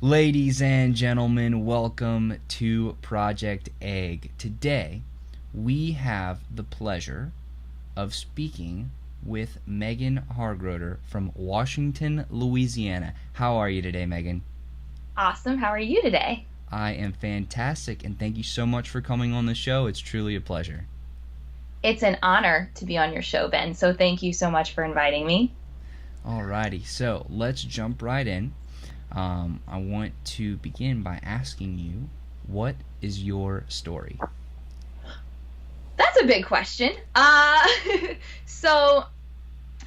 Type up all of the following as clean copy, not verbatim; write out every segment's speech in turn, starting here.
Ladies and gentlemen, welcome to Project Egg. Today, we have the pleasure of speaking with Megan Hargroder from Washington, Louisiana. How are you today, Megan? Awesome. How are you today? I am fantastic, and thank you so much for coming on the show. It's truly a pleasure. It's an honor to be on your show, Ben. So thank you so much for inviting me. Alrighty, so let's jump right in. I want to begin by asking you, what is your story? That's a big question. So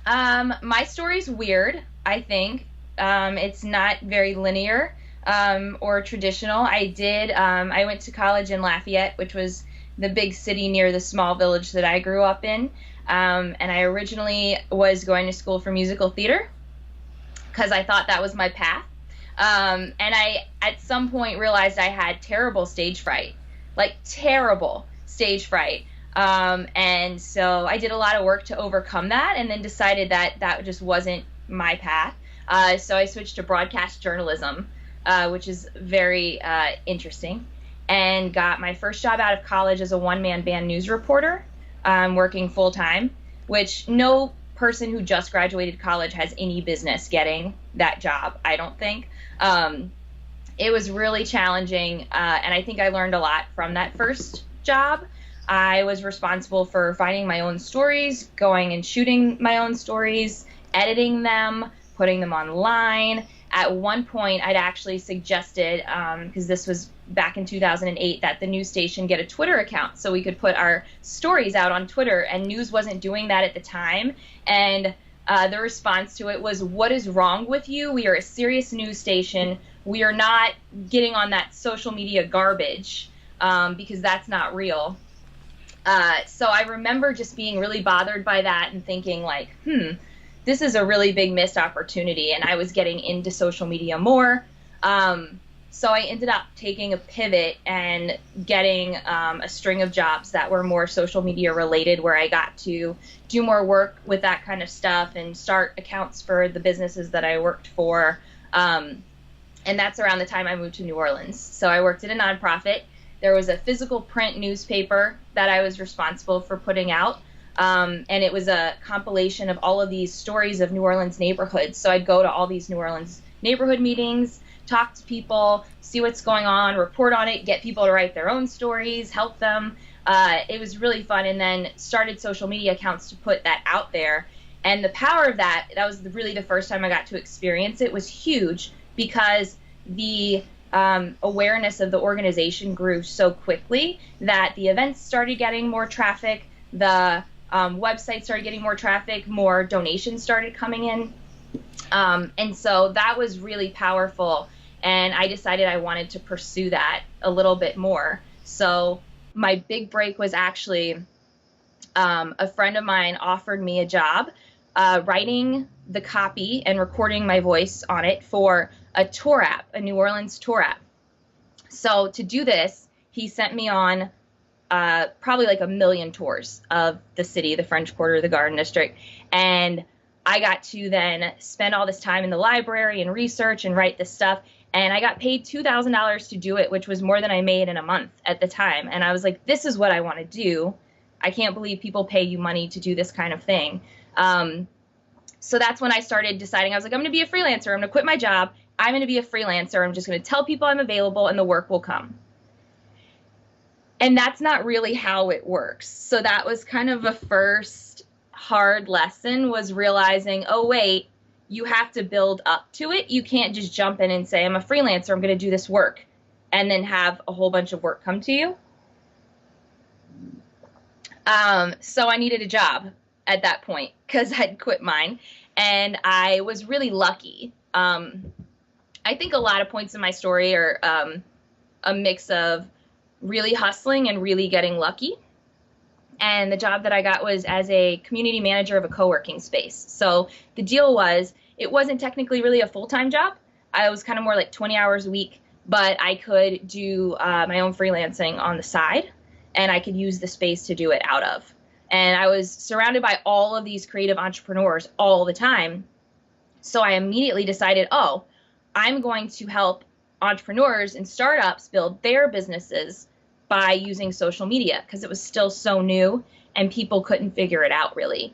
my story's weird, I think. It's not very linear or traditional. I went to college in Lafayette, which was the big city near the small village that I grew up in. And I originally was going to school for musical theater because I thought that was my path. And I, at some point, realized I had terrible stage fright, like terrible stage fright. And so I did a lot of work to overcome that and then decided that that just wasn't my path. So I switched to broadcast journalism, which is very interesting, and got my first job out of college as a one-man band news reporter, working full-time, which no person who just graduated college has any business getting that job, I don't think. It was really challenging, and I think I learned a lot from that first job. I was responsible for finding my own stories, going and shooting my own stories, editing them, putting them online. At one point, I'd actually suggested, because this was back in 2008, that the news station get a Twitter account so we could put our stories out on Twitter, and news wasn't doing that at the time. And the response to it was, "What is wrong with you? We are a serious news station. We are not getting on that social media garbage because that's not real." So I remember just being really bothered by that and thinking like, this is a really big missed opportunity. And I was getting into social media more. So I ended up taking a pivot and getting a string of jobs that were more social media related, where I got to do more work with that kind of stuff and start accounts for the businesses that I worked for. And that's around the time I moved to New Orleans. So I worked at a nonprofit. There was a physical print newspaper that I was responsible for putting out. And it was a compilation of all of these stories of New Orleans neighborhoods. So I'd go to all these New Orleans neighborhood meetings, talk to people, see what's going on, report on it, get people to write their own stories, help them. It was really fun, and then started social media accounts to put that out there. And the power of that was really the first time I got to experience it, was huge, because the awareness of the organization grew so quickly that the events started getting more traffic, the website started getting more traffic, more donations started coming in. And so that was really powerful. And I decided I wanted to pursue that a little bit more. So my big break was actually a friend of mine offered me a job writing the copy and recording my voice on it for a tour app, a New Orleans tour app. So to do this, he sent me on probably like a million tours of the city, the French Quarter, the Garden District. And I got to then spend all this time in the library and research and write this stuff. And I got paid $2,000 to do it, which was more than I made in a month at the time. And I was like, this is what I want to do. I can't believe people pay you money to do this kind of thing. So that's when I started deciding. I was like, I'm going to be a freelancer. I'm going to quit my job. I'm going to be a freelancer. I'm just going to tell people I'm available and the work will come. And that's not really how it works. So that was kind of a first hard lesson, was realizing, oh, wait, you have to build up to it. You can't just jump in and say, I'm a freelancer, I'm going to do this work, and then have a whole bunch of work come to you. So I needed a job at that point because I'd quit mine, and I was really lucky. I think a lot of points in my story are a mix of really hustling and really getting lucky. And the job that I got was as a community manager of a co-working space. So the deal was, it wasn't technically really a full-time job. I was kind of more like 20 hours a week, but I could do my own freelancing on the side, and I could use the space to do it out of. And I was surrounded by all of these creative entrepreneurs all the time. So I immediately decided, oh, I'm going to help entrepreneurs and startups build their businesses by using social media because it was still so new and people couldn't figure it out really.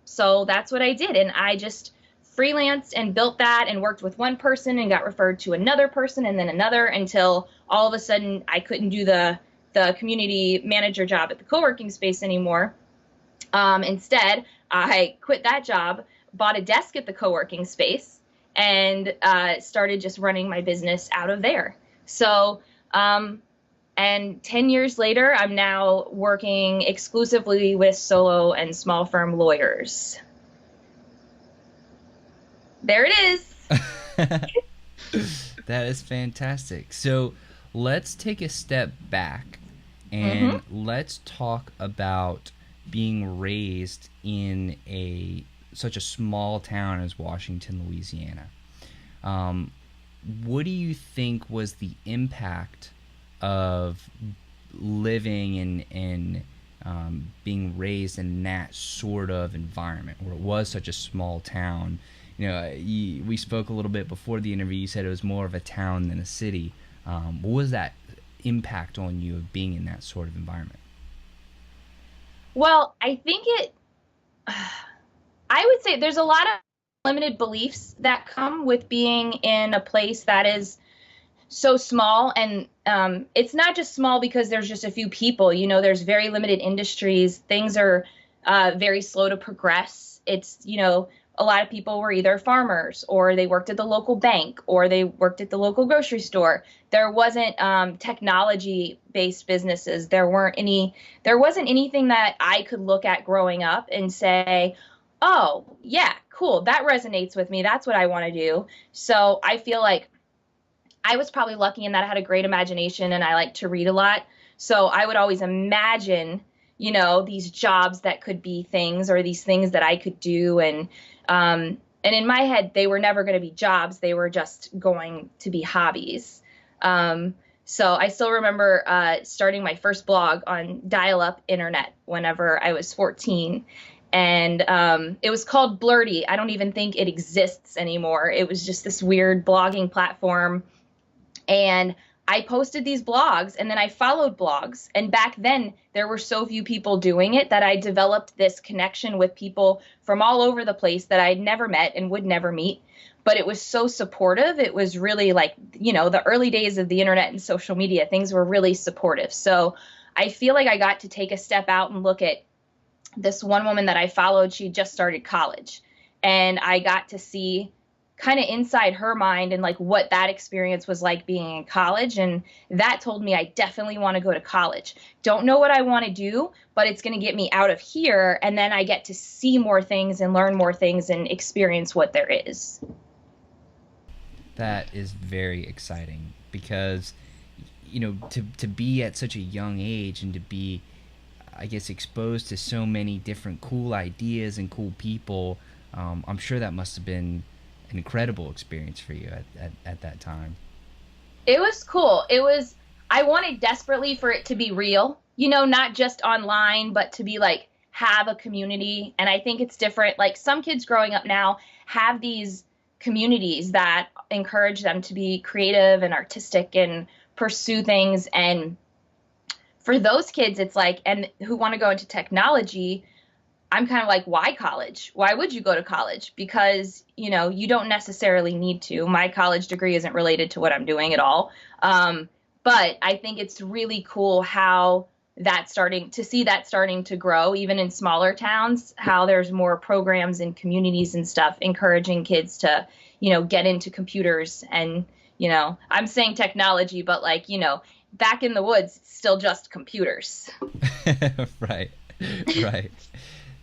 So that's what I did. And I just freelanced and built that and worked with one person and got referred to another person and then another until all of a sudden I couldn't do the community manager job at the co-working space anymore. Instead, I quit that job, bought a desk at the co-working space, and started just running my business out of there. So, and 10 years later, I'm now working exclusively with solo and small firm lawyers. There it is. That is fantastic. So let's take a step back and let's talk about being raised in such a small town as Washington, Louisiana. What do you think was the impact of living and being raised in that sort of environment where it was such a small town? You know, we spoke a little bit before the interview. You said it was more of a town than a city. What was that impact on you of being in that sort of environment? Well, I think I would say there's a lot of limited beliefs that come with being in a place that is so small. And it's not just small because there's just a few people, you know, there's very limited industries. Things are very slow to progress. It's, you know, a lot of people were either farmers or they worked at the local bank or they worked at the local grocery store. There wasn't technology-based businesses. There wasn't anything that I could look at growing up and say, oh, yeah, cool, that resonates with me. That's what I want to do. So I feel like I was probably lucky in that I had a great imagination and I like to read a lot. So I would always imagine, you know, these jobs that could be things or these things that I could do. And in my head, they were never going to be jobs. They were just going to be hobbies. So I still remember starting my first blog on dial-up internet whenever I was 14. And it was called Blurty. I don't even think it exists anymore. It was just this weird blogging platform. And I posted these blogs and then I followed blogs. And back then there were so few people doing it that I developed this connection with people from all over the place that I'd never met and would never meet. But it was so supportive. It was really like, you know, the early days of the internet and social media, things were really supportive. So I feel like I got to take a step out and look at this one woman that I followed. She just started college and I got to see kind of inside her mind and like what that experience was like being in college. And that told me I definitely want to go to college. Don't know what I want to do, but it's going to get me out of here. And then I get to see more things and learn more things and experience what there is. That is very exciting because, you know, to be at such a young age and to be, I guess, exposed to so many different cool ideas and cool people, I'm sure that must have been an incredible experience for you at that time. It was cool. I wanted desperately for it to be real, you know, not just online, but to be like, have a community. And I think it's different. Like some kids growing up now have these communities that encourage them to be creative and artistic and pursue things. And for those kids, it's like, and who want to go into technology, I'm kind of like, why college? Why would you go to college? Because, you know, you don't necessarily need to. My college degree isn't related to what I'm doing at all. But I think it's really cool how that's starting to grow, even in smaller towns, how there's more programs and communities and stuff encouraging kids to, you know, get into computers. And, you know, I'm saying technology, but like, you know, back in the woods, it's still just computers. Right.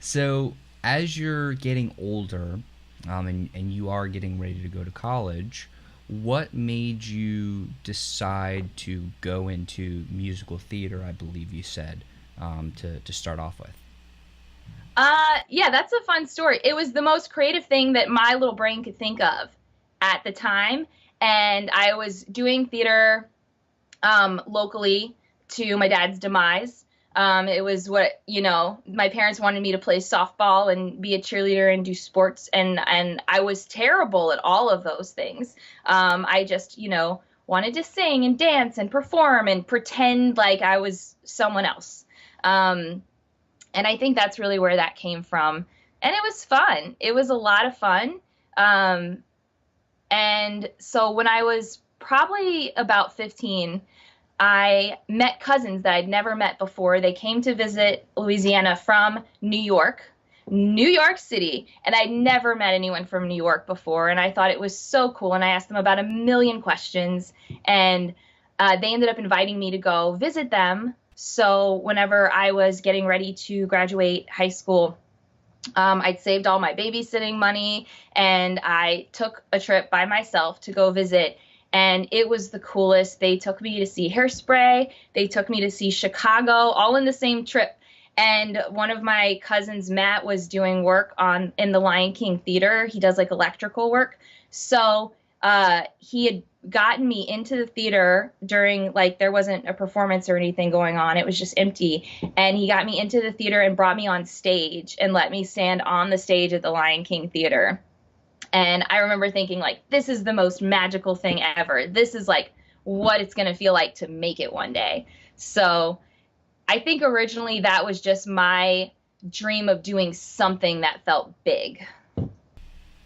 So as you're getting older, and you are getting ready to go to college, what made you decide to go into musical theater, I believe you said, to start off with? Yeah, that's a fun story. It was the most creative thing that my little brain could think of at the time. And I was doing theater locally to my dad's demise. It was what, my parents wanted me to play softball and be a cheerleader and do sports. And I was terrible at all of those things. I just, wanted to sing and dance and perform and pretend like I was someone else. And I think that's really where that came from. And it was fun. It was a lot of fun. And so when I was probably about 15, I met cousins that I'd never met before. They came to visit Louisiana from New York City, and I'd never met anyone from New York before, and I thought it was so cool, and I asked them about a million questions, and they ended up inviting me to go visit them. So whenever I was getting ready to graduate high school, I'd saved all my babysitting money, and I took a trip by myself to go visit. And it was the coolest. They took me to see Hairspray. They took me to see Chicago, all in the same trip. And one of my cousins, Matt, was doing work in the Lion King theater. He does like electrical work. So he had gotten me into the theater during, like, there wasn't a performance or anything going on. It was just empty. And he got me into the theater and brought me on stage and let me stand on the stage at the Lion King theater. And I remember thinking, like, this is the most magical thing ever. This is like what it's going to feel like to make it one day. So I think originally that was just my dream of doing something that felt big.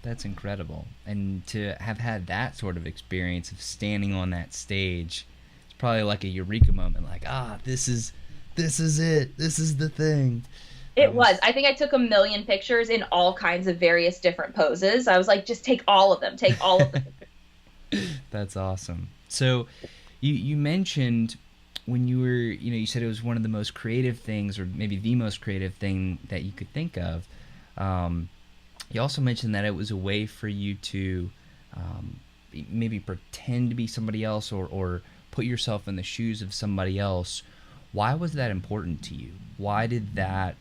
That's incredible. And to have had that sort of experience of standing on that stage, it's probably like a eureka moment, like, this is it. This is the thing. It was. I think I took 1 million pictures in all kinds of various different poses. I was like, just take all of them. Take all of them. That's awesome. So you mentioned when you were, you said it was one of the most creative things, or maybe the most creative thing that you could think of. You also mentioned that it was a way for you to maybe pretend to be somebody else, or put yourself in the shoes of somebody else. Why was that important to you? Why did that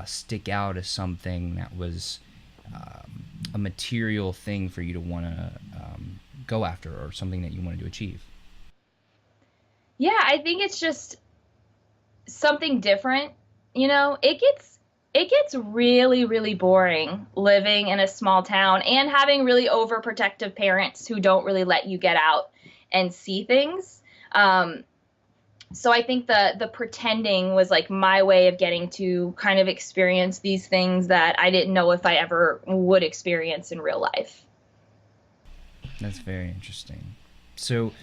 stick out as something that was a material thing for you to want to go after, or something that you wanted to achieve? Yeah, I think it's just something different. It gets really, really boring living in a small town and having really overprotective parents who don't really let you get out and see things. So I think the pretending was like my way of getting to kind of experience these things that I didn't know if I ever would experience in real life. That's very interesting. So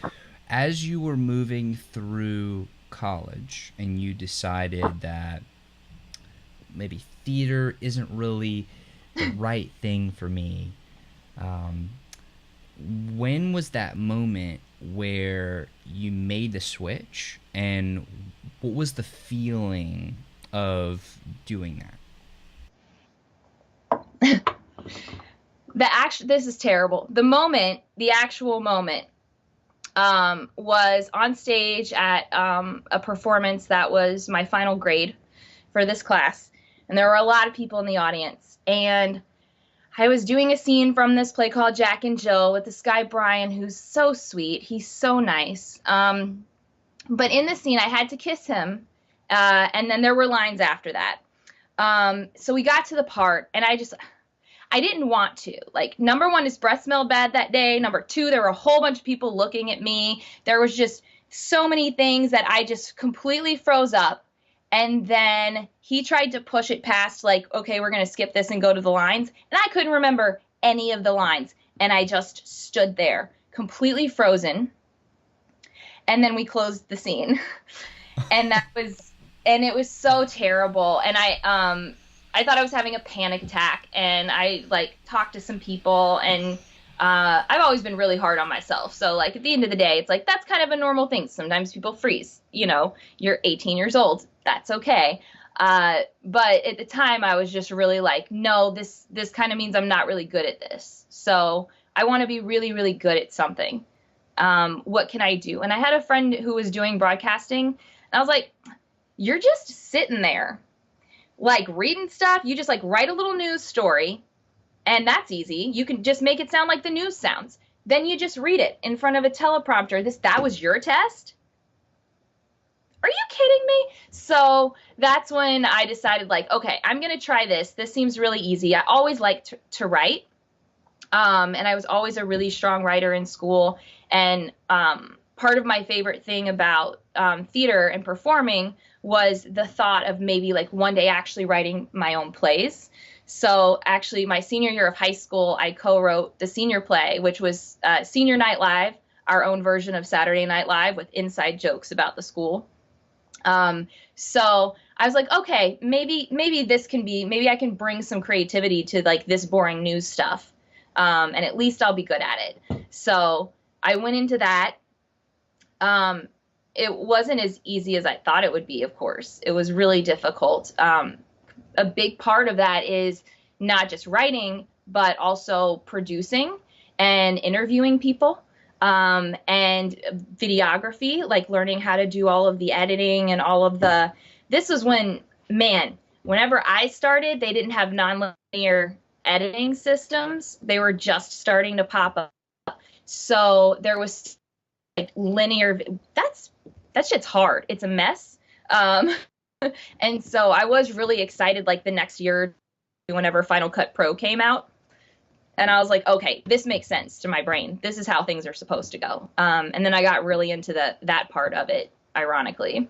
as you were moving through college and you decided that maybe theater isn't really the right thing for me, when was that moment where you made the switch, and what was the feeling of doing that? This is terrible. The actual moment was on stage at a performance that was my final grade for this class, and there were a lot of people in the audience, and I was doing a scene from this play called Jack and Jill with this guy, Brian, who's so sweet. He's so nice. But in the scene, I had to kiss him, and then there were lines after that. So we got to the part, and I didn't want to. Like, number one, his breath smelled bad that day. Number two, there were a whole bunch of people looking at me. There was just so many things that I just completely froze up. And then he tried to push it past, like, okay, we're going to skip this and go to the lines. And I couldn't remember any of the lines. And I just stood there, completely frozen. And then we closed the scene. And it was so terrible. And I thought I was having a panic attack. And I, like, talked to some people. And I've always been really hard on myself. So, like, at the end of the day, it's like, that's kind of a normal thing. Sometimes people freeze. You're 18 years old. That's okay. But at the time, I was just really like, no, this kind of means I'm not really good at this. So I want to be really, really good at something. What can I do? And I had a friend who was doing broadcasting. And I was like, you're just sitting there, like, reading stuff. You just, like, write a little news story. And that's easy. You can just make it sound like the news sounds. Then you just read it in front of a teleprompter. That was your test? are you kidding me? So that's when I decided, like, okay, I'm going to try this. This seems really easy. I always liked to write. And I was always a really strong writer in school. And part of my favorite thing about theater and performing was the thought of maybe like one day actually writing my own plays. So actually, my senior year of high school, I co-wrote the senior play, which was Senior Night Live, our own version of Saturday Night Live with inside jokes about the school. So I was like, okay, maybe this can be, maybe I can bring some creativity to like this boring news stuff. And at least I'll be good at it. So I went into that. It wasn't as easy as I thought it would be, of course. It was really difficult. A big part of that is not just writing, but also producing and interviewing people, and videography, like learning how to do all of the editing and all of the, this was when, man, whenever I started, they didn't have nonlinear editing systems. They were just starting to pop up. So there was like linear, that shit's hard. It's a mess. And so I was really excited, like the next year, whenever Final Cut Pro came out. And I was like, okay, this makes sense to my brain. This is how things are supposed to go. And then I got really into that part of it, ironically.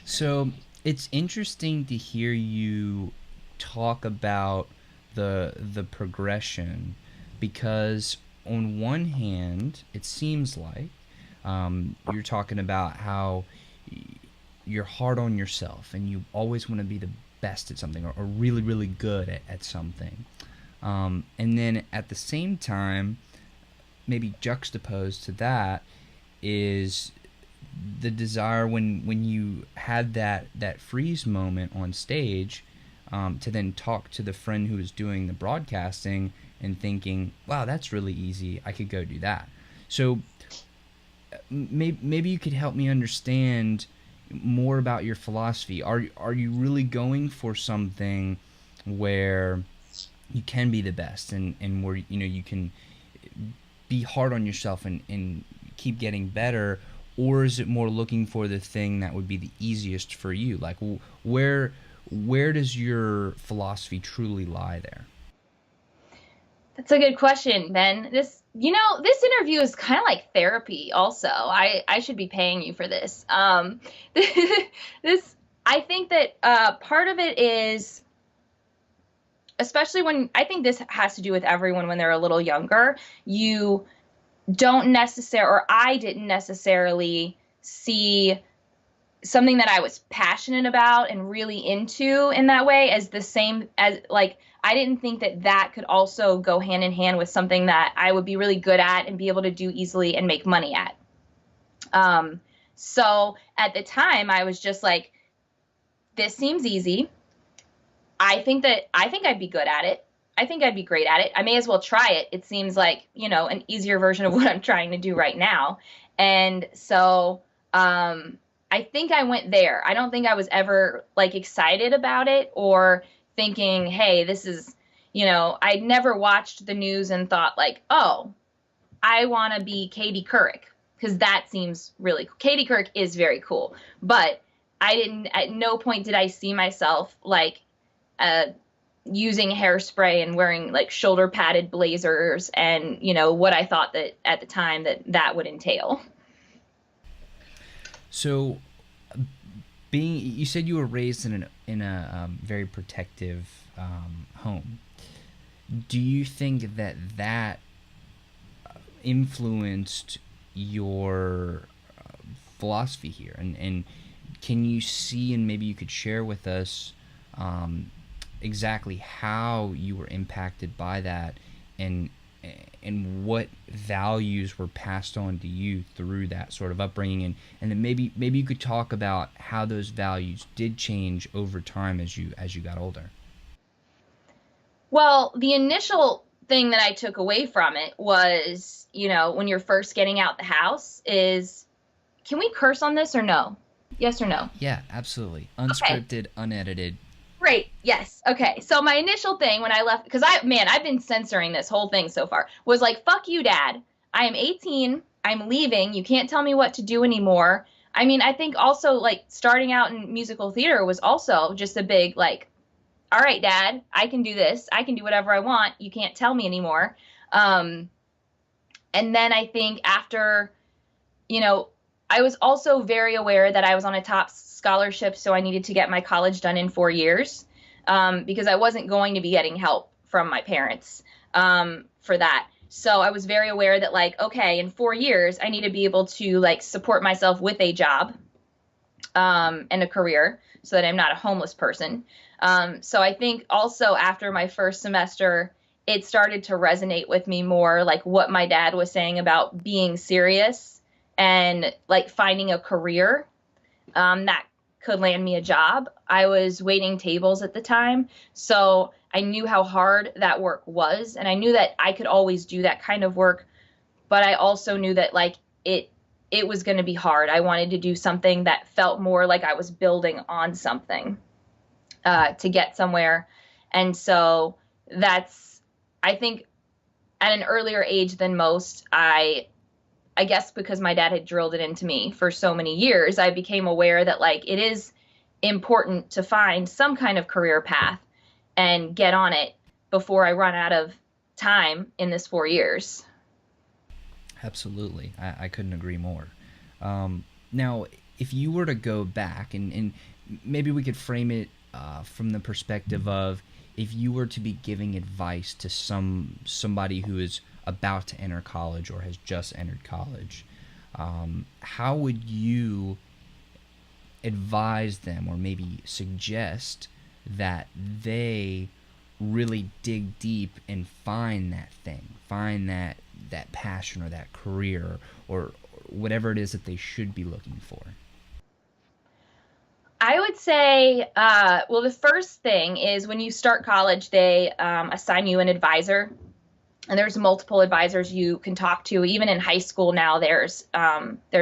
So it's interesting to hear you talk about the progression, because on one hand, it seems like you're talking about how you're hard on yourself and you always want to be the best at something, or really, really good at something. And then at the same time, maybe juxtaposed to that is the desire when you had that freeze moment on stage, to then talk to the friend who was doing the broadcasting and thinking, wow, that's really easy. I could go do that. So maybe you could help me understand more about your philosophy. Are you really going for something where you can be the best and where you can be hard on yourself and keep getting better, or is it more looking for the thing that would be the easiest for you? Like where does your philosophy truly lie there? That's a good question, Ben. This interview is kind of like therapy also. I should be paying you for this. I think that part of it is, especially when, I think this has to do with everyone when they're a little younger, you don't necessarily, or I didn't necessarily see something that I was passionate about and really into in that way as the same as, like, I didn't think that could also go hand in hand with something that I would be really good at and be able to do easily and make money at. So at the time I was just like, this seems easy. I think I'd be good at it. I think I'd be great at it. I may as well try it. It seems like, an easier version of what I'm trying to do right now. And so, I think I went there. I don't think I was ever like excited about it or thinking, hey, this is, I'd never watched the news and thought like, oh, I want to be Katie Couric, because that seems really cool. Katie Couric is very cool, but at no point did I see myself like using hairspray and wearing like shoulder padded blazers and, what I thought that at the time that would entail. So, you said you were raised in a very protective home. Do you think that influenced your philosophy here? And can you see, and maybe you could share with us exactly how you were impacted by that, and what values were passed on to you through that sort of upbringing, and then maybe you could talk about how those values did change over time as you got older. Well, the initial thing that I took away from it was, when you're first getting out the house is, can we curse on this or no? Yes or no? Yeah, absolutely. Unscripted, okay. Unedited. Great. Yes. Okay. So my initial thing when I left, because I've been censoring this whole thing so far, was like, fuck you, Dad. I am 18. I'm leaving. You can't tell me what to do anymore. I mean, I think also like starting out in musical theater was also just a big like, all right, Dad, I can do this. I can do whatever I want. You can't tell me anymore. Um, and then I think after, you know, I was also very aware that I was on a top scholarship, so I needed to get my college done in 4 years, because I wasn't going to be getting help from my parents, for that. So I was very aware that like, okay, in 4 years, I need to be able to like support myself with a job, and a career so that I'm not a homeless person. So I think also after my first semester, it started to resonate with me more like what my dad was saying about being serious and like finding a career, that could land me a job. I was waiting tables at the time, so I knew how hard that work was, and I knew that I could always do that kind of work, but I also knew that like it was going to be hard. I wanted to do something that felt more like I was building on something, to get somewhere. And so that's, I think at an earlier age than most, I guess because my dad had drilled it into me for so many years, I became aware that like it is important to find some kind of career path and get on it before I run out of time in this 4 years. Absolutely. I couldn't agree more. Now, if you were to go back, and maybe we could frame it from the perspective of if you were to be giving advice to somebody who is about to enter college or has just entered college, how would you advise them or maybe suggest that they really dig deep and find that thing, find that passion or that career or whatever it is that they should be looking for? I would say, well, the first thing is when you start college, they assign you an advisor, and there's multiple advisors you can talk to. Even in high school now, there's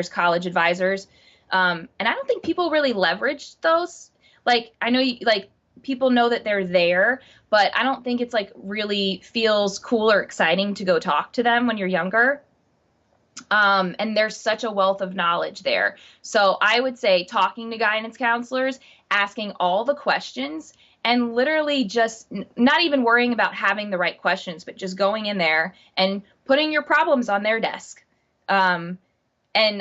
college advisors, and I don't think people really leverage those. Like I know like people know that they're there, but I don't think it's like really feels cool or exciting to go talk to them when you're younger. And there's such a wealth of knowledge there. So I would say talking to guidance counselors, asking all the questions, and literally just not even worrying about having the right questions, but just going in there and putting your problems on their desk. And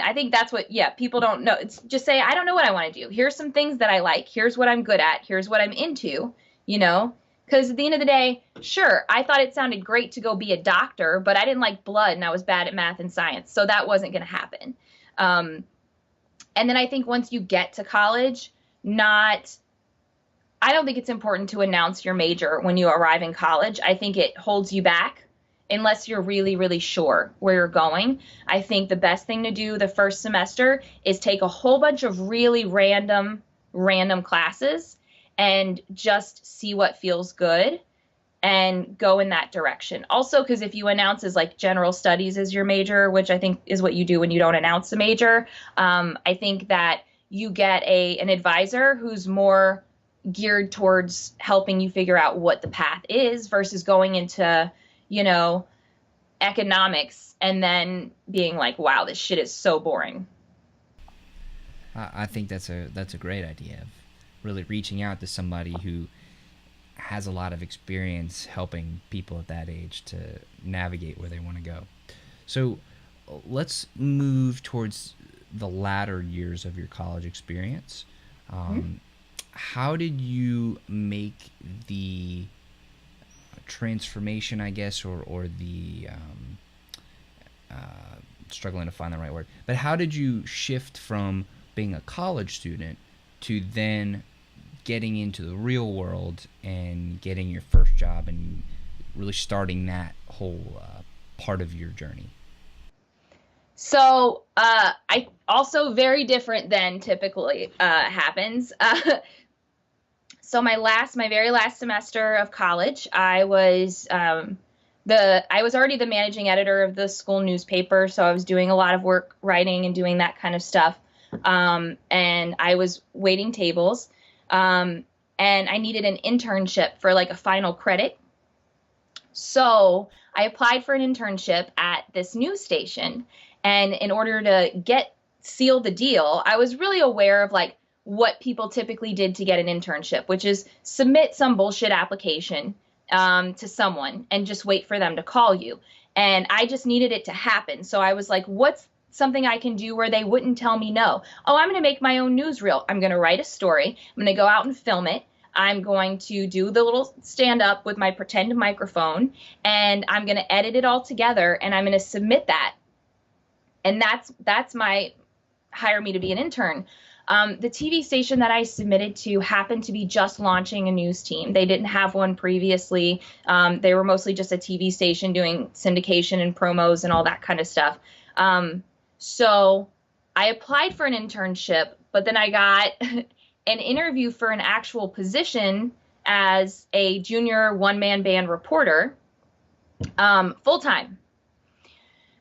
I think that's what, yeah, people don't know. It's just say, I don't know what I want to do. Here's some things that I like. Here's what I'm good at. Here's what I'm into, you know? Because at the end of the day, sure, I thought it sounded great to go be a doctor, but I didn't like blood and I was bad at math and science. So that wasn't going to happen. And then I think once you get to college, I don't think it's important to announce your major when you arrive in college. I think it holds you back unless you're really, really sure where you're going. I think the best thing to do the first semester is take a whole bunch of really random classes and just see what feels good and go in that direction. Also, because if you announce as like general studies as your major, which I think is what you do when you don't announce a major, I think that you get an advisor who's more geared towards helping you figure out what the path is versus going into, you know, economics and then being like, wow, this shit is so boring. I think that's a great idea of really reaching out to somebody who has a lot of experience helping people at that age to navigate where they want to go. So let's move towards the latter years of your college experience. How did you make the transformation, I guess, or the struggling to find the right word, but how did you shift from being a college student to then getting into the real world and getting your first job and really starting that whole part of your journey? So I also very different than typically happens. So my very last semester of college, I was already the managing editor of the school newspaper, so I was doing a lot of work writing and doing that kind of stuff. And I was waiting tables, and I needed an internship for like a final credit. So I applied for an internship at this news station, and in order to get seal the deal, I was really aware of like what people typically did to get an internship, which is submit some bullshit application to someone and just wait for them to call you. And I just needed it to happen. So I was like, what's something I can do where they wouldn't tell me no? Oh, I'm going to make my own newsreel. I'm going to write a story. I'm going to go out and film it. I'm going to do the little stand up with my pretend microphone, and I'm going to edit it all together, and I'm going to submit that. And that's my hire me to be an intern. The TV station that I submitted to happened to be just launching a news team. They didn't have one previously. They were mostly just a TV station doing syndication and promos and all that kind of stuff. So I applied for an internship, but then I got an interview for an actual position as a junior one-man band reporter, full-time.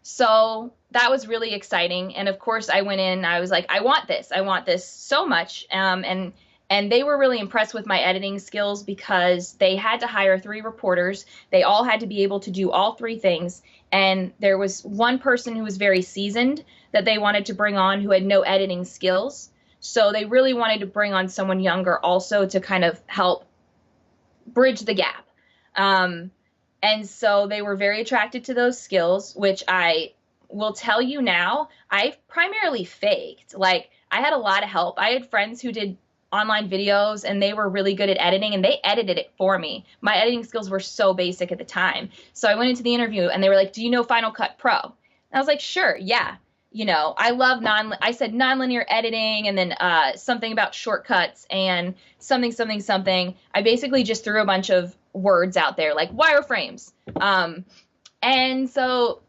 So that was really exciting. And of course I went in, I was like, I want this so much. And they were really impressed with my editing skills because they had to hire 3 reporters. They all had to be able to do all 3 things. And there was one person who was very seasoned that they wanted to bring on who had no editing skills. So they really wanted to bring on someone younger also to kind of help bridge the gap. And so they were very attracted to those skills, which I will tell you now, I primarily faked. Like, I had a lot of help. I had friends who did online videos and they were really good at editing and they edited it for me. My editing skills were so basic at the time. So I went into the interview and they were like, do you know Final Cut Pro? And I was like, sure, yeah. You know, I love I said nonlinear editing and then something about shortcuts and something. I basically just threw a bunch of words out there like wireframes. And so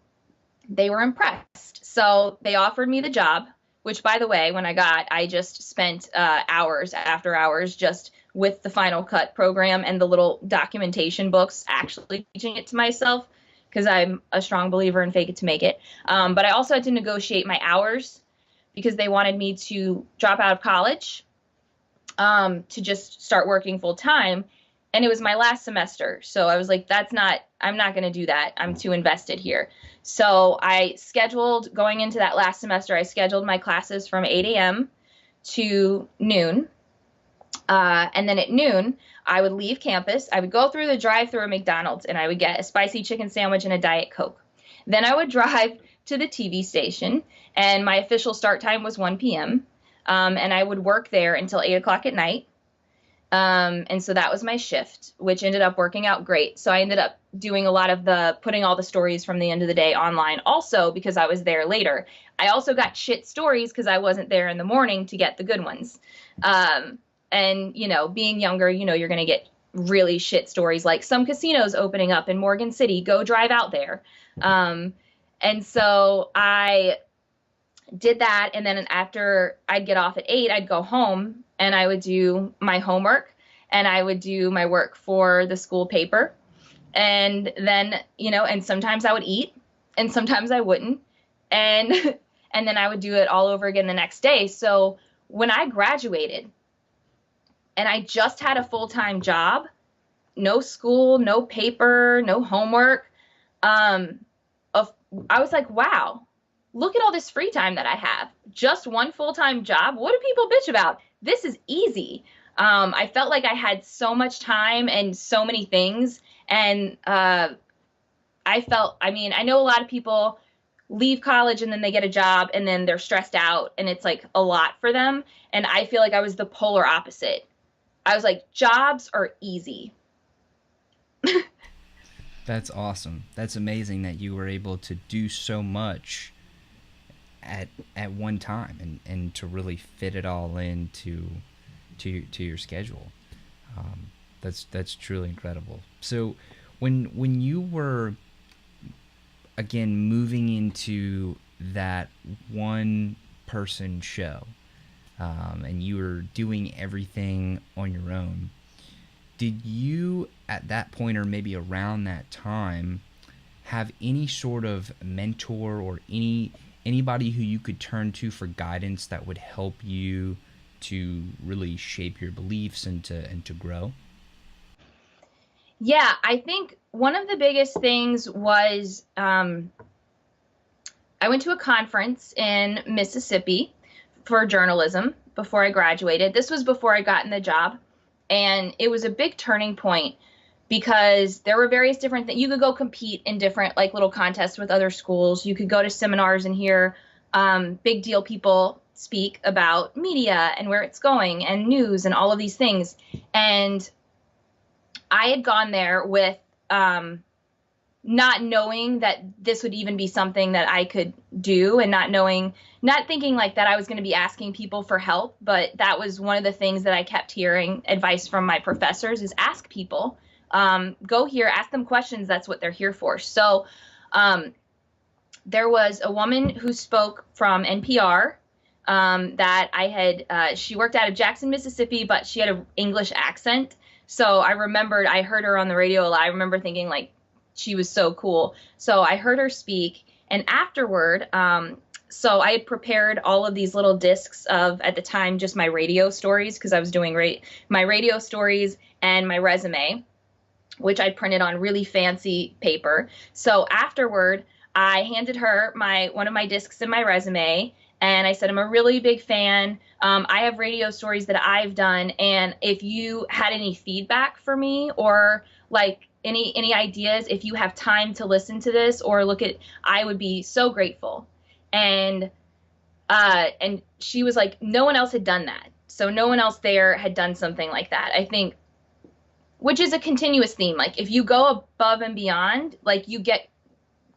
they were impressed. So they offered me the job, which, by the way, when I just spent hours after hours just with the Final Cut program and the little documentation books, actually teaching it to myself because I'm a strong believer in fake it to make it. But I also had to negotiate my hours because they wanted me to drop out of college to just start working full time. And it was my last semester. So I was like, I'm not going to do that. I'm too invested here. So going into that last semester, I scheduled my classes from 8 a.m. to noon. And then at noon, I would leave campus. I would go through the drive-thru at McDonald's and I would get a spicy chicken sandwich and a Diet Coke. Then I would drive to the TV station and my official start time was 1 p.m. And I would work there until 8 o'clock at night. And so that was my shift, which ended up working out great. So I ended up doing a lot of putting all the stories from the end of the day online also because I was there later. I also got shit stories because I wasn't there in the morning to get the good ones. And, you know, being younger, you know, you're going to get really shit stories like some casinos opening up in Morgan City, go drive out there. And so I did that. And then after I'd get off at 8, I'd go home and I would do my homework and I would do my work for the school paper. And then, you know, and sometimes I would eat and sometimes I wouldn't. And then I would do it all over again the next day. So when I graduated and I just had a full-time job, no school, no paper, no homework, I was like, wow, look at all this free time that I have. Just one full-time job. What do people bitch about? This is easy. I felt like I had so much time and so many things. And I know a lot of people leave college and then they get a job and then they're stressed out and it's like a lot for them. And I feel like I was the polar opposite. I was like, jobs are easy. That's awesome. That's amazing that you were able to do so much at one time and to really fit it all into your schedule. That's truly incredible. So when you were again moving into that one person show, and you were doing everything on your own, did you at that point or maybe around that time have any sort of mentor or anybody who you could turn to for guidance that would help you to really shape your beliefs and to grow? Yeah, I think one of the biggest things was I went to a conference in Mississippi for journalism before I graduated. This was before I got in the job, and it was a big turning point because there were various different things. You could go compete in different like little contests with other schools. You could go to seminars and hear big deal people speak about media and where it's going and news and all of these things. And I had gone there with not knowing that this would even be something that I could do, and not thinking like that I was going to be asking people for help. But that was one of the things that I kept hearing advice from my professors is ask people, go here, ask them questions. That's what they're here for. So there was a woman who spoke from NPR that I had, she worked out of Jackson, Mississippi, but she had an English accent. So I heard her on the radio a lot. I remember thinking like she was so cool. So I heard her speak, and afterward, so I had prepared all of these little discs of, at the time, just my radio stories, because I was doing my radio stories and my resume, which I printed on really fancy paper. So afterward, I handed her one of my discs and my resume, and I said, I'm a really big fan. I have radio stories that I've done, and if you had any feedback for me, or like any ideas, if you have time to listen to this or look at, I would be so grateful. And she was like, no one else had done that. So no one else there had done something like that, I think, which is a continuous theme. Like if you go above and beyond, like you get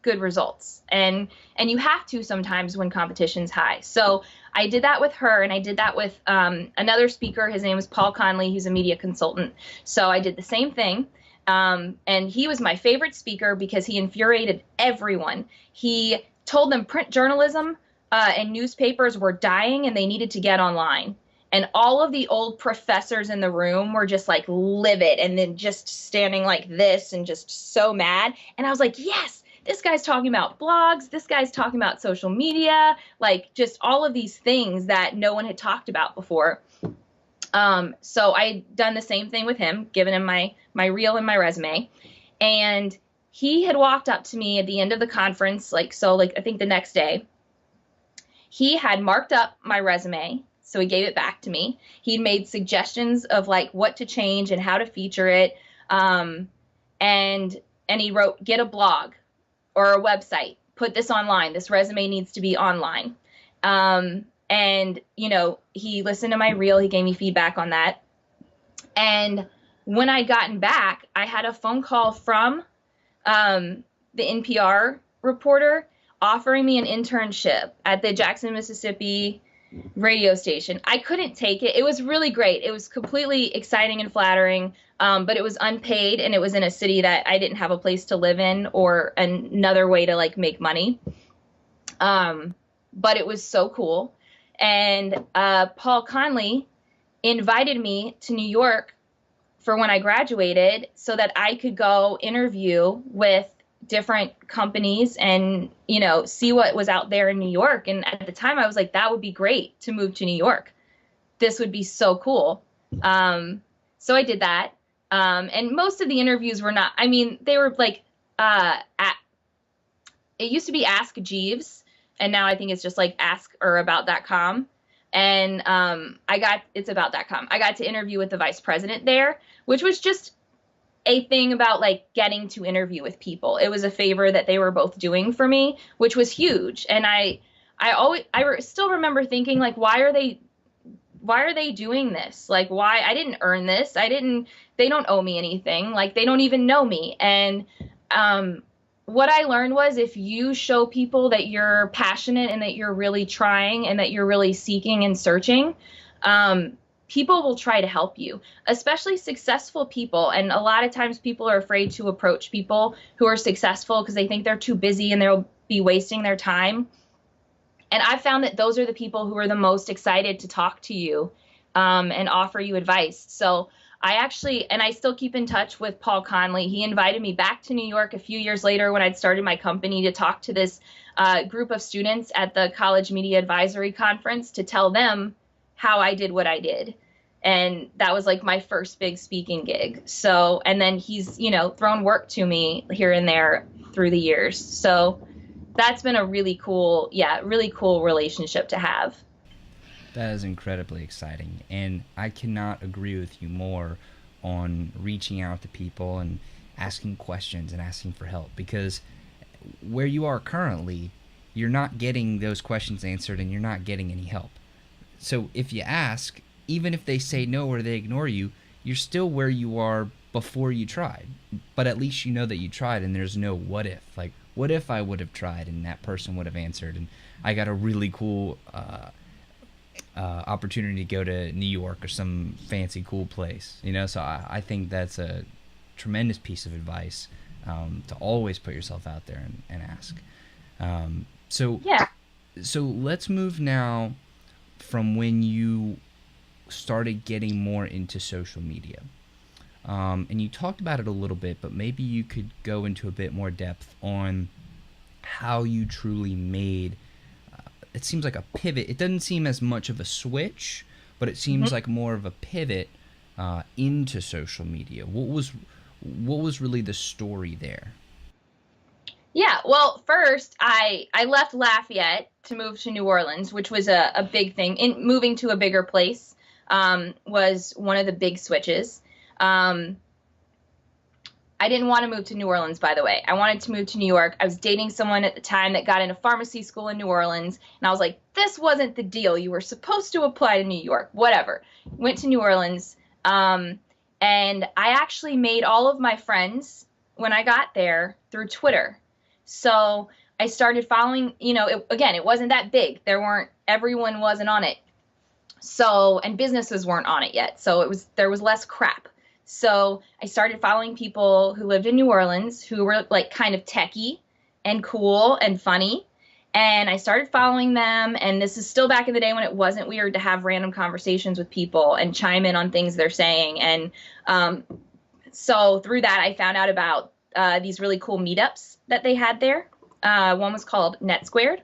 good results, and you have to sometimes when competition's high. So I did that with her, and I did that with another speaker. His name was Paul Conley. He's a media consultant. So I did the same thing. And he was my favorite speaker because he infuriated everyone. He told them print journalism and newspapers were dying and they needed to get online. And all of the old professors in the room were just like livid and then just standing like this and just so mad. And I was like, yes, this guy's talking about blogs. This guy's talking about social media, like just all of these things that no one had talked about before. So I'd done the same thing with him, given him my reel and my resume. And he had walked up to me at the end of the conference, I think the next day. He had marked up my resume, so he gave it back to me. He'd made suggestions of like what to change and how to feature it. And he wrote, get a blog or a website, put this online. This resume needs to be online. And, he listened to my reel. He gave me feedback on that. And when I'd gotten back, I had a phone call from the NPR reporter offering me an internship at the Jackson, Mississippi radio station. I couldn't take it. It was really great. It was completely exciting and flattering, but it was unpaid, and it was in a city that I didn't have a place to live in or another way to like make money. But it was so cool. And Paul Conley invited me to New York for when I graduated so that I could go interview with different companies and, see what was out there in New York. And at the time I was like, that would be great to move to New York. This would be so cool. So I did that. And most of the interviews were not, they were like, it used to be Ask Jeeves. And now I think it's just like ask or about.com. And it's about.com. I got to interview with the vice president there, which was just a thing about like getting to interview with people. It was a favor that they were both doing for me, which was huge. And I still remember thinking like, why are they doing this? Like, why? I didn't earn this. They don't owe me anything. Like, they don't even know me. And, what I learned was if you show people that you're passionate and that you're really trying and that you're really seeking and searching, people will try to help you, especially successful people. And a lot of times people are afraid to approach people who are successful because they think they're too busy and they'll be wasting their time. And I've found that those are the people who are the most excited to talk to you and offer you advice. So I still keep in touch with Paul Conley. He invited me back to New York a few years later when I'd started my company to talk to this group of students at the College Media Advisory Conference to tell them how I did what I did. And that was like my first big speaking gig. So, and then he's, thrown work to me here and there through the years. So that's been a really cool relationship to have. That is incredibly exciting, and I cannot agree with you more on reaching out to people and asking questions and asking for help, because where you are currently, you're not getting those questions answered and you're not getting any help. So if you ask, even if they say no or they ignore you, you're still where you are before you tried. But at least you know that you tried, and there's no what if. Like, what if I would have tried and that person would have answered, and I got a really cool opportunity to go to New York or some fancy cool place, you know? So I think that's a tremendous piece of advice, to always put yourself out there and ask. So Yeah. so let's move now from when you started getting more into social media. And you talked about it a little bit, but maybe you could go into a bit more depth on how you truly made, it seems like a pivot. It doesn't seem as much of a switch, but it seems like more of a pivot into social media. What was really the story there? Yeah, well, first I left Lafayette to move to New Orleans, which was a big thing. In moving to a bigger place was one of the big switches. Um, I didn't want to move to New Orleans, by the way. I wanted to move to New York. I was dating someone at the time that got into pharmacy school in New Orleans, and I was like, this wasn't the deal. You were supposed to apply to New York, whatever. Went to New Orleans, and I actually made all of my friends when I got there through Twitter. So I started following, again, it wasn't that big. Everyone wasn't on it. So, and businesses weren't on it yet. So there was less crap. So I started following people who lived in New Orleans who were like kind of techie and cool and funny. And I started following them. And this is still back in the day when it wasn't weird to have random conversations with people and chime in on things they're saying. And so through that, I found out about these really cool meetups that they had there. One was called Net Squared.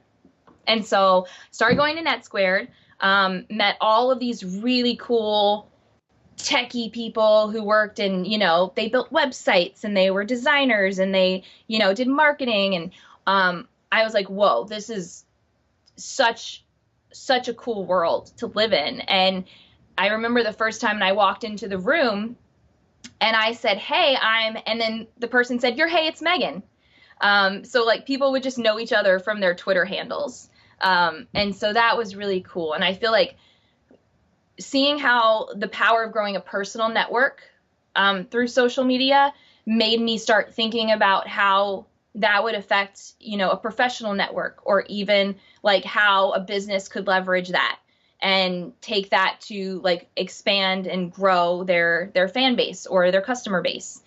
And so started going to Net Squared, met all of these really cool techie people who worked in, they built websites and they were designers and they, did marketing. And I was like, whoa, this is such a cool world to live in. And I remember the first time I walked into the room and I said, hey, and then the person said, hey, it's Megan. So like people would just know each other from their Twitter handles. And so that was really cool. And I feel like seeing how the power of growing a personal network through social media made me start thinking about how that would affect, a professional network, or even like how a business could leverage that and take that to like expand and grow their fan base or their customer base.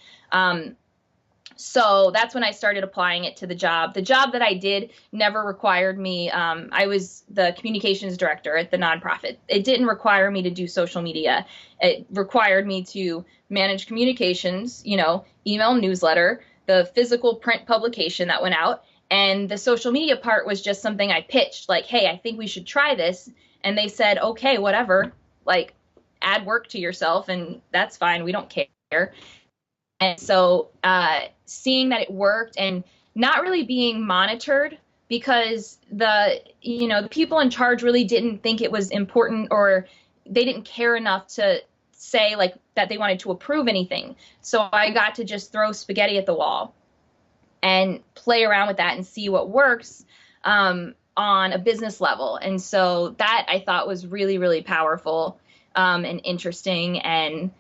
So that's when I started applying it to the job. The job that I did never required me. I was the communications director at the nonprofit. It didn't require me to do social media. It required me to manage communications, email, newsletter, the physical print publication that went out. And the social media part was just something I pitched, like, hey, I think we should try this. And they said, okay, whatever, like add work to yourself and that's fine. We don't care. And so seeing that it worked and not really being monitored, because the people in charge really didn't think it was important, or they didn't care enough to say like that they wanted to approve anything. So I got to just throw spaghetti at the wall and play around with that and see what works on a business level. And so that I thought was really, really powerful and interesting and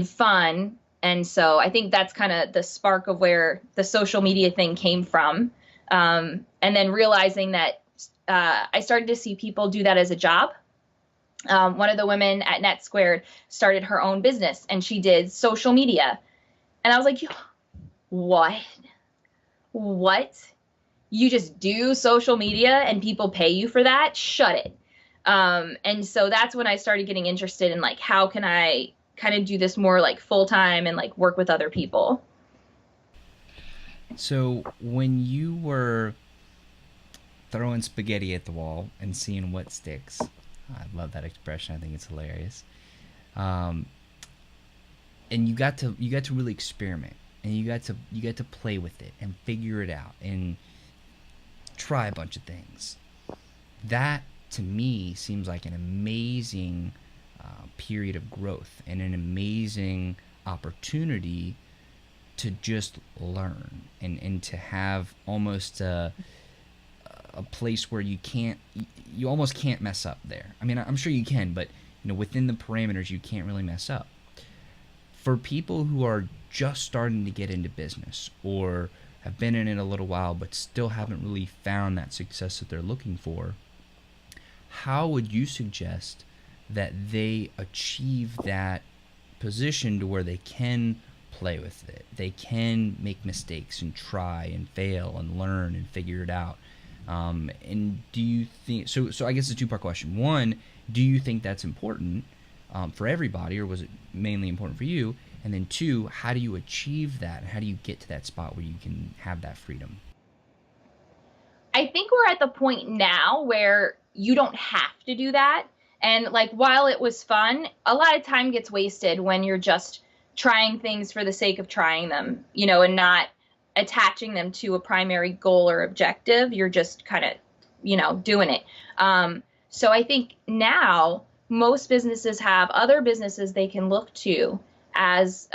fun. And so I think that's kind of the spark of where the social media thing came from. And then realizing that I started to see people do that as a job. One of the women at Net Squared started her own business and she did social media. And I was like, what? You just do social media and people pay you for that? Shut it. And so that's when I started getting interested in like, how can I kind of do this more like full time and like work with other people. So when you were throwing spaghetti at the wall and seeing what sticks, I love that expression. I think it's hilarious. And you got to really experiment, and you got to play with it and figure it out. And try a bunch of things. That to me seems like an amazing period of growth and an amazing opportunity to just learn and to have almost a place where you almost can't mess up there. I mean, I'm sure you can, but within the parameters, you can't really mess up. For people who are just starting to get into business or have been in it a little while but still haven't really found that success that they're looking for, how would you suggest that they achieve that position to where they can play with it, they can make mistakes and try and fail and learn and figure it out? And do you think so? I guess it's a two-part question. One, do you think that's important for everybody, or was it mainly important for you? And then two, how do you achieve that? How do you get to that spot where you can have that freedom? I think we're at the point now where you don't have to do that. And like, while it was fun, a lot of time gets wasted when you're just trying things for the sake of trying them, and not attaching them to a primary goal or objective. You're just kind of, doing it. So I think now most businesses have other businesses they can look to as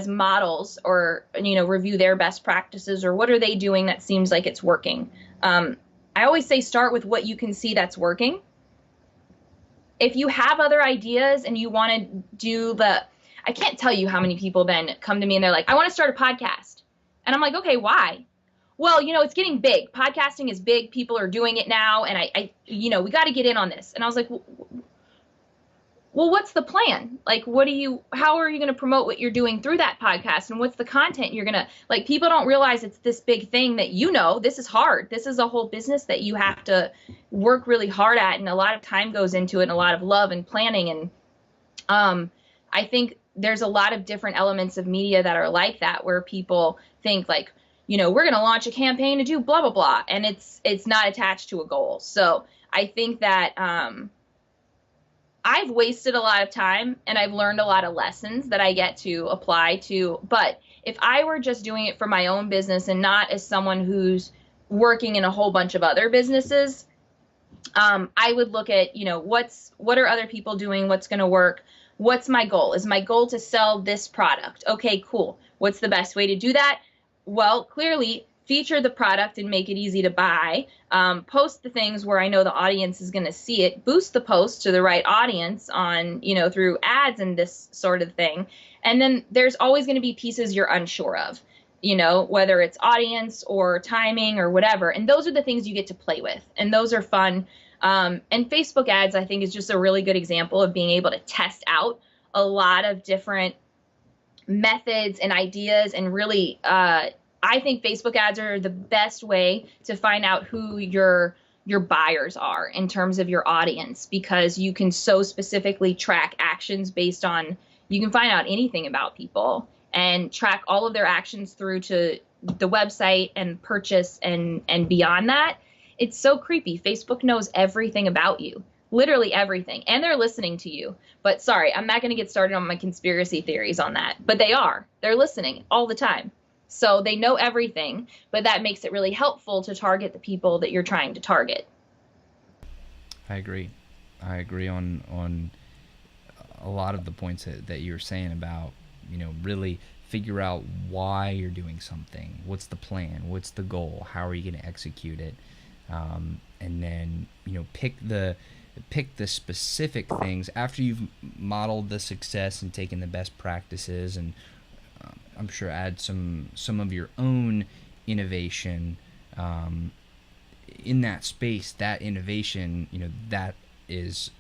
models, or, review their best practices, or what are they doing that seems like it's working. I always say start with what you can see that's working. If you have other ideas and you want to do I can't tell you how many people then come to me and they're like, I want to start a podcast. And I'm like, okay, why? Well, it's getting big. Podcasting is big. People are doing it now. And I we got to get in on this. And I was like, well, what's the plan? Like, how are you going to promote what you're doing through that podcast? And what's the content you're going to, like, people don't realize it's this big thing that, this is hard. This is a whole business that you have to work really hard at. And a lot of time goes into it, and a lot of love and planning. And I think there's a lot of different elements of media that are like that, where people think like, we're going to launch a campaign to do blah, blah, blah. And it's not attached to a goal. So I think that, I've wasted a lot of time and I've learned a lot of lessons that I get to apply to. But if I were just doing it for my own business and not as someone who's working in a whole bunch of other businesses, I would look at, what are other people doing? What's going to work? What's my goal? Is my goal to sell this product? Okay, cool. What's the best way to do that? Well, clearly feature the product and make it easy to buy, post the things where I know the audience is going to see it, boost the post to the right audience on, through ads and this sort of thing. And then there's always going to be pieces you're unsure of, whether it's audience or timing or whatever. And those are the things you get to play with. And those are fun. And Facebook ads, I think, is just a really good example of being able to test out a lot of different methods and ideas, and really, I think Facebook ads are the best way to find out who your buyers are in terms of your audience, because you can so specifically track actions based on, you can find out anything about people and track all of their actions through to the website and purchase and beyond that. It's so creepy. Facebook knows everything about you, literally everything, and they're listening to you. But sorry, I'm not going to get started on my conspiracy theories on that, but they're listening all the time. So they know everything, but that makes it really helpful to target the people that you're trying to target. I agree on a lot of the points that you're saying about, really figure out why you're doing something. What's the plan? What's the goal? How are you going to execute it? And then, pick the specific things after you've modeled the success and taken the best practices, and I'm sure add some of your own innovation in that space. That innovation, that is,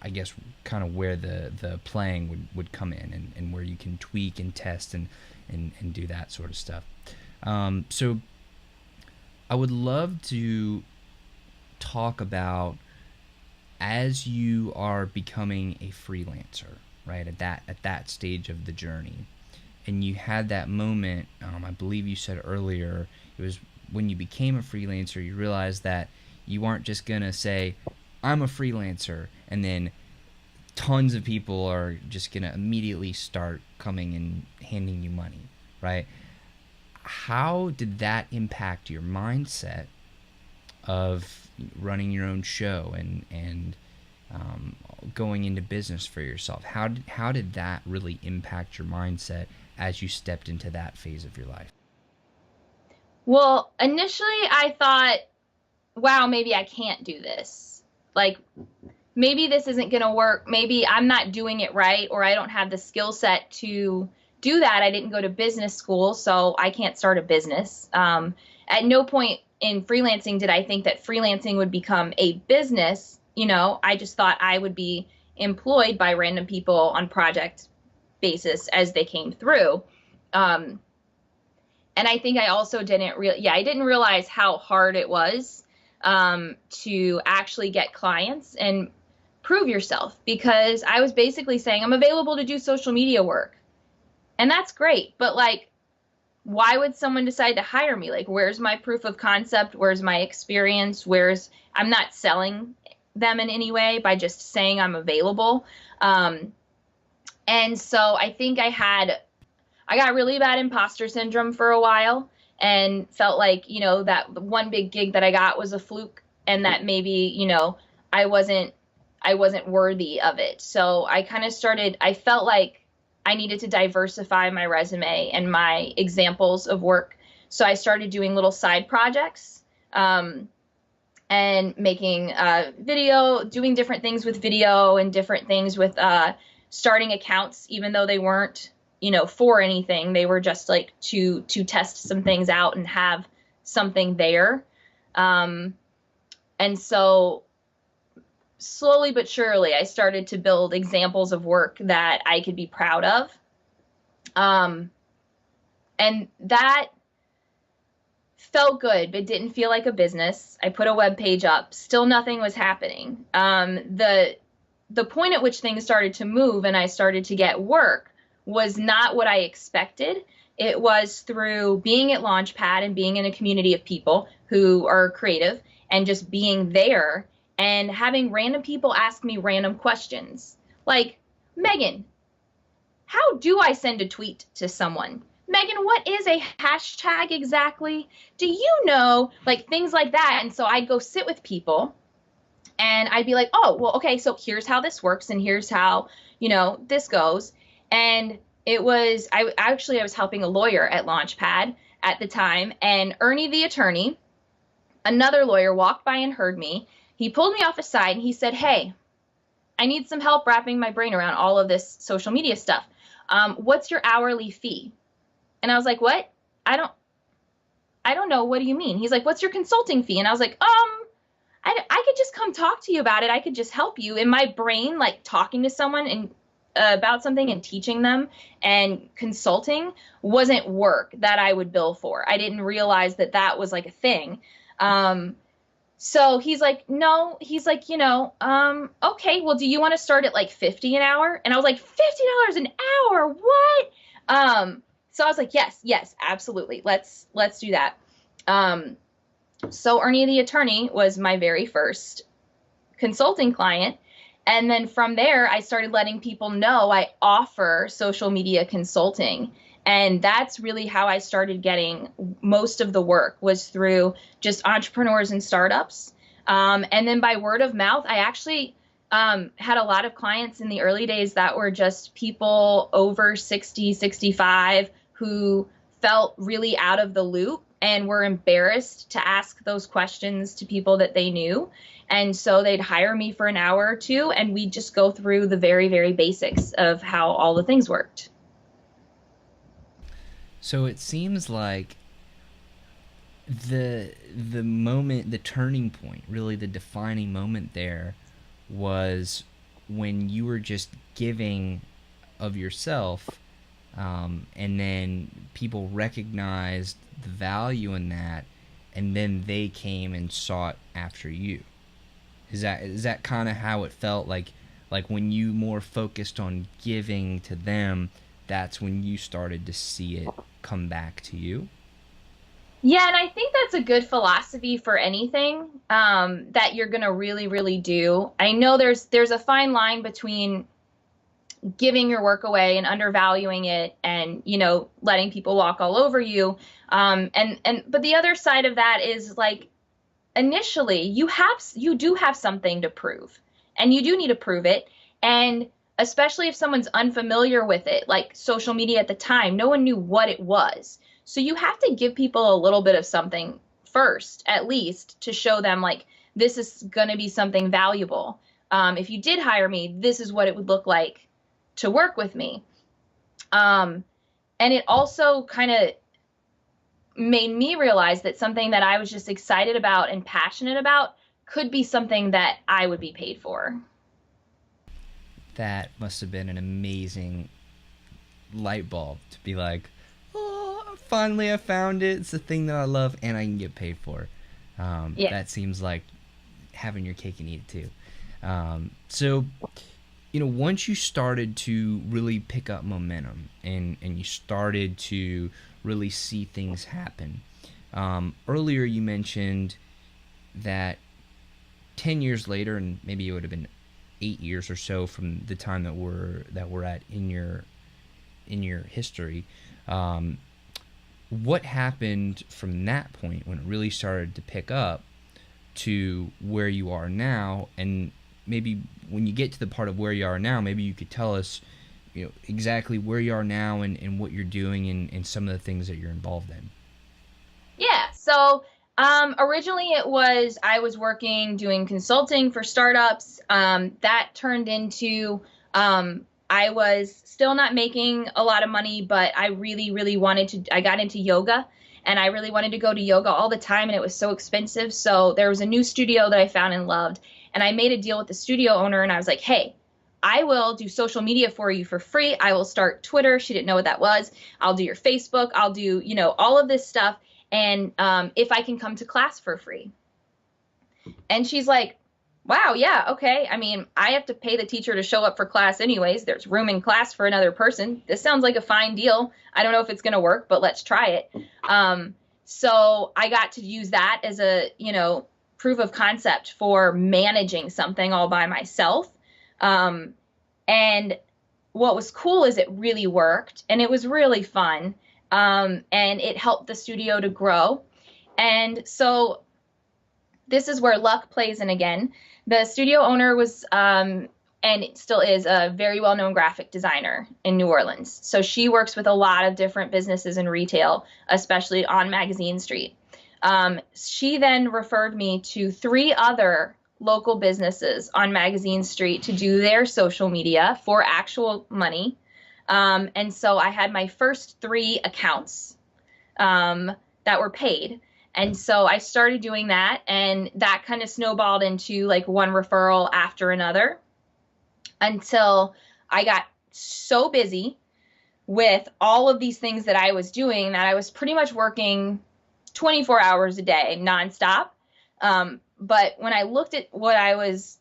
I guess, kind of where the playing would come in, and where you can tweak and test and do that sort of stuff. So I would love to talk about, as you are becoming a freelancer, right, at that stage of the journey, and you had that moment, I believe you said earlier, it was when you became a freelancer, you realized that you aren't just going to say, I'm a freelancer, and then tons of people are just going to immediately start coming and handing you money, right? How did that impact your mindset of running your own show and going into business for yourself? How did that really impact your mindset as you stepped into that phase of your life? Well, initially I thought, wow, maybe I can't do this. Like, maybe this isn't going to work. Maybe I'm not doing it right, or I don't have the skill set to do that. I didn't go to business school, so I can't start a business. At no point in freelancing did I think that freelancing would become a business. I just thought I would be employed by random people on project basis as they came through. And I think I also I didn't realize how hard it was to actually get clients and prove yourself, because I was basically saying I'm available to do social media work. And that's great. But like, why would someone decide to hire me? Like, where's my proof of concept? Where's my experience? I'm not selling them in any way by just saying I'm available. And so I think I got really bad imposter syndrome for a while, and felt like, that one big gig that I got was a fluke, and that maybe, I wasn't worthy of it. So I felt like I needed to diversify my resume and my examples of work. So I started doing little side projects, and making video, doing different things with video, and different things with starting accounts, even though they weren't, for anything. They were just like to test some things out and have something there. And so slowly but surely, I started to build examples of work that I could be proud of. And that felt good, but didn't feel like a business. I put a web page up. Still nothing was happening. The point at which things started to move and I started to get work was not what I expected. It was through being at Launchpad and being in a community of people who are creative, and just being there and having random people ask me random questions. Like, Megan, how do I send a tweet to someone? Megan, what is a hashtag exactly? Do you know? Like, things like that. And so I'd go sit with people and I'd be like, oh, well, okay, so here's how this works, and here's how, this goes. And I was helping a lawyer at Launchpad at the time, and Ernie the attorney, another lawyer, walked by and heard me. He pulled me off aside and he said, hey, I need some help wrapping my brain around all of this social media stuff. What's your hourly fee? And I was like, what? I don't know. What do you mean? He's like, what's your consulting fee? And I was like, I could just come talk to you about it. I could just help you. In my brain, like, talking to someone and about something and teaching them and consulting wasn't work that I would bill for. I didn't realize that that was like a thing. So he's like, no, he's like, okay, well, do you want to start at like $50 an hour? And I was like, $50 an hour? What? So I was like, yes, absolutely. Let's do that. So Ernie the attorney was my very first consulting client. And then from there, I started letting people know I offer social media consulting. And that's really how I started getting most of the work, was through just entrepreneurs and startups. And then by word of mouth, I actually had a lot of clients in the early days that were just people over 60, 65 who felt really out of the loop and were embarrassed to ask those questions to people that they knew. And so they'd hire me for an hour or two, and we'd just go through the very, very basics of how all the things worked. So it seems like the moment, the turning point, really the defining moment there, was when you were just giving of yourself, and then people recognized the value in that, and then they came and sought after you. Is that kind of how it felt? Like when you more focused on giving to them, that's when you started to see it come back to you? Yeah, and I think that's a good philosophy for anything that you're going to really, really do. I know there's a fine line between giving your work away and undervaluing it and, letting people walk all over you. But the other side of that is, like, initially you do have something to prove, and you do need to prove it. And especially if someone's unfamiliar with it, like social media at the time, no one knew what it was. So you have to give people a little bit of something first, at least, to show them like this is going to be something valuable. If you did hire me, this is what it would look like to work with me. And it also kind of made me realize that something that I was just excited about and passionate about could be something that I would be paid for. That must have been an amazing light bulb to be like, oh, finally I found it. It's the thing that I love and I can get paid for. Yeah. That seems like having your cake and eat it too. So, you know, once you started to really pick up momentum and you started to really see things happen, earlier you mentioned that 10 years later, and maybe it would have been 8 years or so from the time that we're at in your history, what happened from that point when it really started to pick up to where you are now? And maybe when you get to the part of where you are now, maybe you could tell us, you know, exactly where you are now and what you're doing and some of the things that you're involved in. Yeah. So originally I was working doing consulting for startups. That turned into I was still not making a lot of money, but I really, really I got into yoga, and I really wanted to go to yoga all the time, and it was so expensive. So there was a new studio that I found and loved, and I made a deal with the studio owner, and I was like, hey, I will do social media for you for free. I will start Twitter. She didn't know what that was. I'll do your Facebook. I'll do, you know, all of this stuff. And if I can come to class for free. And she's like, wow, yeah, okay. I mean, I have to pay the teacher to show up for class anyways. There's room in class for another person. This sounds like a fine deal. I don't know if it's going to work, but let's try it. So I got to use that as a, you know, proof of concept for managing something all by myself. And what was cool is it really worked, and it was really fun. And it helped the studio to grow. And so this is where luck plays in again. The studio owner was, and it still is, a very well-known graphic designer in New Orleans. So she works with a lot of different businesses in retail, especially on Magazine Street. She then referred me to 3 other local businesses on Magazine Street to do their social media for actual money. And so I had my first 3 accounts that were paid. And so I started doing that, and that kind of snowballed into like one referral after another until I got so busy with all of these things that I was doing that I was pretty much working 24 hours a day nonstop. But when I looked at what I was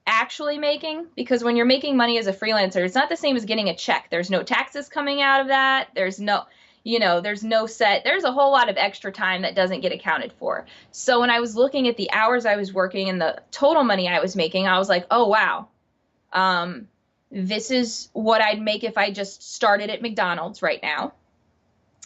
actually making, because when you're making money as a freelancer, it's not the same as getting a check. There's no taxes coming out of that. There's no, you know, there's a whole lot of extra time that doesn't get accounted for. So when I was looking at the hours I was working and the total money I was making, I was like, oh, wow. This is what I'd make if I just started at McDonald's right now,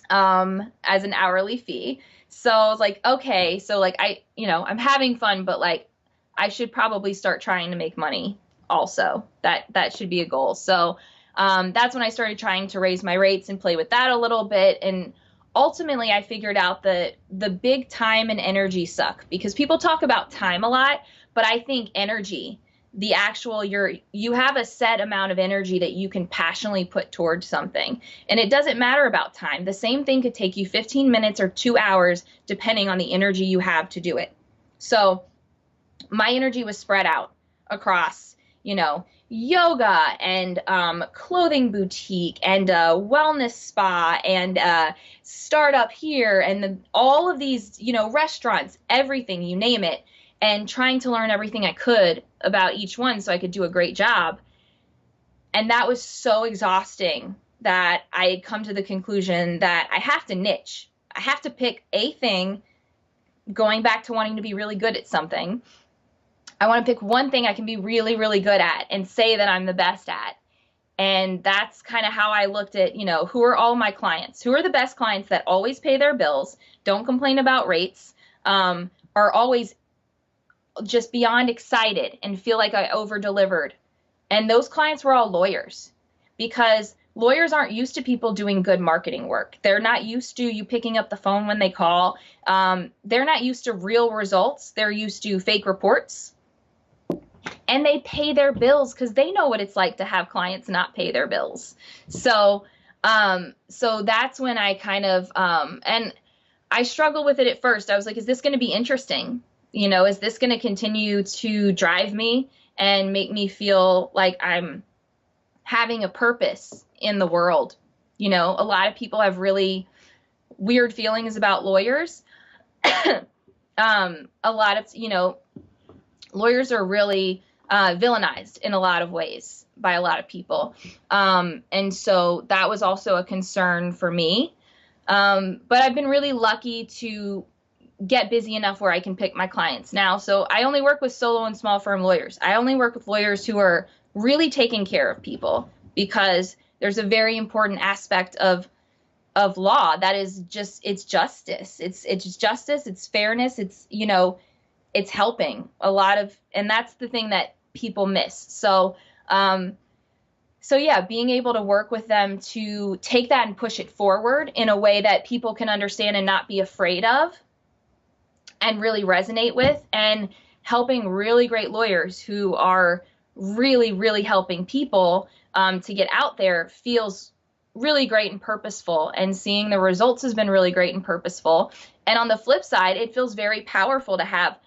as an hourly fee. So I was like, okay, so like I'm having fun, but like I should probably start trying to make money also. That should be a goal. So that's when I started trying to raise my rates and play with that a little bit. And ultimately I figured out that the big time and energy suck, because people talk about time a lot, but I think energy, the actual, you have a set amount of energy that you can passionately put towards something. And it doesn't matter about time. The same thing could take you 15 minutes or 2 hours, depending on the energy you have to do it. So my energy was spread out across, yoga and clothing boutique and wellness spa and startup here and all of these, restaurants, everything, you name it, and trying to learn everything I could about each one so I could do a great job. And that was so exhausting that I had come to the conclusion that I have to niche. I have to pick a thing, going back to wanting to be really good at something. I want to pick one thing I can be really, really good at and say that I'm the best at. And that's kind of how I looked at, who are all my clients? Who are the best clients that always pay their bills, don't complain about rates, are always just beyond excited and feel like I over delivered. And those clients were all lawyers, because lawyers aren't used to people doing good marketing work. They're not used to you picking up the phone when they call. They're not used to real results. They're used to fake reports. And they pay their bills because they know what it's like to have clients not pay their bills. So that's when I kind of, and I struggled with it at first. I was like, is this going to be interesting? Is this going to continue to drive me and make me feel like I'm having a purpose in the world? A lot of people have really weird feelings about lawyers. A lot of, lawyers are really villainized in a lot of ways by a lot of people. And so that was also a concern for me. But I've been really lucky to get busy enough where I can pick my clients now. So I only work with solo and small firm lawyers. I only work with lawyers who are really taking care of people, because there's a very important aspect of law that is just, it's justice. It's justice. It's fairness. It's, it's helping a lot of, and that's the thing that people miss. So yeah, being able to work with them to take that and push it forward in a way that people can understand and not be afraid of and really resonate with, and helping really great lawyers who are really, really helping people to get out there feels really great and purposeful. And seeing the results has been really great and purposeful. And on the flip side, it feels very powerful to have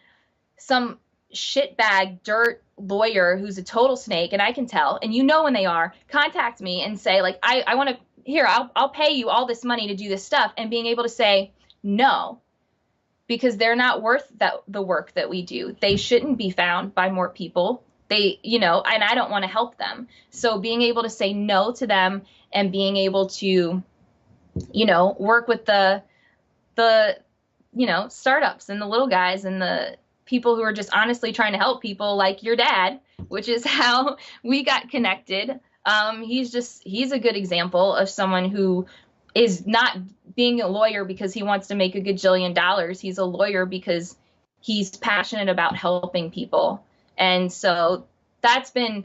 some shitbag dirt lawyer who's a total snake, and I can tell, and when they are, contact me and say, like, I want to, here, I'll pay you all this money to do this stuff, and being able to say no, because they're not worth the work that we do. They shouldn't be found by more people. They, and I don't want to help them. So being able to say no to them, and being able to, work with the startups and the little guys and the people who are just honestly trying to help people, like your dad, which is how we got connected. He's a good example of someone who is not being a lawyer because he wants to make a gajillion dollars. He's a lawyer because he's passionate about helping people. And so that's been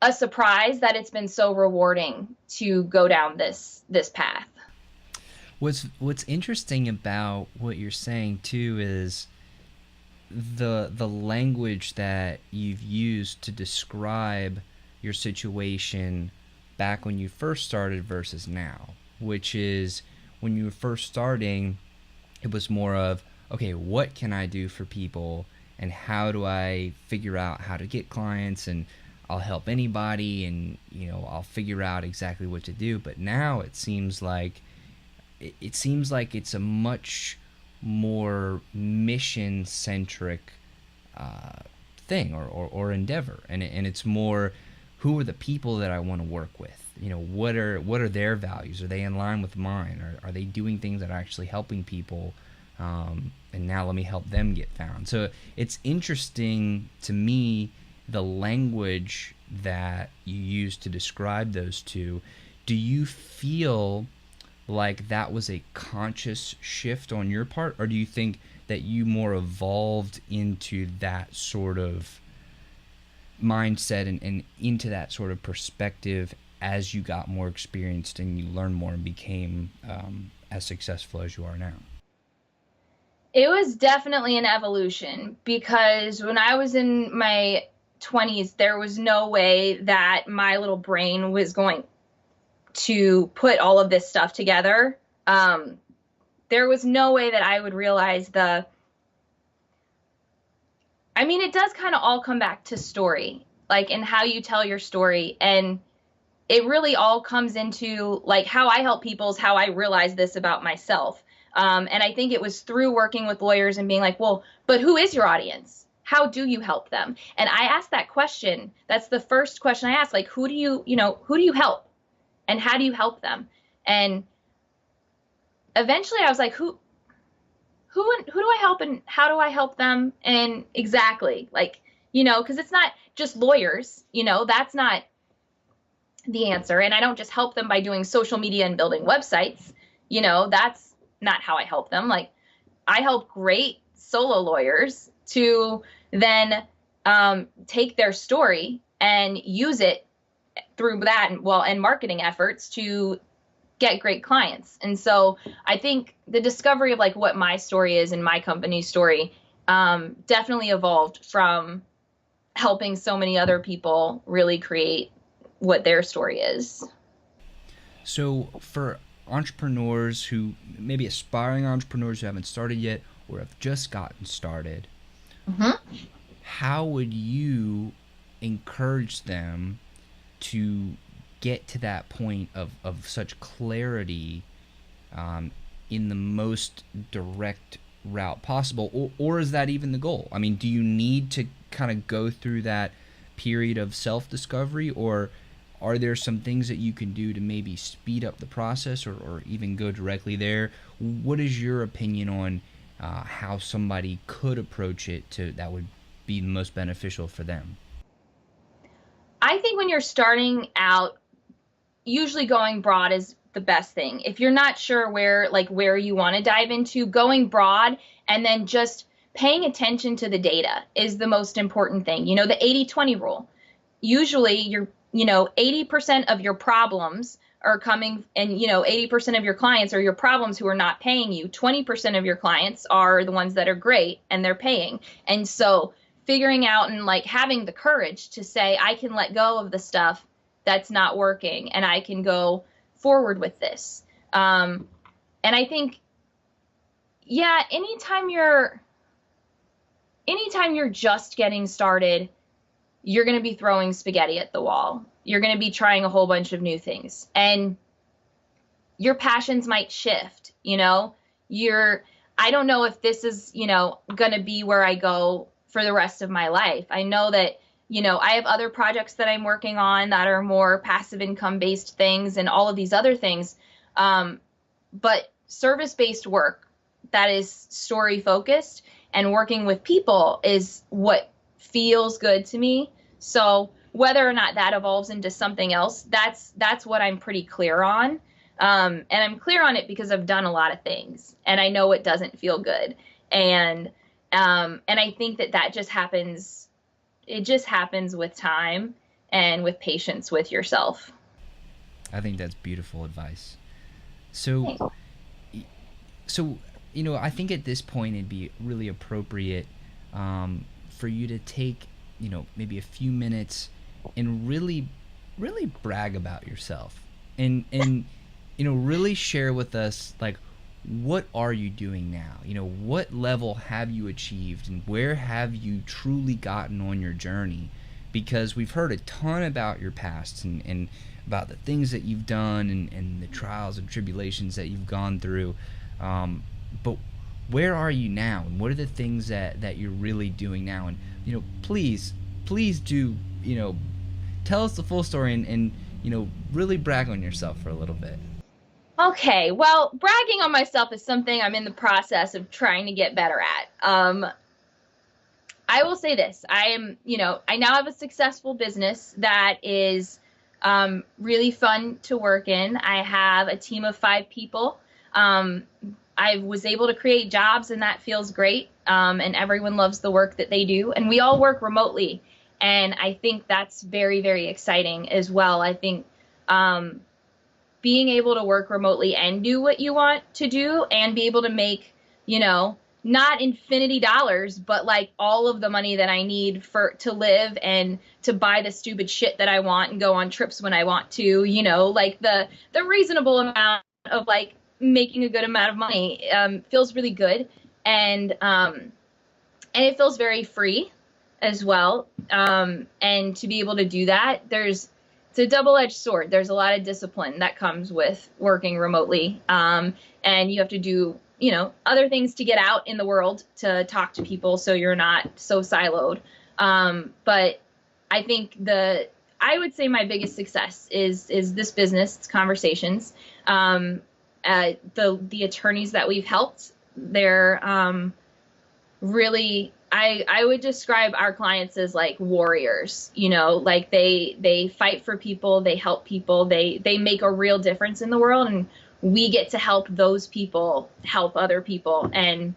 a surprise, that it's been so rewarding to go down this path. What's interesting about what you're saying too is the language that you've used to describe your situation back when you first started versus now, which is, when you were first starting, it was more of, okay, what can I do for people, and how do I figure out how to get clients, and I'll help anybody, and I'll figure out exactly what to do. But now it seems like it's a much more mission-centric thing or endeavor, and it's more, who are the people that I want to work with? What are their values? Are they in line with mine? Are they doing things that are actually helping people? And now let me help them get found. So it's interesting to me, the language that you use to describe those two. Do you feel like that was a conscious shift on your part, or do you think that you more evolved into that sort of mindset and into that sort of perspective as you got more experienced and you learned more and became as successful as you are now? It was definitely an evolution, because when I was in my 20s, there was no way that my little brain was going to put all of this stuff together. There was no way that I would realize it does kind of all come back to story, like, and how you tell your story. And it really all comes into, like, how I help people is how I realize this about myself. And I think it was through working with lawyers and being like, well, but who is your audience? How do you help them? And I asked that question. That's the first question I asked, like, who do you help? And how do you help them? And eventually I was like, who do I help, and how do I help them? And exactly, like, because it's not just lawyers, that's not the answer. And I don't just help them by doing social media and building websites. That's not how I help them. Like, I help great solo lawyers to then take their story and use it through that and marketing efforts to get great clients. And so I think the discovery of like what my story is and my company's story definitely evolved from helping so many other people really create what their story is. So for entrepreneurs who maybe aspiring entrepreneurs who haven't started yet or have just gotten started, how would you encourage them to get to that point of such clarity in the most direct route possible? Or is that even the goal? I mean, do you need to kind of go through that period of self-discovery, or are there some things that you can do to maybe speed up the process or even go directly there? What is your opinion on how somebody could approach it that would be most beneficial for them? I think when you're starting out, usually going broad is the best thing. If you're not sure where you want to dive into, going broad and then just paying attention to the data is the most important thing. You know, the 80-20 rule. Usually 80% of your problems are coming, and 80% of your clients are your problems who are not paying you. 20% of your clients are the ones that are great and they're paying. And so figuring out and like having the courage to say, I can let go of the stuff that's not working and I can go forward with this. And I think, anytime you're just getting started, you're going to be throwing spaghetti at the wall. You're going to be trying a whole bunch of new things, and your passions might shift. I don't know if this is, going to be where I go for the rest of my life. I know that, I have other projects that I'm working on that are more passive income based things and all of these other things. But service-based work that is story focused and working with people is what feels good to me. So whether or not that evolves into something else, that's what I'm pretty clear on. And I'm clear on it because I've done a lot of things and I know it doesn't feel good. And I think that just happens. It just happens with time and with patience with yourself. I think that's beautiful advice. So, I think at this point it'd be really appropriate for you to take, maybe a few minutes and really brag about yourself and really share with us, like, what are you doing now? What level have you achieved and where have you truly gotten on your journey? Because we've heard a ton about your past and about the things that you've done and the trials and tribulations that you've gone through. But where are you now? And what are the things that you're really doing now? And, please do, tell us the full story and really brag on yourself for a little bit. Okay, well, bragging on myself is something I'm in the process of trying to get better at. I will say this. I now have a successful business that is really fun to work in. I have a team of 5 people. I was able to create jobs, and that feels great. And everyone loves the work that they do. And we all work remotely. And I think that's very, very exciting as well. I think being able to work remotely and do what you want to do and be able to make, not infinity dollars, but like all of the money that I need to live and to buy the stupid shit that I want and go on trips when I want to, like the reasonable amount of like making a good amount of money feels really good. And it feels very free as well. And to be able to do that, it's a double-edged sword. There's a lot of discipline that comes with working remotely. And you have to do, other things to get out in the world to talk to people so you're not so siloed. But I think I would say my biggest success is this business, it's conversations. The attorneys that we've helped, they're really, I would describe our clients as like warriors, like they fight for people, they help people, they make a real difference in the world, and we get to help those people help other people, and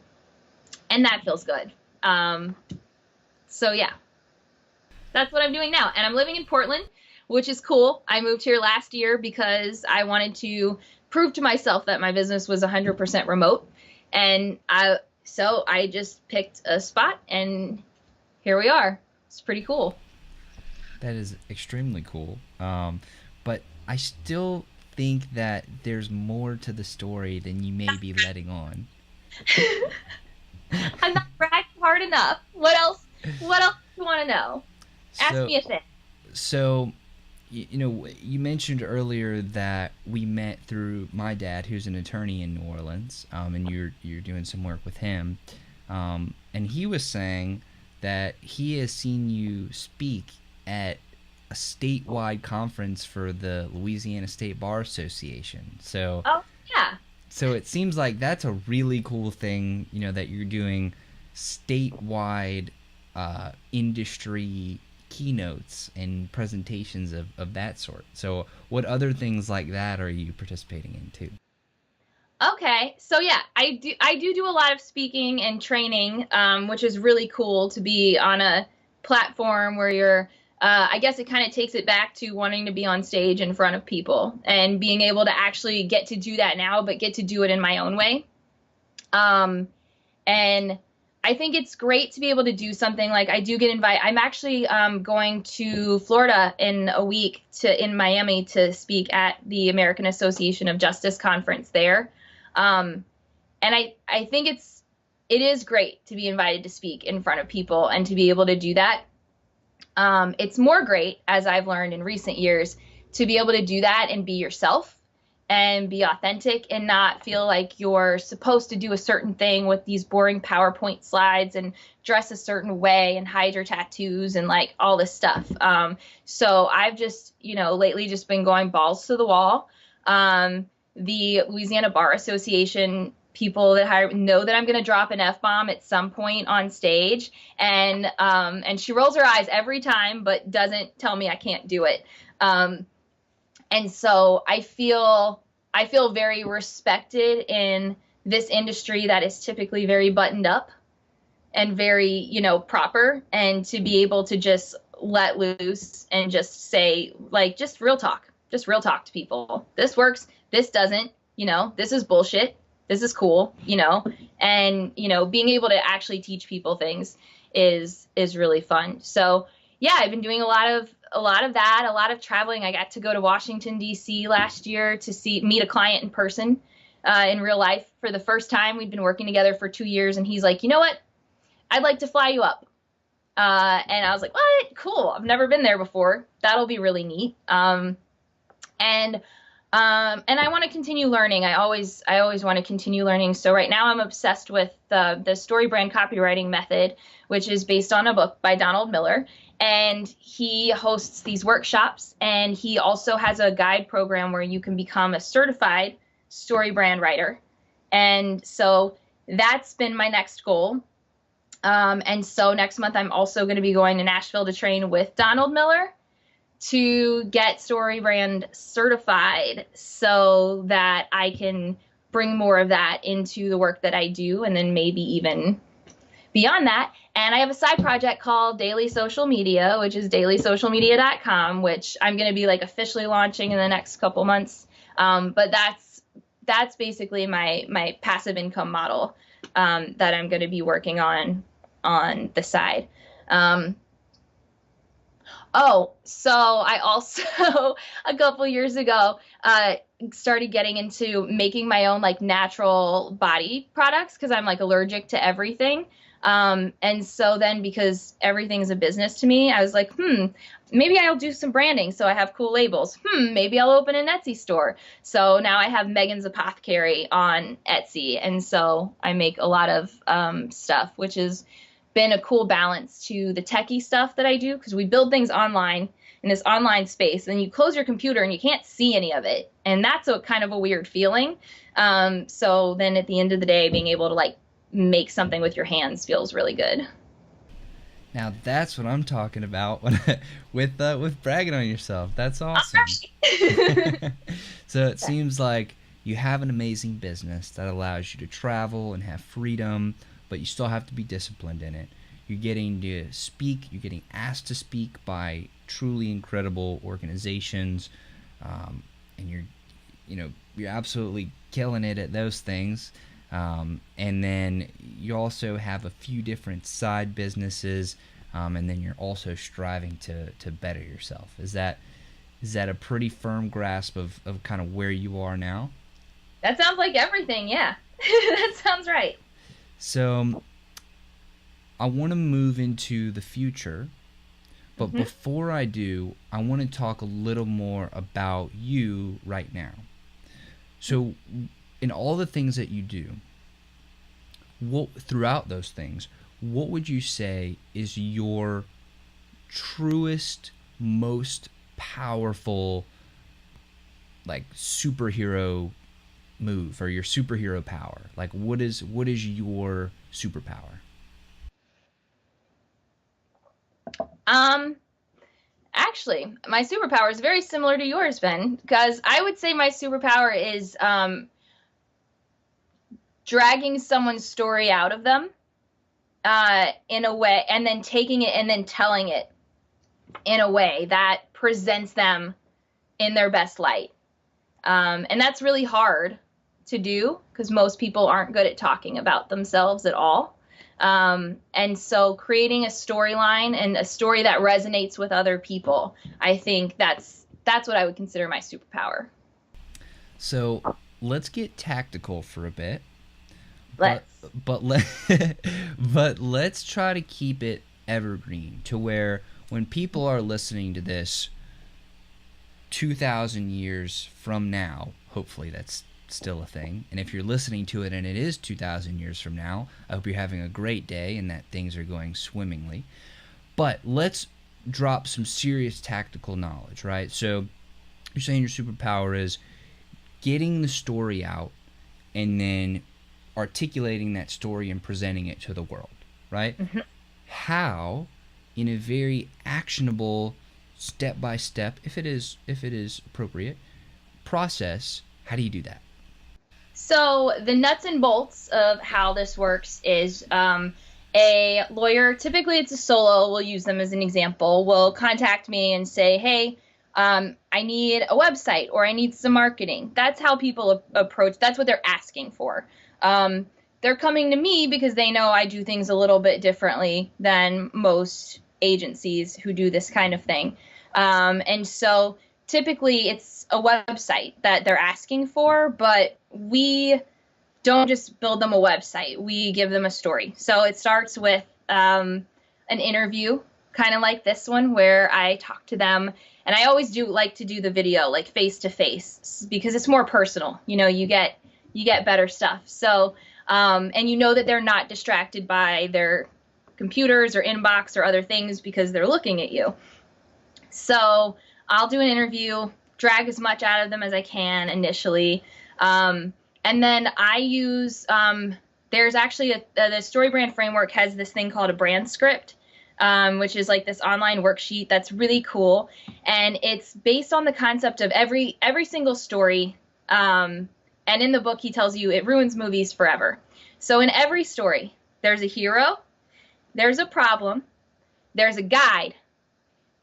that feels good. So yeah, that's what I'm doing now. And I'm living in Portland, which is cool. I moved here last year because I wanted to prove to myself that my business was 100% remote. And so I just picked a spot, and here we are. It's pretty cool. That is extremely cool. But I still think that there's more to the story than you may be letting on. I'm not bragging hard enough. What else? What else do you want to know? Ask me a thing. So, you mentioned earlier that we met through my dad, who's an attorney in New Orleans, and you're doing some work with him, and he was saying that he has seen you speak at a statewide conference for the Louisiana State Bar Association. So, oh yeah. So it seems like that's a really cool thing, that you're doing statewide industry keynotes and presentations of that sort. So what other things like that are you participating in too? Okay, so yeah, I do a lot of speaking and training, which is really cool to be on a platform where you're, I guess it kind of takes it back to wanting to be on stage in front of people and being able to actually get to do that now, but get to do it in my own way. And I think it's great to be able to do something like I do get invited. I'm actually going to Florida in a week in Miami to speak at the American Association of Justice conference there. And I think it is great to be invited to speak in front of people and to be able to do that. It's more great, as I've learned in recent years, to be able to do that and be yourself and be authentic and not feel like you're supposed to do a certain thing with these boring PowerPoint slides and dress a certain way and hide your tattoos and like all this stuff. So I've just, lately just been going balls to the wall. The Louisiana Bar Association people that hire know that I'm going to drop an F-bomb at some point on stage, and she rolls her eyes every time, but doesn't tell me I can't do it. And so I feel very respected in this industry that is typically very buttoned up and very, proper, and to be able to just let loose and just say, like, just real talk to people. This works. This doesn't, this is bullshit. This is cool, and, being able to actually teach people things is really fun. So yeah, I've been doing a lot of that, a lot of traveling. I got to go to Washington, D.C. last year to meet a client in person, in real life for the first time. We'd been working together for 2 years, and he's like, you know what? I'd like to fly you up. And I was like, what? Cool. I've never been there before. That'll be really neat. And I want to continue learning. I always want to continue learning. So right now I'm obsessed with the story brand copywriting method, which is based on a book by Donald Miller. And he hosts these workshops, and he also has a guide program where you can become a certified story brand writer. And so that's been my next goal. And so next month I'm also going to be going to Nashville to train with Donald Miller to get StoryBrand certified so that I can bring more of that into the work that I do, and then maybe even beyond that. And I have a side project called Daily Social Media, which is dailysocialmedia.com, which I'm going to be like officially launching in the next couple months. But that's basically my passive income model that I'm going to be working on the side. So I also, a couple years ago, started getting into making my own like natural body products because I'm like allergic to everything. And so then because everything's a business to me, I was like, maybe I'll do some branding so I have cool labels. Maybe I'll open an Etsy store. So now I have Megan's Apothecary on Etsy. And so I make a lot of stuff, which has been a cool balance to the techie stuff that I do, because we build things online in this online space, and you close your computer and you can't see any of it. And that's a kind of a weird feeling. So then at the end of the day, being able to like make something with your hands feels really good. Now that's what I'm talking about with bragging on yourself. That's awesome. So it seems like you have an amazing business that allows you to travel and have freedom, but you still have to be disciplined in it. You're getting to speak, you're getting asked to speak by truly incredible organizations, and you're absolutely killing it at those things. And then you also have a few different side businesses, and then you're also striving to better yourself. Is that a pretty firm grasp of kind of where you are now? That sounds like everything, yeah. That sounds right. So I want to move into the future, but before I do, I want to talk a little more about you right now. So in all the things that you do, throughout those things, what would you say is your truest, most powerful, like, superhero move, or your superhero power? Like, what is your superpower? Actually, my superpower is very similar to yours, Ben, because I would say my superpower is dragging someone's story out of them in a way, and then taking it and then telling it in a way that presents them in their best light. And that's really hard to do because most people aren't good at talking about themselves at all. And so creating a storyline and a story that resonates with other people, I think that's what I would consider my superpower. So let's get tactical for a bit. Let's. But let's try to keep it evergreen to where when people are listening to this 2,000 years from now, hopefully that's still a thing. And if you're listening to it and it is 2,000 years from now, I hope you're having a great day and that things are going swimmingly. But let's drop some serious tactical knowledge, right? So you're saying your superpower is getting the story out and then articulating that story and presenting it to the world, right? Mm-hmm. How, in a very actionable, step-by-step, if it is appropriate, process, how do you do that? So the nuts and bolts of how this works is a lawyer, typically it's a solo, we'll use them as an example, will contact me and say, hey, I need a website or I need some marketing. That's how people approach, that's what they're asking for. They're coming to me because they know I do things a little bit differently than most agencies who do this kind of thing. And so typically it's a website that they're asking for, but we don't just build them a website. We give them a story. So it starts with an interview, kind of like this one, where I talk to them. And I always like to do the video, like face to face, because it's more personal. You know, you get better stuff. So, and you know that they're not distracted by their computers or inbox or other things because they're looking at you. So I'll do an interview, drag as much out of them as I can initially. And then I use, there's actually the StoryBrand framework has this thing called a brand script, which is like this online worksheet that's really cool. And it's based on the concept of every single story. And in the book, he tells you it ruins movies forever. So in every story, there's a hero, there's a problem, there's a guide,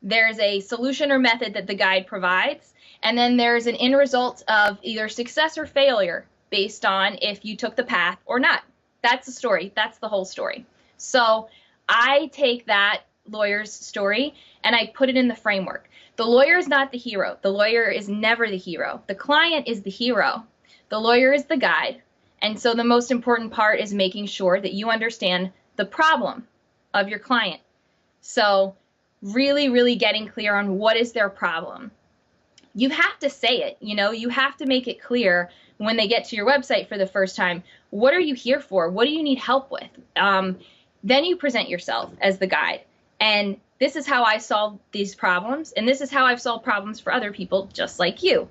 there's a solution or method that the guide provides, and then there's an end result of either success or failure based on if you took the path or not. That's the story. That's the whole story. So I take that lawyer's story and I put it in the framework. The lawyer is not the hero. The lawyer is never the hero. The client is the hero. The lawyer is the guide. And so the most important part is making sure that you understand the problem of your client. So really, really getting clear on what is their problem. You have to say it, you have to make it clear when they get to your website for the first time. What are you here for? What do you need help with? Then you present yourself as the guide. And this is how I solve these problems. And this is how I've solved problems for other people just like you.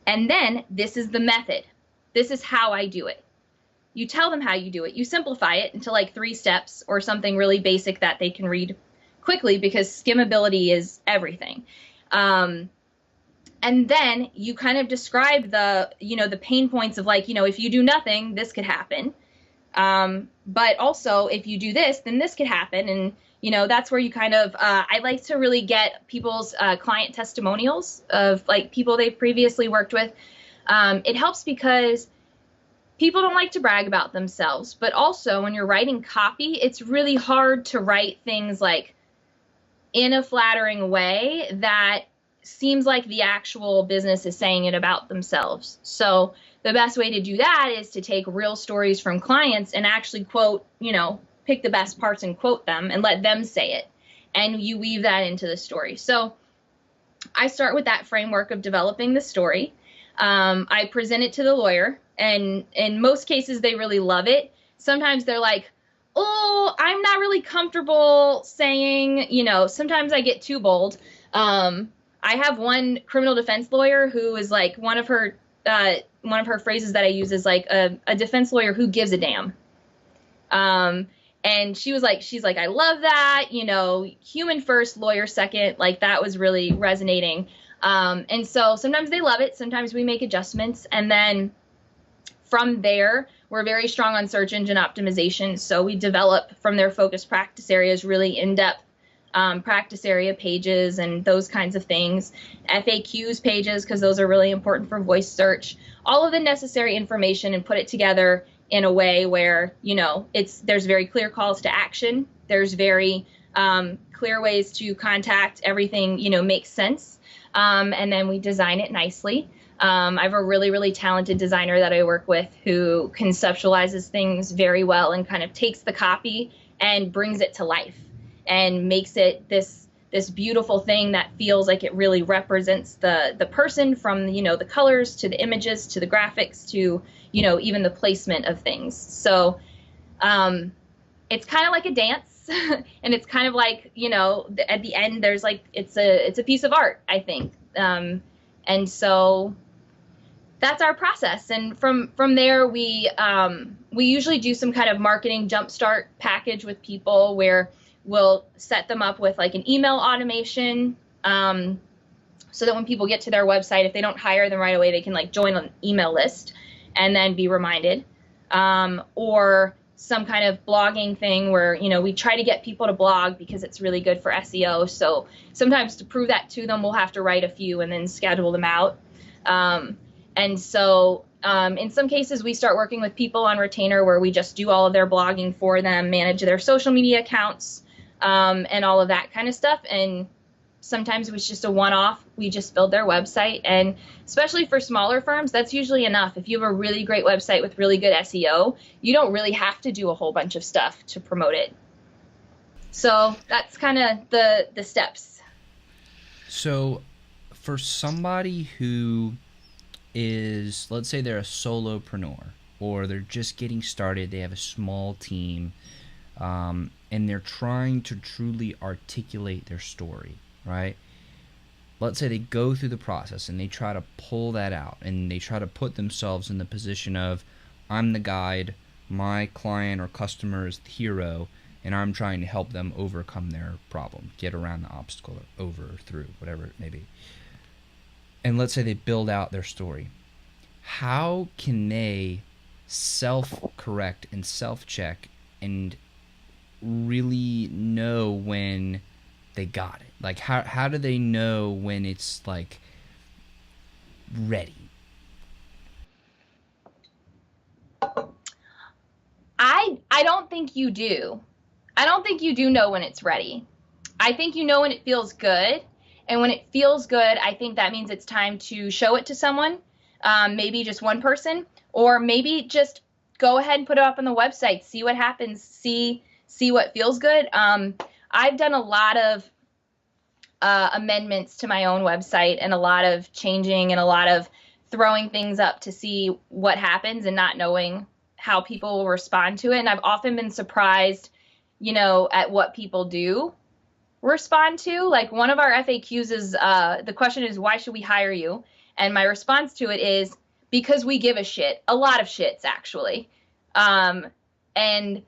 And then this is the method. This is how I do it. You tell them how you do it. You simplify it into like 3 steps or something really basic that they can read quickly because skimmability is everything. And then you kind of describe the pain points of like, if you do nothing, this could happen. But also, if you do this, then this could happen. And, that's where you kind of, I like to really get people's client testimonials of like people they've previously worked with. It helps because people don't like to brag about themselves, but also when you're writing copy, it's really hard to write things like in a flattering way that seems like the actual business is saying it about themselves. So the best way to do that is to take real stories from clients and actually quote, pick the best parts and quote them and let them say it. And you weave that into the story. So I start with that framework of developing the story. I present it to the lawyer, and in most cases, they really love it. Sometimes they're like, oh, I'm not really comfortable saying, sometimes I get too bold. I have one criminal defense lawyer who is like, one of her phrases that I use is like a defense lawyer who gives a damn. And she's like, I love that, human first, lawyer second, like that was really resonating. And so sometimes they love it. Sometimes we make adjustments. And then from there, we're very strong on search engine optimization. So we develop from their focus practice areas, really in-depth practice area pages and those kinds of things. FAQs pages, because those are really important for voice search. All of the necessary information and put it together in a way where, there's very clear calls to action. There's very clear ways to contact. Everything, makes sense. And then we design it nicely. I have a really, really talented designer that I work with who conceptualizes things very well and kind of takes the copy and brings it to life and makes it this beautiful thing that feels like it really represents the person, from, the colors to the images to the graphics to, even the placement of things. So it's kind of like a dance and it's kind of like, at the end there's like, it's a piece of art, I think. And so that's our process. And from there, we usually do some kind of marketing jumpstart package with people where we'll set them up with like an email automation, so that when people get to their website, if they don't hire them right away, they can like join an email list and then be reminded, or some kind of blogging thing where, we try to get people to blog because it's really good for SEO. So sometimes to prove that to them, we'll have to write a few and then schedule them out. And so in some cases, we start working with people on retainer where we just do all of their blogging for them, manage their social media accounts, and all of that kind of stuff. And sometimes it was just a one-off. We just build their website. And especially for smaller firms, that's usually enough. If you have a really great website with really good SEO, you don't really have to do a whole bunch of stuff to promote it. So that's kind of the steps. So for somebody who is, let's say they're a solopreneur or they're just getting started, they have a small team, and they're trying to truly articulate their story, right? Let's say they go through the process and they try to pull that out and they try to put themselves in the position of, I'm the guide, my client or customer is the hero, and I'm trying to help them overcome their problem, get around the obstacle or over or through, whatever it may be. And let's say they build out their story. How can they self-correct and self-check and really know when they got it? Like, how do they know when it's, like, ready? I don't think you do. I don't think you do know when it's ready. I think you know when it feels good. And when it feels good, I think that means it's time to show it to someone, maybe just one person, or maybe just go ahead and put it up on the website, see what happens, see what feels good. I've done a lot of amendments to my own website and a lot of changing and a lot of throwing things up to see what happens and not knowing how people will respond to it. And I've often been surprised, at what people do respond to. Like, one of our FAQs is, the question is, why should we hire you? And my response to it is, because we give a shit. A lot of shits, actually. And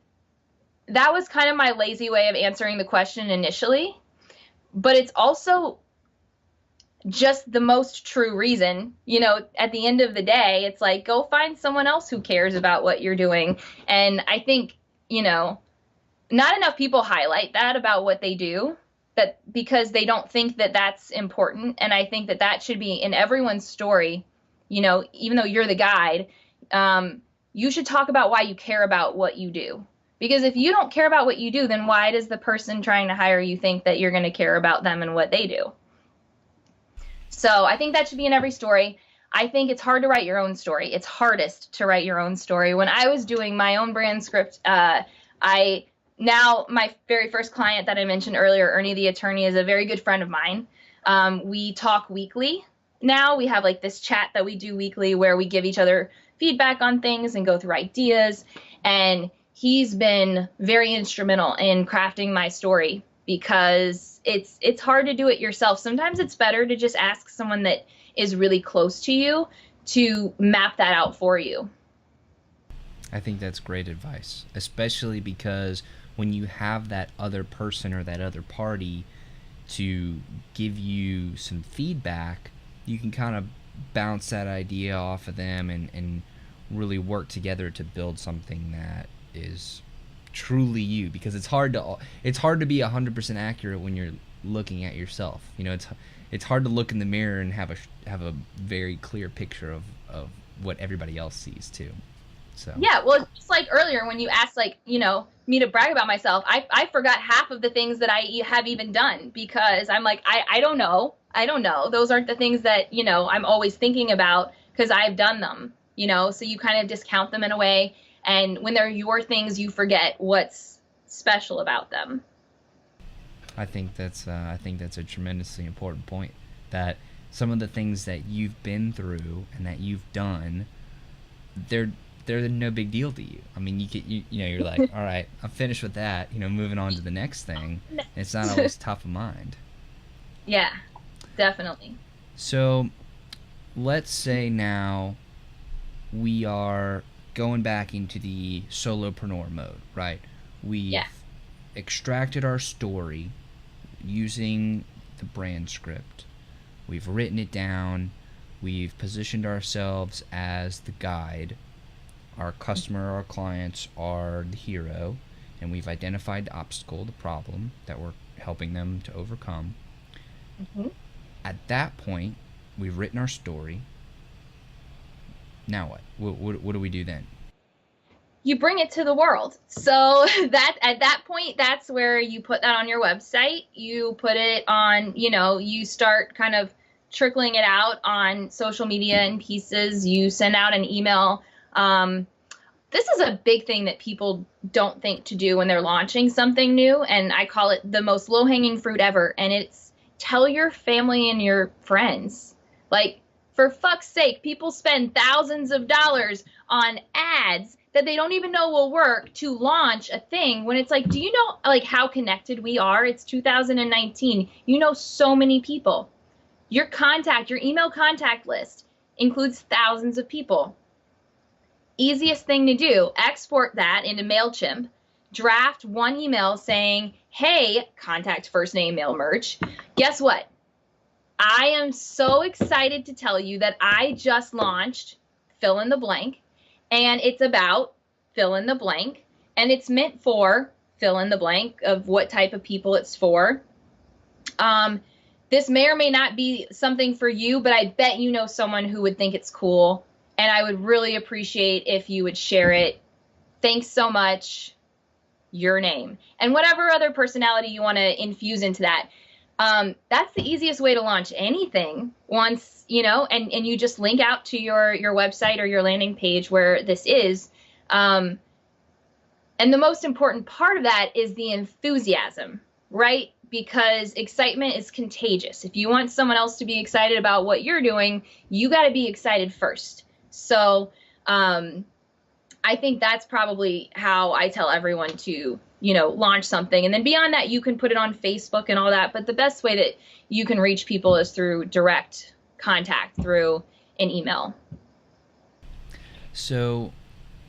that was kind of my lazy way of answering the question initially. But it's also, just the most true reason. At the end of the day, it's like, go find someone else who cares about what you're doing. And I think, not enough people highlight that about what they do, that because they don't think that that's important. And I think that that should be in everyone's story. Even though you're the guide, you should talk about why you care about what you do. Because if you don't care about what you do, then why does the person trying to hire you think that you're going to care about them and what they do? So I think that should be in every story. I think it's hard to write your own story. It's hardest to write your own story. When I was doing my own brand script, my very first client that I mentioned earlier, Ernie the attorney, is a very good friend of mine. We talk weekly now. We have like this chat that we do weekly where we give each other feedback on things and go through ideas. And he's been very instrumental in crafting my story, because it's hard to do it yourself. Sometimes it's better to just ask someone that is really close to you to map that out for you. I think that's great advice, especially because when you have that other person or that other party to give you some feedback, you can kind of bounce that idea off of them and really work together to build something that is truly you, because it's hard to be 100% accurate when you're looking at yourself. It's hard to look in the mirror and have a very clear picture of what everybody else sees too. So yeah, well, just like earlier when you asked, like, me to brag about myself, I forgot half of the things that I have even done, because I'm like, I don't know. Those aren't the things that I'm always thinking about, because I've done them. So you kind of discount them in a way. And when they're your things, you forget what's special about them. I think that's a tremendously important point, that some of the things that you've been through and that you've done, they're no big deal to you. I mean, you're like, all right, I'm finished with that. Moving on to the next thing. It's not always top of mind. Yeah, definitely. So, let's say now we are going back into the solopreneur mode, right? We've extracted our story using the brand script. We've written it down. We've positioned ourselves as the guide. Our customer, our clients are the hero, and we've identified the obstacle, the problem that we're helping them to overcome. Mm-hmm. At that point, we've written our story. Now what? What do we do then? You bring it to the world. So that at that point, that's where you put that on your website. You put it on, you start kind of trickling it out on social media in pieces. You send out an email. This is a big thing that people don't think to do when they're launching something new, and I call it the most low-hanging fruit ever, and it's tell your family and your friends. Like, for fuck's sake, people spend thousands of dollars on ads that they don't even know will work to launch a thing, when it's like, do you know like how connected we are? It's 2019. So many people. Your email contact list includes thousands of people. Easiest thing to do, export that into MailChimp, draft one email saying, hey, contact first name mail merch. Guess what? I am so excited to tell you that I just launched fill in the blank, and it's about fill in the blank, and it's meant for fill in the blank of what type of people it's for. This may or may not be something for you, but I bet you know someone who would think it's cool, and I would really appreciate if you would share it. Thanks so much. Your name. And whatever other personality you want to infuse into that. That's the easiest way to launch anything once, and you just link out to your website or your landing page where this is. And the most important part of that is the enthusiasm, right? Because excitement is contagious. If you want someone else to be excited about what you're doing, you got to be excited first. So I think that's probably how I tell everyone to, launch something. And then beyond that, you can put it on Facebook and all that. But the best way that you can reach people is through direct contact, through an email. So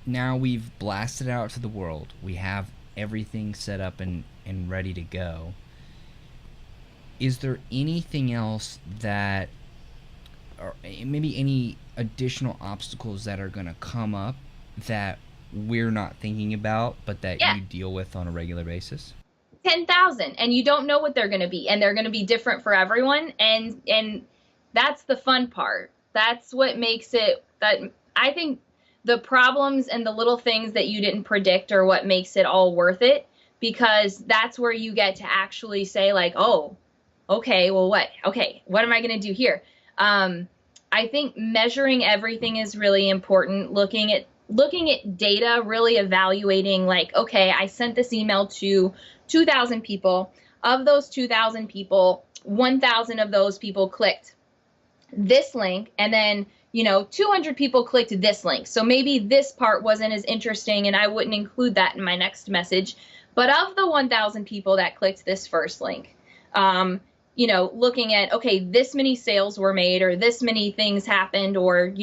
now we've blasted out to the world. We have everything set up and ready to go. is there anything else that, or maybe any additional obstacles that are going to come up that we're not thinking about, but that Yeah. you deal with on a regular basis? 10,000, and you don't know what they're going to be, and they're going to be different for everyone, and that's the fun part. That's what makes it, that I think the problems and the little things that you didn't predict are what makes it all worth it, because that's where you get to actually say like, oh, okay, well, what am I going to do here? I think measuring everything is really important. Looking at data, really evaluating like, okay, I sent this email to 2,000 people. Of those 2,000 people, 1,000 of those people clicked this link, and then 200 people clicked this link. So maybe this part wasn't as interesting, and I wouldn't include that in my next message. But of the 1,000 people that clicked this first link, looking at, okay, this many sales were made, or this many things happened, or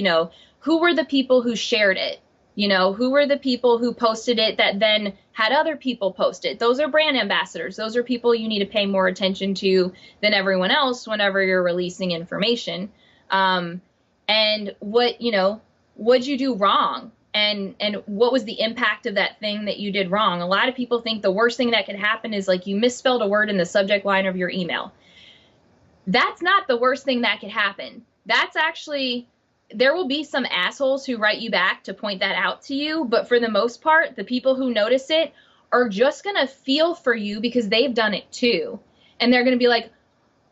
who were the people who shared it? Who were the people who posted it that then had other people post it? Those are brand ambassadors. Those are people you need to pay more attention to than everyone else whenever you're releasing information. And what'd you do wrong? And what was the impact of that thing that you did wrong? A lot of people think the worst thing that could happen is like you misspelled a word in the subject line of your email. That's not the worst thing that could happen. That's actually, there will be some assholes who write you back to point that out to you, but for the most part, the people who notice it are just going to feel for you because they've done it too. And they're going to be like,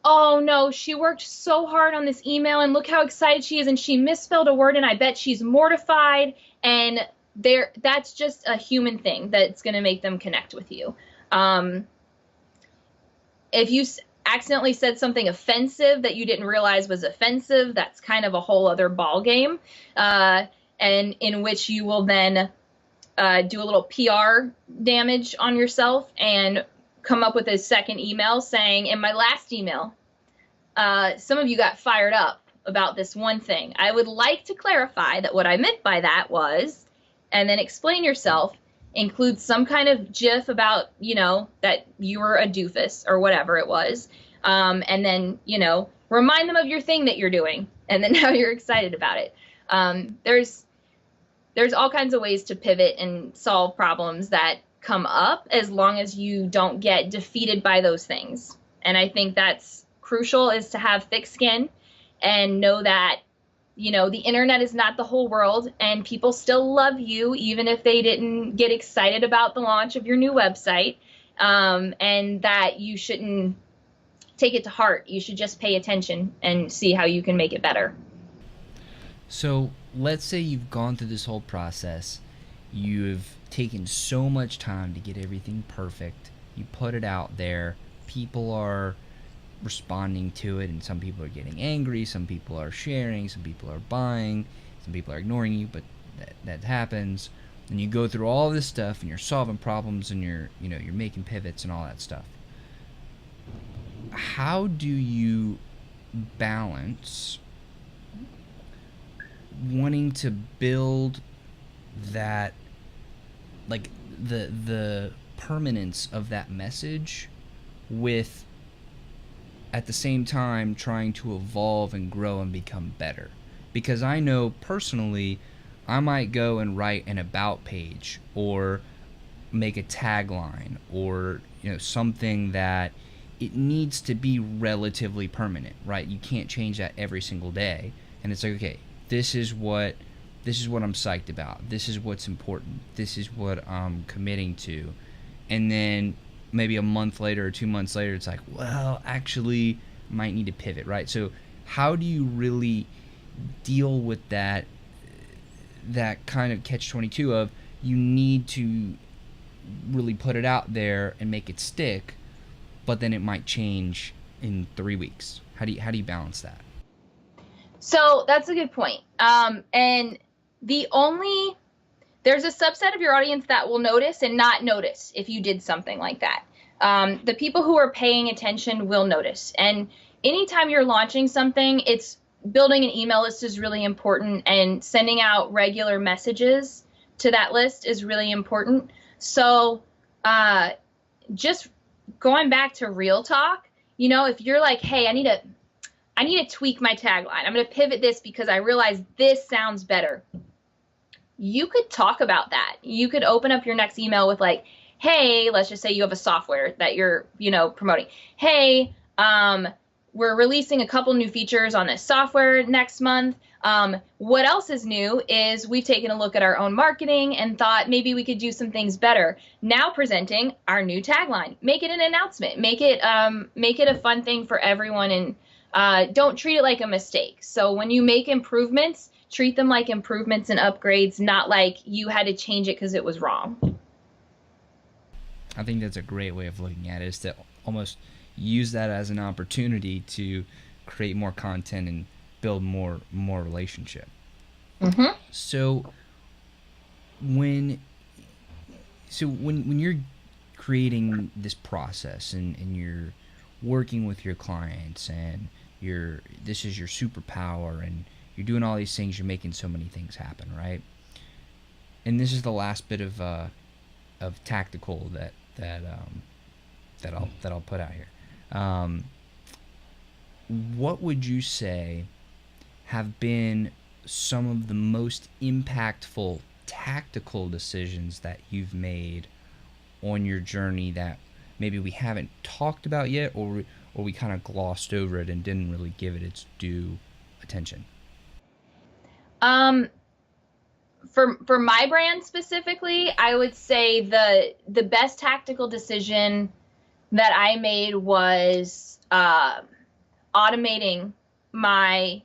oh no, she worked so hard on this email and look how excited she is, and she misspelled a word and I bet she's mortified. And that's just a human thing that's going to make them connect with you. If you accidentally said something offensive that you didn't realize was offensive, that's kind of a whole other ball game, and in which you will then do a little PR damage on yourself and come up with a second email saying, in my last email, some of you got fired up about this one thing. I would like to clarify that what I meant by that was, and then explain yourself, include some kind of GIF about, that you were a doofus or whatever it was. And then, remind them of your thing that you're doing. And then now you're excited about it. There's all kinds of ways to pivot and solve problems that come up as long as you don't get defeated by those things. And I think that's crucial, is to have thick skin and know that, the internet is not the whole world, and people still love you even if they didn't get excited about the launch of your new website, and that you shouldn't take it to heart. You should just pay attention and see how you can make it better. So let's say you've gone through this whole process. You've taken so much time to get everything perfect. You put it out there. People are responding to it, and some people are getting angry, some people are sharing, some people are buying, some people are ignoring you, but that happens. And you go through all this stuff, and you're solving problems, and you're making pivots and all that stuff. How do you balance wanting to build that, like the permanence of that message, with at the same time trying to evolve and grow and become better? Because I know personally, I might go and write an about page or make a tagline or something that it needs to be relatively permanent, right? You can't change that every single day. And it's like, okay, this is what I'm psyched about. This is what's important. This is what I'm committing to. And then maybe a month later or 2 months later, it's like, well, actually, might need to pivot, right? So how do you really deal with that kind of catch-22 of, you need to really put it out there and make it stick, but then it might change in 3 weeks? How do you balance that? So that's a good point. And there's a subset of your audience that will notice and not notice if you did something like that. The people who are paying attention will notice. And anytime you're launching something, it's building an email list is really important, and sending out regular messages to that list is really important. So just going back to real talk, if you're like, hey, I need to tweak my tagline. I'm going to pivot this because I realize this sounds better. You could talk about that. You could open up your next email with like, hey, let's just say you have a software that you're, promoting. Hey, we're releasing a couple new features on this software next month. What else is new is we've taken a look at our own marketing and thought maybe we could do some things better. Now presenting our new tagline. Make it an announcement. Make it a fun thing for everyone, and don't treat it like a mistake. So when you make improvements, treat them like improvements and upgrades, not like you had to change it because it was wrong. I think that's a great way of looking at it, is to almost use that as an opportunity to create more content and build more relationship. Mm-hmm. So when you're creating this process and you're working with your clients and this is your superpower and you're doing all these things, you're making so many things happen, right? And this is the last bit of tactical that I'll put out here. What would you say have been some of the most impactful tactical decisions that you've made on your journey that maybe we haven't talked about yet, or we kind of glossed over it and didn't really give it its due attention? For my brand specifically, I would say the best tactical decision that I made was automating my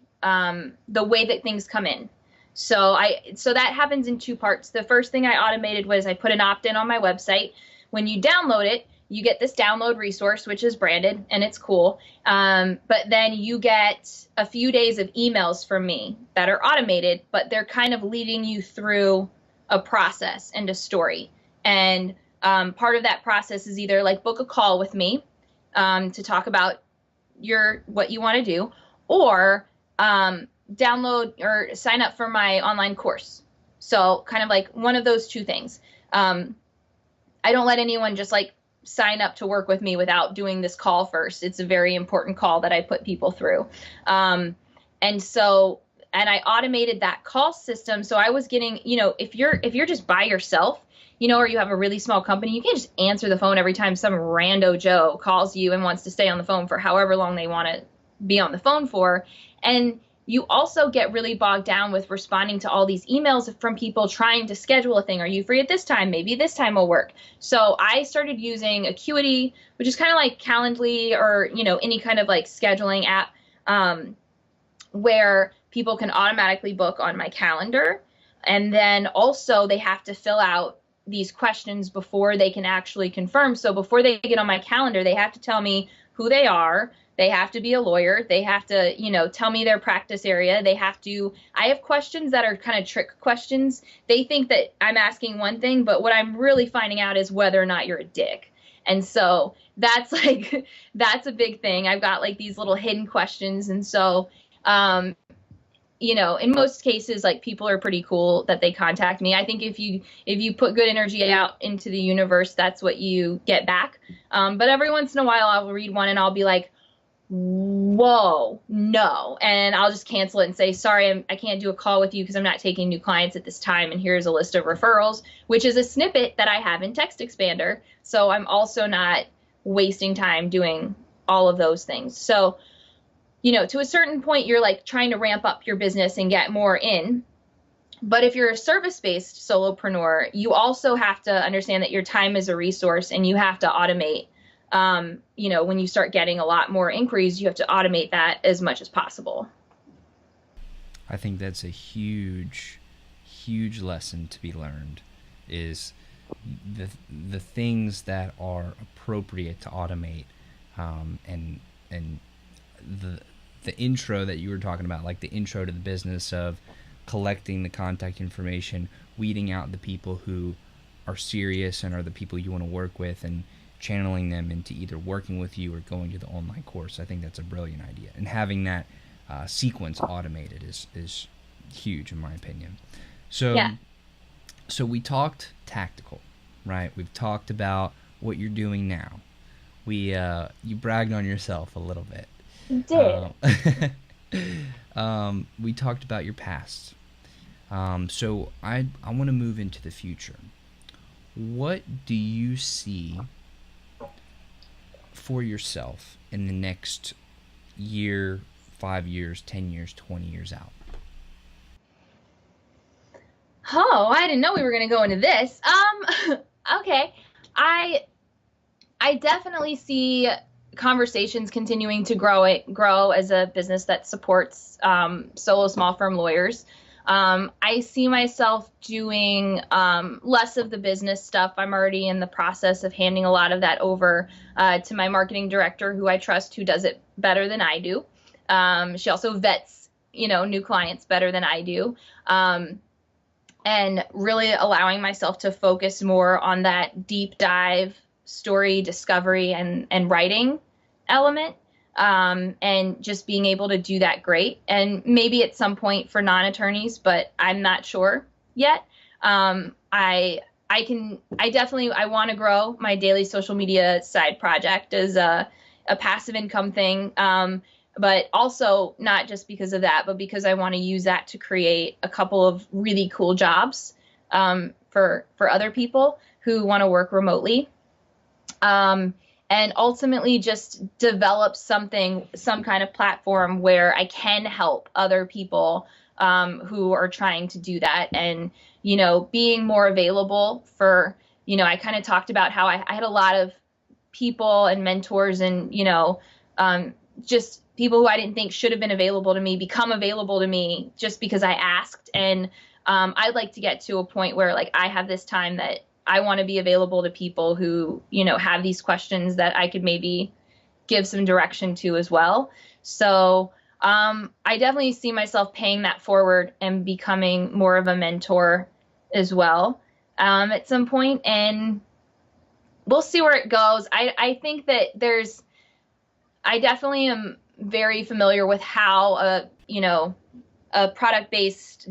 the way that things come in. So that happens in two parts. The first thing I automated was I put an opt-in on my website. When you download it, you get this download resource, which is branded and it's cool. But then you get a few days of emails from me that are automated, but they're kind of leading you through a process and a story. And part of that process is either like book a call with me to talk about what you want to do, or download or sign up for my online course. So kind of like one of those two things. I don't let anyone just like sign up to work with me without doing this call first. It's a very important call that I put people through. And I automated that call system. So I was getting, if you're just by yourself, or you have a really small company, you can't just answer the phone every time some rando Joe calls you and wants to stay on the phone for however long they want to be on the phone for. And you also get really bogged down with responding to all these emails from people trying to schedule a thing. Are you free at this time? Maybe this time will work. So I started using Acuity, which is kind of like Calendly or, any kind of like scheduling app where people can automatically book on my calendar. And then also they have to fill out these questions before they can actually confirm. So before they get on my calendar, they have to tell me who they are. They have to be a lawyer. They have to, tell me their practice area. I have questions that are kind of trick questions. They think that I'm asking one thing, but what I'm really finding out is whether or not you're a dick. And so that's a big thing. I've got like these little hidden questions. And so, in most cases, like people are pretty cool that they contact me. I think if you put good energy out into the universe, that's what you get back. But every once in a while I'll read one and I'll be like, whoa, no. And I'll just cancel it and say, sorry, I can't do a call with you because I'm not taking new clients at this time. And here's a list of referrals, which is a snippet that I have in Text Expander. So I'm also not wasting time doing all of those things. So, to a certain point, you're like trying to ramp up your business and get more in. But if you're a service-based solopreneur, you also have to understand that your time is a resource and you have to automate. When you start getting a lot more inquiries, you have to automate that as much as possible. I think that's a huge, huge lesson to be learned, is the things that are appropriate to automate, and the intro that you were talking about, like the intro to the business of collecting the contact information, weeding out the people who are serious and are the people you want to work with, and channeling them into either working with you or going to the online course. I think that's a brilliant idea. And having that sequence automated is huge in my opinion. So, yeah. So we talked tactical, right? We've talked about what you're doing now. We you bragged on yourself a little bit. Did. We talked about your past. So I want to move into the future. What do you see for yourself in the next year, 5 years, 10 years, 20 years out? Oh, I didn't know we were going to go into this. Okay. I I definitely see conversations continuing to grow as a business that supports solo small firm lawyers. I see myself doing less of the business stuff. I'm already in the process of handing a lot of that over to my marketing director, who I trust, who does it better than I do. She also vets, new clients better than I do. And really allowing myself to focus more on that deep dive story discovery and writing element, and just being able to do that great. And maybe at some point for non-attorneys, but I'm not sure yet. I want to grow my daily social media side project as a passive income thing. But also not just because of that, but because I want to use that to create a couple of really cool jobs for other people who want to work remotely. And ultimately just develop some kind of platform where I can help other people who are trying to do that. And, being more available for, I kind of talked about how I had a lot of people and mentors and, just people who I didn't think should have been available to me become available to me just because I asked. And I'd like to get to a point where like I have this time that I want to be available to people who, have these questions that I could maybe give some direction to as well. So I definitely see myself paying that forward and becoming more of a mentor as well at some point. And we'll see where it goes. I think that I definitely am very familiar with how a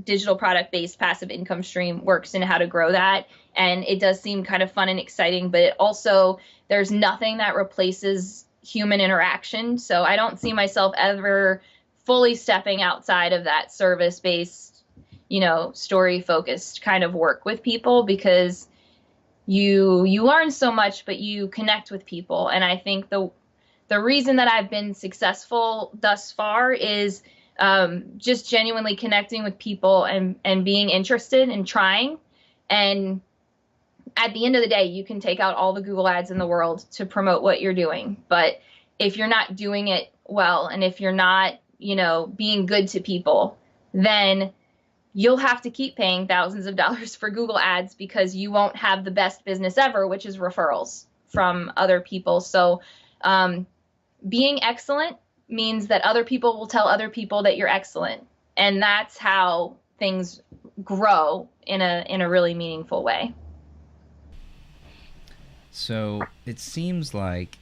digital product-based passive income stream works and how to grow that. And it does seem kind of fun and exciting, but it also, there's nothing that replaces human interaction. So I don't see myself ever fully stepping outside of that service-based, story-focused kind of work with people, because you learn so much, but you connect with people. And I think the reason that I've been successful thus far is just genuinely connecting with people and being interested and trying. And at the end of the day, you can take out all the Google ads in the world to promote what you're doing. But if you're not doing it well, and if you're not, being good to people, then you'll have to keep paying thousands of dollars for Google ads, because you won't have the best business ever, which is referrals from other people. So being excellent means that other people will tell other people that you're excellent. And that's how things grow in a really meaningful way. So it seems like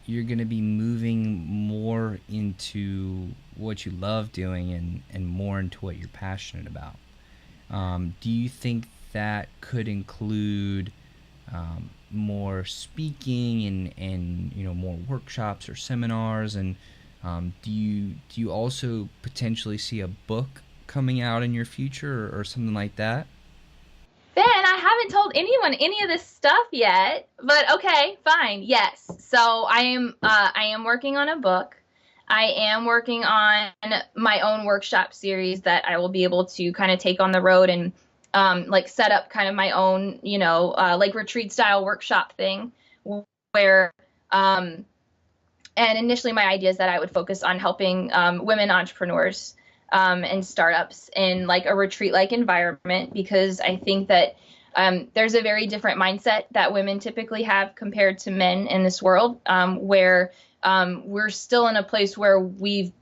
you're going to be moving more into what you love doing and more into what you're passionate about. Do you think that could include more speaking and more workshops or seminars? And do you also potentially see a book coming out in your future or something like that? Ben, I haven't told anyone any of this stuff yet, but okay, fine. Yes. So I am working on a book. I am working on my own workshop series that I will be able to kind of take on the road and set up kind of my own, retreat style workshop thing where, and initially my idea is that I would focus on helping women entrepreneurs and startups in like a retreat-like environment, because I think that there's a very different mindset that women typically have compared to men in this world, where we're still in a place where we've,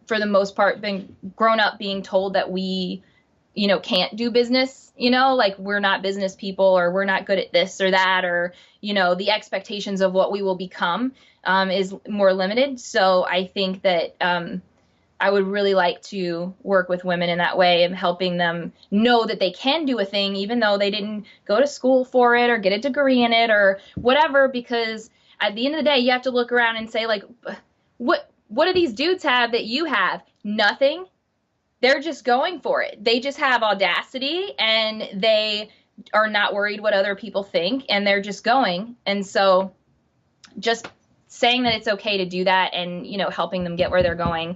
for the most part, been grown up being told that we, can't do business, like we're not business people, or we're not good at this or that, or, the expectations of what we will become is more limited. So I think that I would really like to work with women in that way, and helping them know that they can do a thing, even though they didn't go to school for it or get a degree in it or whatever, because at the end of the day, you have to look around and say, like, what do these dudes have that you have? Nothing. They're just going for it. They just have audacity, and they are not worried what other people think, and they're just going. And so just saying that it's okay to do that, and, you know, helping them get where they're going.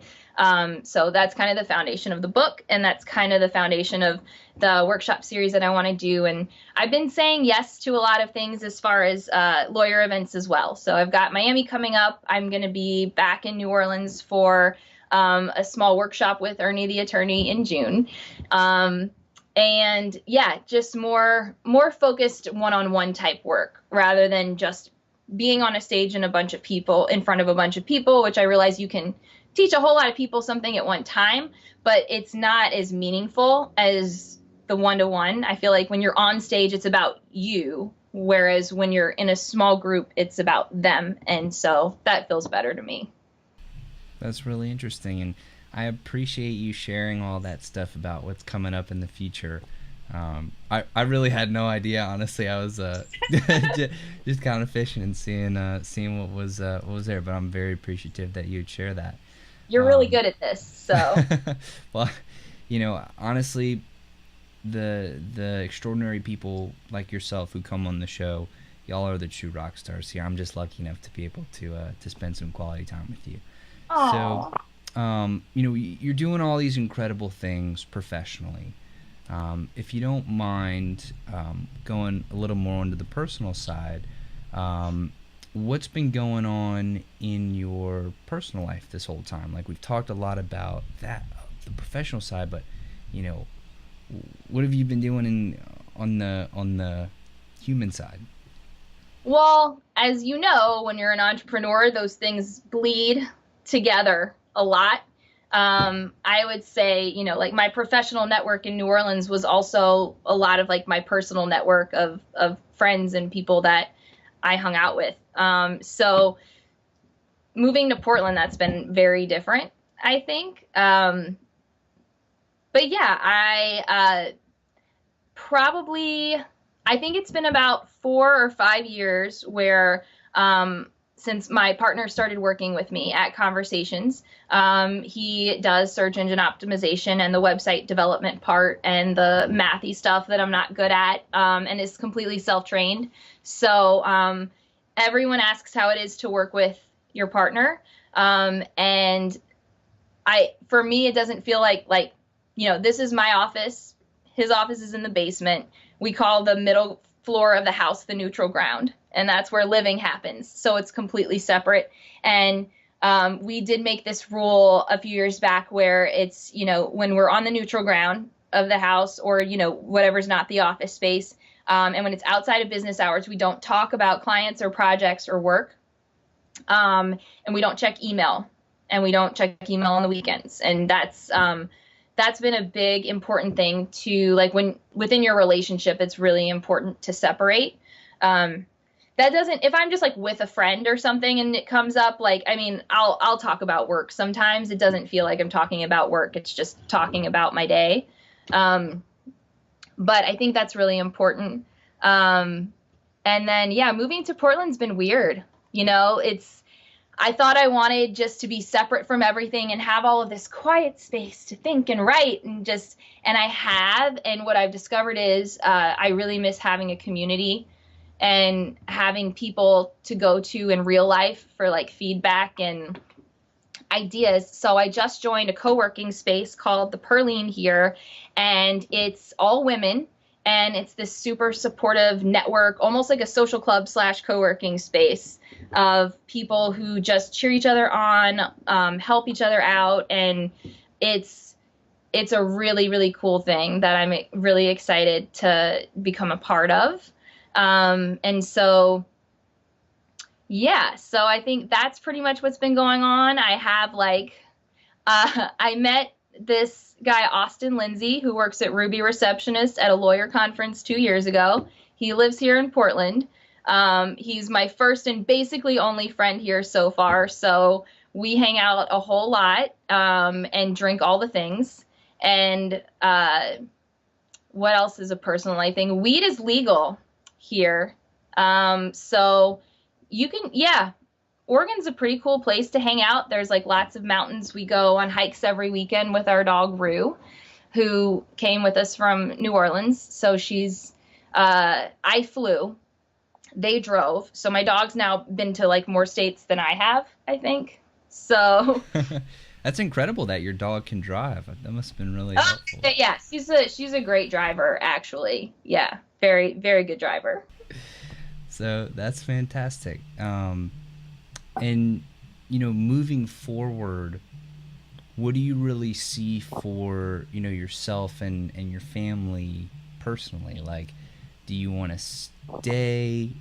So that's kind of the foundation of the book, and that's kind of the foundation of the workshop series that I want to do. And I've been saying yes to a lot of things as far as lawyer events as well. So I've got Miami coming up. I'm going to be back in New Orleans for a small workshop with Ernie the attorney in June. And yeah, just more focused one-on-one type work rather than just being on a stage in front of a bunch of people, which I realize you can teach a whole lot of people something at one time, but it's not as meaningful as the one-to-one. I feel like when you're on stage, it's about you, whereas when you're in a small group, it's about them. And so that feels better to me. That's really interesting, and I appreciate you sharing all that stuff about what's coming up in the future. I really had no idea, honestly. I was just kind of fishing and seeing what was there, but I'm very appreciative that you'd share that. You're really good at this, so. Well, you know, honestly, the extraordinary people like yourself who come on the show, y'all are the true rock stars here. I'm just lucky enough to be able to spend some quality time with you. Aww. So, you know, you're doing all these incredible things professionally. If you don't mind going a little more into the personal side, what's been going on in your personal life this whole time? Like, we've talked a lot about that, the professional side, but, you know, what have you been doing on the human side? Well, as you know, when you're an entrepreneur, those things bleed together a lot. I would say, you know, like my professional network in New Orleans was also a lot of like my personal network of friends and people that I hung out with. So moving to Portland, that's been very different, I think. But yeah, I think it's been about 4 or 5 years where, since my partner started working with me at Conversations, he does search engine optimization and the website development part and the mathy stuff that I'm not good at, and is completely self-trained. So everyone asks how it is to work with your partner. And for me, it doesn't feel like, you know, this is my office. His office is in the basement. We call the middle floor of the house the neutral ground, and that's where living happens. So it's completely separate. And we did make this rule a few years back where it's, you know, when we're on the neutral ground of the house, or, you know, whatever's not the office space, and when it's outside of business hours, we don't talk about clients or projects or work, and we don't check email, and we don't check email on the weekends. And that's been a big important thing to, like, when within your relationship, it's really important to separate. That doesn't, if I'm just like with a friend or something and it comes up, like, I mean, I'll talk about work. Sometimes it doesn't feel like I'm talking about work. It's just talking about my day. But I think that's really important. And then, yeah, moving to Portland's been weird. You know, I thought I wanted just to be separate from everything and have all of this quiet space to think and write and I have. And what I've discovered is I really miss having a community and having people to go to in real life for like feedback and ideas. So I just joined a co-working space called the Perline here, and it's all women. And it's this super supportive network, almost like a social club / co-working space of people who just cheer each other on, help each other out. And it's a really, really cool thing that I'm really excited to become a part of. And so, yeah, so I think that's pretty much what's been going on. I have I met this guy, Austin Lindsay, who works at Ruby Receptionist at a lawyer conference 2 years ago. He lives here in Portland. He's my first and basically only friend here so far. So we hang out a whole lot, and drink all the things. And, what else is a personal life thing? Weed is legal here. So You can, yeah. Oregon's a pretty cool place to hang out. There's like lots of mountains. We go on hikes every weekend with our dog Rue, who came with us from New Orleans. So I flew, they drove. So my dog's now been to like more states than I have, I think. So That's incredible that your dog can drive. That must have been really helpful. yeah, she's a great driver, actually. Yeah, very, very good driver. So that's fantastic. And, moving forward, what do you really see for, yourself and your family personally? Like, do you want to stay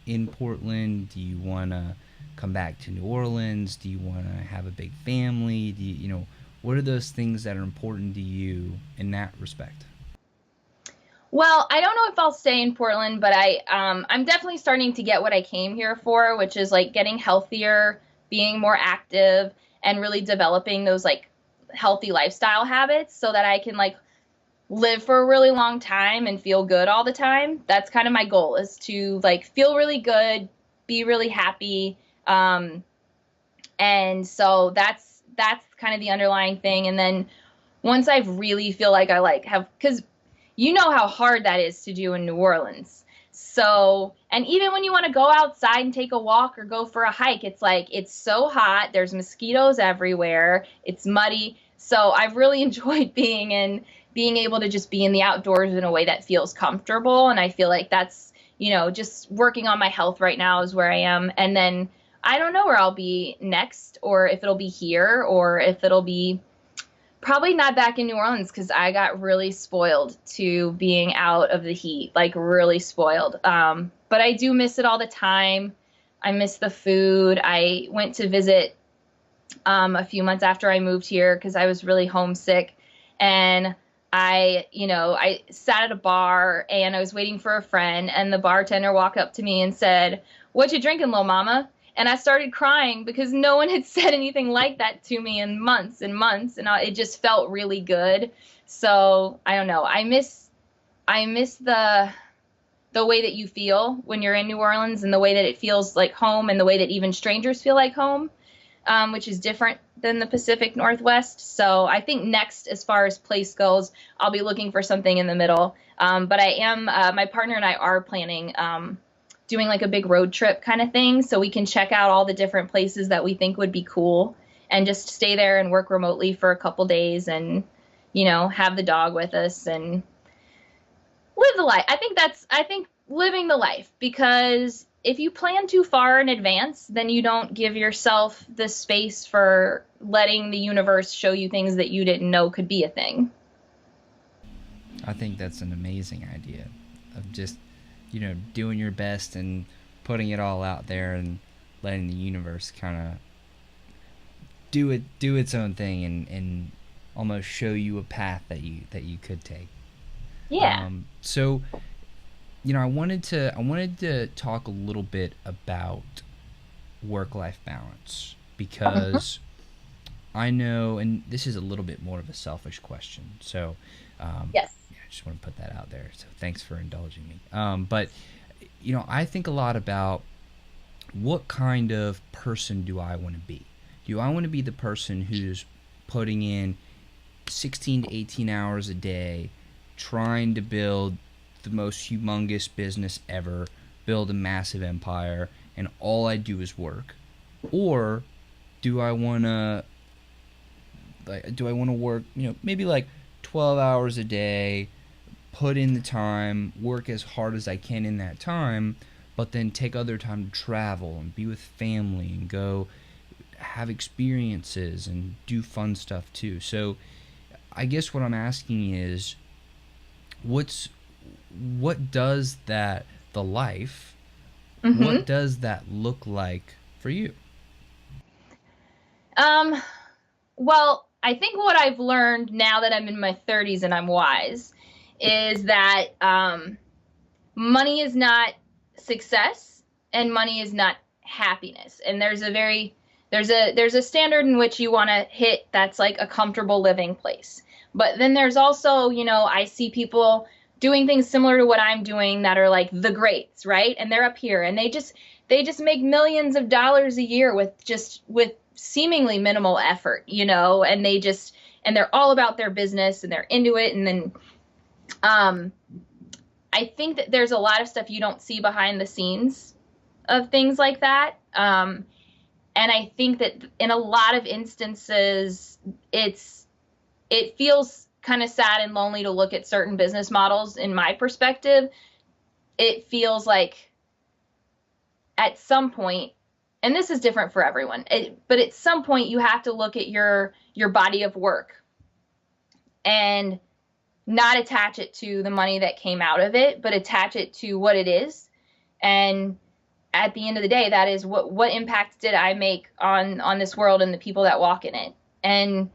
in Portland? Do you want to come back to New Orleans? Do you want to have a big family? What are those things that are important to you in that respect? Well, I don't know if I'll stay in Portland, but I'm definitely starting to get what I came here for, which is like getting healthier, being more active, and really developing those like healthy lifestyle habits so that I can like live for a really long time and feel good all the time. That's kind of my goal, is to like feel really good, be really happy. And so that's kind of the underlying thing. And then once I really feel like I like have, because you know how hard that is to do in New Orleans. So, and even when you want to go outside and take a walk or go for a hike, it's like, it's so hot. There's mosquitoes everywhere. It's muddy. So I've really enjoyed being able to just be in the outdoors in a way that feels comfortable. And I feel like that's, just working on my health right now is where I am. And then I don't know where I'll be next, or if it'll be here, or if it'll be probably not back in New Orleans, because I got really spoiled to being out of the heat, like really spoiled. But I do miss it all the time. I miss the food. I went to visit a few months after I moved here because I was really homesick. And I sat at a bar and I was waiting for a friend, and the bartender walked up to me and said, "What you drinking, little mama?" And I started crying because no one had said anything like that to me in months and months, and it just felt really good. So I don't know. I miss the way that you feel when you're in New Orleans, and the way that it feels like home, and the way that even strangers feel like home, which is different than the Pacific Northwest. So I think next, as far as place goes, I'll be looking for something in the middle. But I am, my partner and I are planning doing like a big road trip kind of thing, so we can check out all the different places that we think would be cool and just stay there and work remotely for a couple days and, have the dog with us and live the life. I think living the life, because if you plan too far in advance, then you don't give yourself the space for letting the universe show you things that you didn't know could be a thing. I think that's an amazing idea of just, doing your best and putting it all out there and letting the universe kind of do its own thing and almost show you a path that you could take. Yeah. So, I wanted to talk a little bit about work-life balance, because I know, and this is a little bit more of a selfish question. So, yes. I just want to put that out there. So thanks for indulging me. But, I think a lot about what kind of person do I want to be? Do I want to be the person who's putting in 16 to 18 hours a day, trying to build the most humongous business ever, build a massive empire, and all I do is work? Or do I want to work, maybe like 12 hours a day, put in the time, work as hard as I can in that time, but then take other time to travel and be with family and go have experiences and do fun stuff too? So I guess what I'm asking is, what does that, the life, what does that look like for you? Well, I think what I've learned now that I'm in my 30s and I'm wise is that money is not success and money is not happiness. And there's a standard in which you want to hit that's like a comfortable living place. But then there's also, I see people doing things similar to what I'm doing that are like the greats, right? And they're up here and they just make millions of dollars a year with seemingly minimal effort, you know, and they're all about their business and they're into it. And then I think that there's a lot of stuff you don't see behind the scenes of things like that. And I think that in a lot of instances, it feels kind of sad and lonely to look at certain business models. In my perspective, it feels like at some point, and this is different for everyone, but at some point you have to look at your body of work and not attach it to the money that came out of it, but attach it to what it is. And at the end of the day, that is what impact did I make on this world and the people that walk in it? And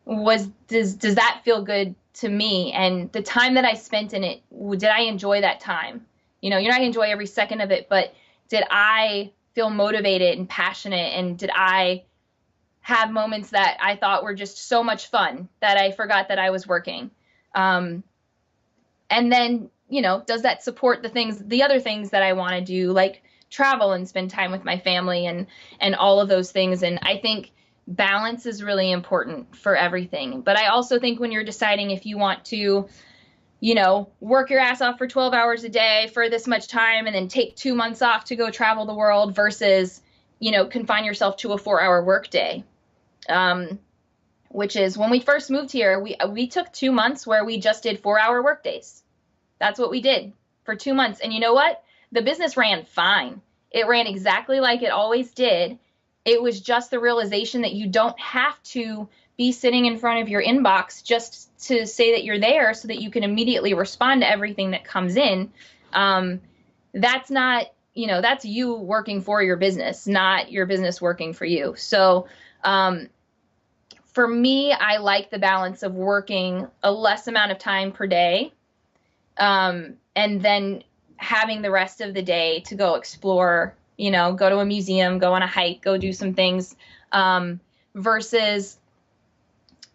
does that feel good to me? And the time that I spent in it, did I enjoy that time? You know, you're not going to enjoy every second of it, but did I feel motivated and passionate? And did I have moments that I thought were just so much fun that I forgot that I was working? And then, you know, does that support the other things that I want to do, like travel and spend time with my family and all of those things? And I think balance is really important for everything. But I also think when you're deciding if you want to, you know, work your ass off for 12 hours a day for this much time and then take 2 months off to go travel the world versus, you know, confine yourself to a 4-hour workday. Which is when we first moved here, we took 2 months where we just did 4-hour workdays. That's what we did for 2 months. And you know what? The business ran fine. It ran exactly like it always did. It was just the realization that you don't have to be sitting in front of your inbox just to say that you're there so that you can immediately respond to everything that comes in. That's not, you know, that's you working for your business, not your business working for you. So, for me, I like the balance of working a less amount of time per day, and then having the rest of the day to go explore, you know, go to a museum, go on a hike, go do some things, versus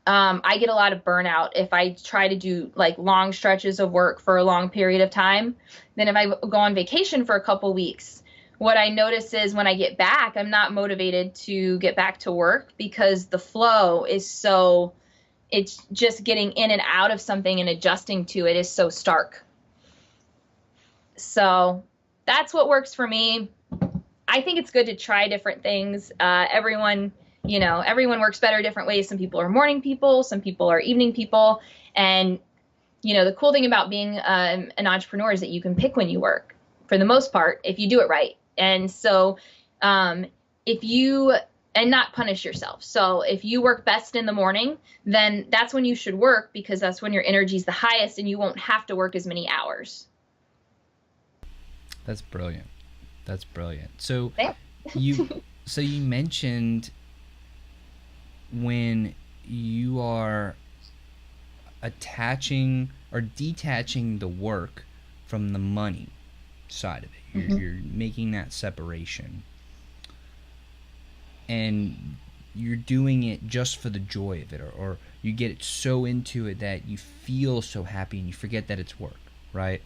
I get a lot of burnout if I try to do like long stretches of work for a long period of time. Then if I go on vacation for a couple weeks, what I notice is when I get back, I'm not motivated to get back to work because the flow is it's just getting in and out of something and adjusting to it is so stark. So that's what works for me. I think it's good to try different things. Everyone works better different ways. Some people are morning people, some people are evening people. And, you know, the cool thing about being an entrepreneur is that you can pick when you work for the most part, if you do it right. And so and not punish yourself. So if you work best in the morning, then that's when you should work because that's when your energy is the highest and you won't have to work as many hours. That's brilliant. That's brilliant. So you mentioned when you are attaching or detaching the work from the money side of it. You're making that separation. And you're doing it just for the joy of it, or you get so into it that you feel so happy and you forget that it's work, right?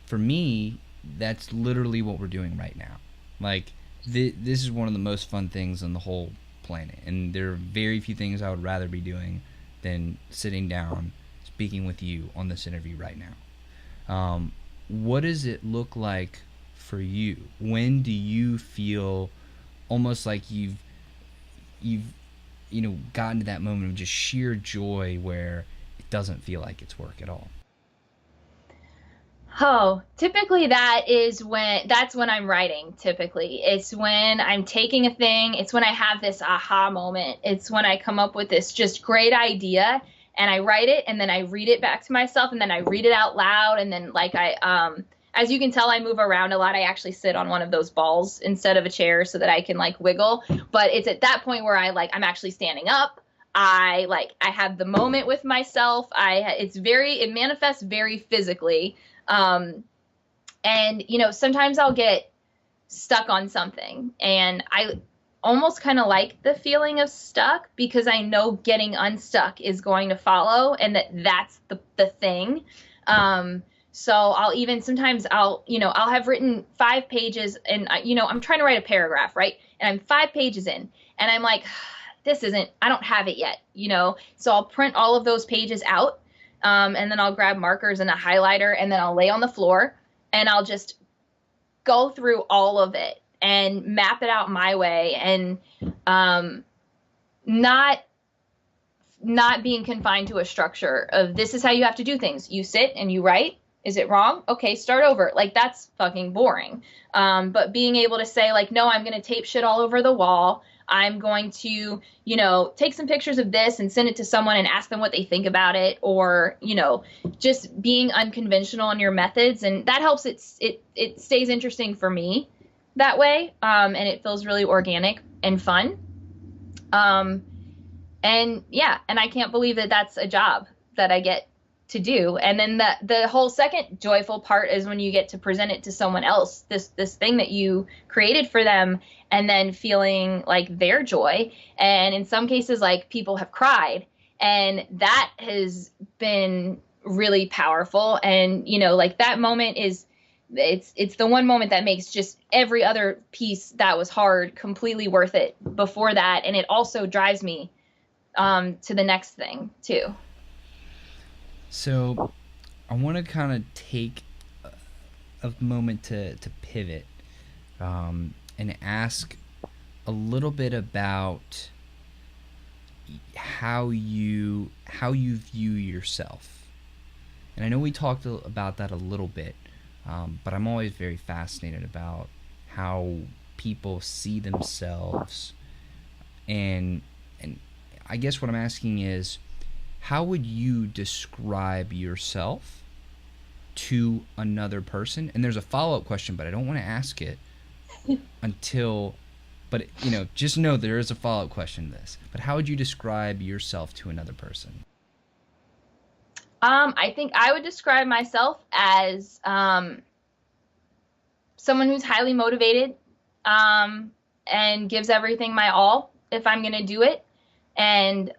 For me, that's literally what we're doing right now. Like, this is one of the most fun things on the whole planet, and there are very few things I would rather be doing than sitting down, speaking with you on this interview right now. What does it look like for you? When do you feel almost like you've gotten to that moment of just sheer joy where it doesn't feel like it's work at all? Oh, typically that's when I'm writing. Typically it's when I'm taking a thing. It's when I have this aha moment. It's when I come up with this just great idea and I write it and then I read it back to myself and then I read it out loud. And then like as you can tell, I move around a lot. I actually sit on one of those balls instead of a chair so that I can like wiggle. But it's at that point where I'm actually standing up. I have the moment with myself. It manifests very physically. And you know, sometimes I'll get stuck on something and I almost kind of like the feeling of stuck because I know getting unstuck is going to follow and that's the thing. So I'll even sometimes I'll have written 5 pages, and I'm trying to write a paragraph, right? And I'm 5 pages in, and I'm like, I don't have it yet, So I'll print all of those pages out, and then I'll grab markers and a highlighter, and then I'll lay on the floor, and I'll just go through all of it and map it out my way, and not being confined to a structure of this is how you have to do things. You sit and you write. Is it wrong? Okay, start over. Like, that's fucking boring. But being able to say, like, no, I'm going to tape shit all over the wall. I'm going to, take some pictures of this and send it to someone and ask them what they think about it, or, just being unconventional in your methods. And that helps it stays interesting for me that way. And it feels really organic and fun. And yeah, and I can't believe that that's a job that I get to do. And then the whole second joyful part is when you get to present it to someone else, this thing that you created for them, and then feeling like their joy. And in some cases, like, people have cried, and that has been really powerful. And, like, that moment it's the one moment that makes just every other piece that was hard completely worth it before that. And it also drives me to the next thing too. So I want to kind of take a moment to pivot and ask a little bit about how you view yourself. And I know we talked about that a little bit, but I'm always very fascinated about how people see themselves. And I guess what I'm asking is, how would you describe yourself to another person? And there's a follow-up question, but I don't want to ask it until, but just know there is a follow-up question to this. But how would you describe yourself to another person? I think I would describe myself as someone who's highly motivated, and gives everything my all if I'm going to do it, and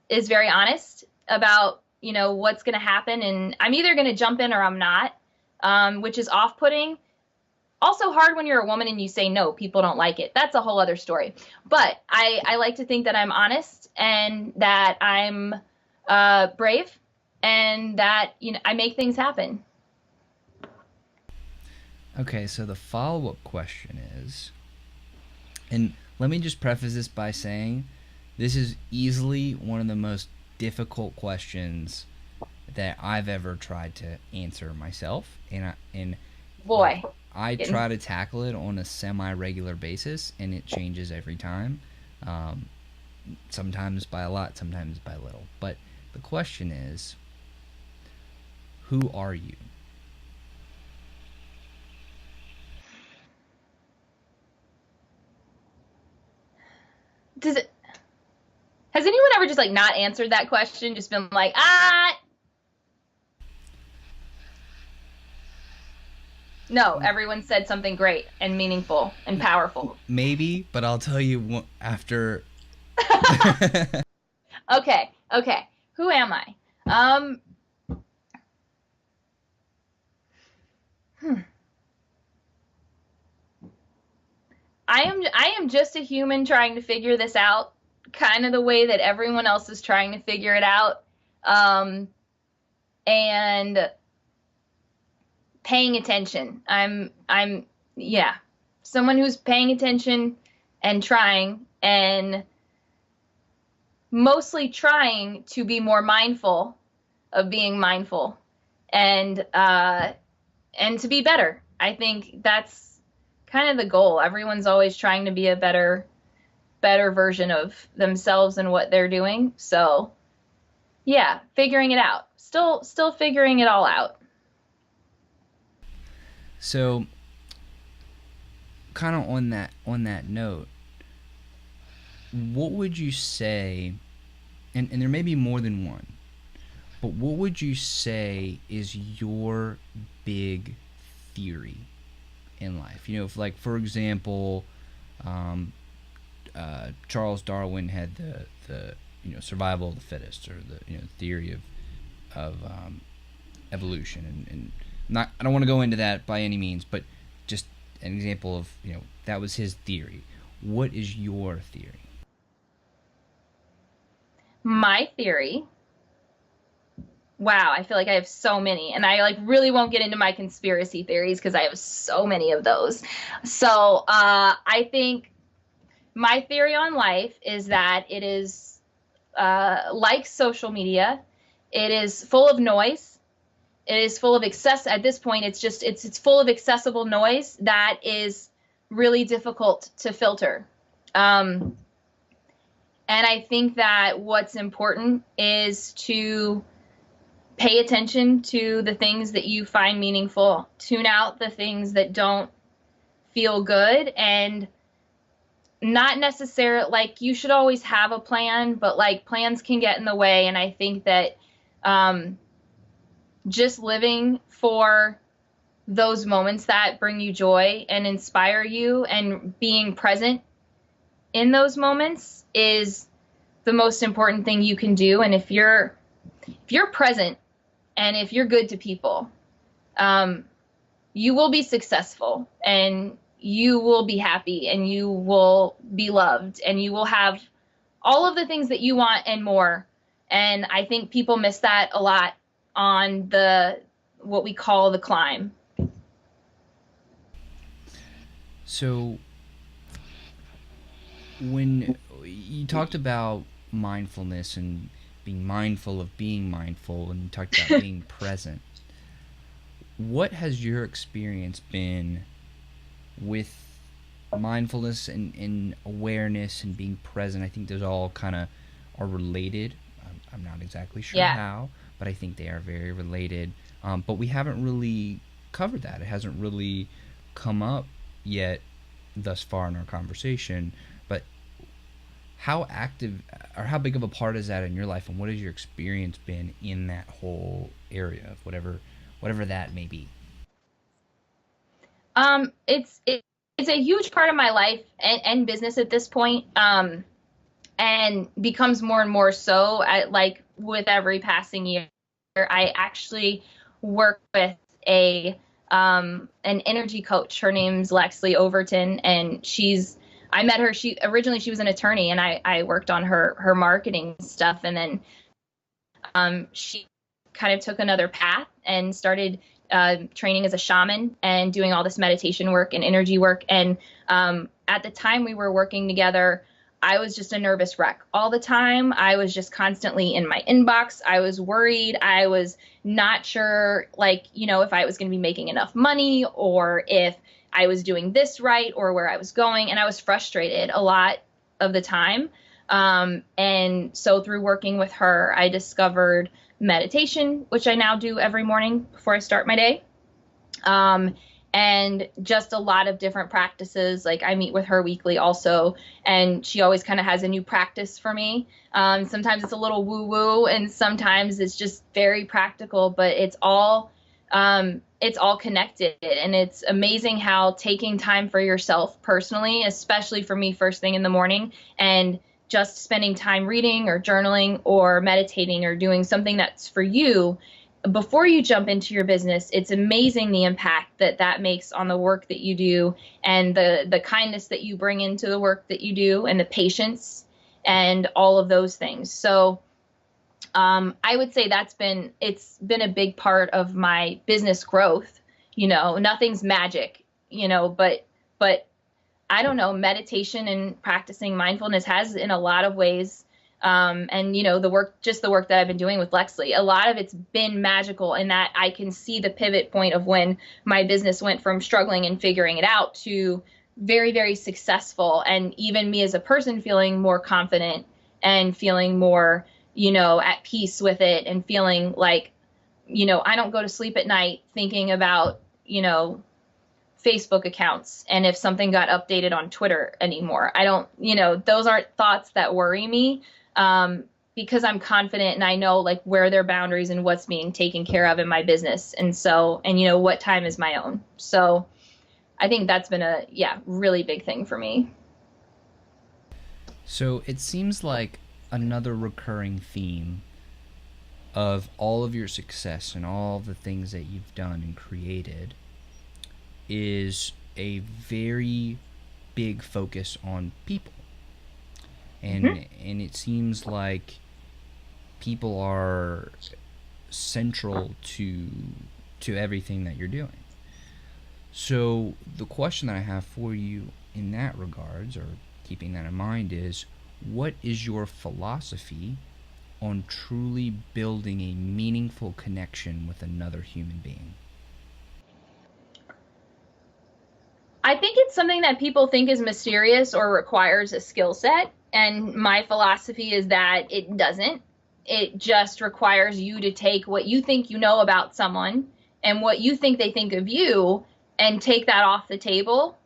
is very honest about, what's going to happen. And I'm either going to jump in or I'm not, which is off-putting. Also hard when you're a woman and you say no, people don't like it. That's a whole other story. But I like to think that I'm honest, and that I'm brave, and that, I make things happen. Okay, so the follow-up question is, and let me just preface this by saying, this is easily one of the most difficult questions that I've ever tried to answer myself, and boy, I try to tackle it on a semi-regular basis, and it changes every time. Sometimes by a lot, sometimes by little. But the question is, who are you? Has anyone ever just, like, not answered that question? Just been like, No, everyone said something great and meaningful and powerful. Maybe, but I'll tell you after. Okay. Who am I? I am just a human trying to figure this out, kind of the way that everyone else is trying to figure it out, and paying attention. I'm someone who's paying attention and trying, and mostly trying to be more mindful of being mindful, and to be better. I think that's kind of the goal. Everyone's always trying to be a better version of themselves and what they're doing. So yeah, figuring it out. Still figuring it all out. So kind of on that note, what would you say, and there may be more than one, but what would you say is your big theory in life? If, like, for example, Charles Darwin had the survival of the fittest, or the theory of evolution, and not, I don't want to go into that by any means, but just an example of, that was his theory. What is your theory? My theory, wow, I feel like I have so many, and I like really won't get into my conspiracy theories because I have so many of those. So I think my theory on life is that it is like social media. It is full of noise. It is full of excess. At this point, it's full of accessible noise that is really difficult to filter. And I think that what's important is to pay attention to the things that you find meaningful. Tune out the things that don't feel good, and not necessarily, like, you should always have a plan, but like plans can get in the way. And I think that just living for those moments that bring you joy and inspire you and being present in those moments is the most important thing you can do. And if you're present and if you're good to people, you will be successful, and you will be happy, and you will be loved, and you will have all of the things that you want and more. And I think people miss that a lot on what we call the climb. So when you talked about mindfulness and being mindful of being mindful, and you talked about being present, what has your experience been with mindfulness and awareness and being present? I think those all kind of are related. I'm not exactly sure how, but I think they are very related. But we haven't really covered that. It hasn't really come up yet thus far in our conversation. But how active or how big of a part is that in your life, and what has your experience been in that whole area of whatever that may be? It's a huge part of my life and business at this point, and becomes more and more so. Like with every passing year, I actually work with an energy coach. Her name's Lexley Overton, and I met her. She was an attorney, and I worked on her marketing stuff, and then she kind of took another path and started training as a shaman and doing all this meditation work and energy work. And at the time we were working together, I was just a nervous wreck all the time. I was just constantly in my inbox. I was worried. I was not sure, if I was going to be making enough money, or if I was doing this right, or where I was going. And I was frustrated a lot of the time. And so through working with her, I discovered meditation, which I now do every morning before I start my day. And just a lot of different practices. Like, I meet with her weekly also, and she always kind of has a new practice for me. Sometimes it's a little woo-woo, and sometimes it's just very practical, but it's all connected. And it's amazing how taking time for yourself personally, especially for me first thing in the morning, and just spending time reading or journaling or meditating or doing something that's for you before you jump into your business, it's amazing the impact that makes on the work that you do, and the kindness that you bring into the work that you do, and the patience and all of those things. So I would say it's been a big part of my business growth. Nothing's magic, but I don't know, meditation and practicing mindfulness has in a lot of ways. And the work that I've been doing with Lexley, a lot of it's been magical in that I can see the pivot point of when my business went from struggling and figuring it out to very, very successful. And even me as a person feeling more confident and feeling more, at peace with it, and feeling like, I don't go to sleep at night thinking about, Facebook accounts and if something got updated on Twitter anymore. I don't, those aren't thoughts that worry me. Because I'm confident and I know where their boundaries and what's being taken care of in my business. And so, what time is my own. So I think that's been a really big thing for me. So it seems like another recurring theme of all of your success and all the things that you've done and created is a very big focus on people. And and it seems like people are central to everything that you're doing. So the question that I have for you in that regards, or keeping that in mind, is what is your philosophy on truly building a meaningful connection with another human being? I think it's something that people think is mysterious or requires a skill set. And my philosophy is that it doesn't. It just requires you to take what you think you know about someone and what you think they think of you and take that off the table,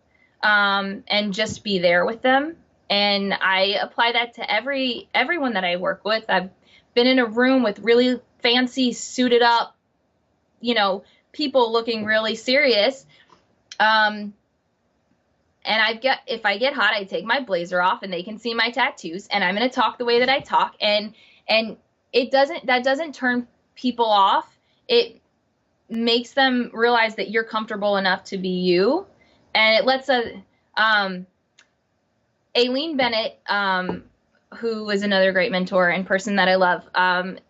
and just be there with them. And I apply that to everyone that I work with. I've been in a room with really fancy, suited up, people looking really serious. And if I get hot, I take my blazer off and they can see my tattoos, and I'm going to talk the way that I talk. And that doesn't turn people off. It makes them realize that you're comfortable enough to be you. And it lets Aileen Bennett, who is another great mentor and person that I love,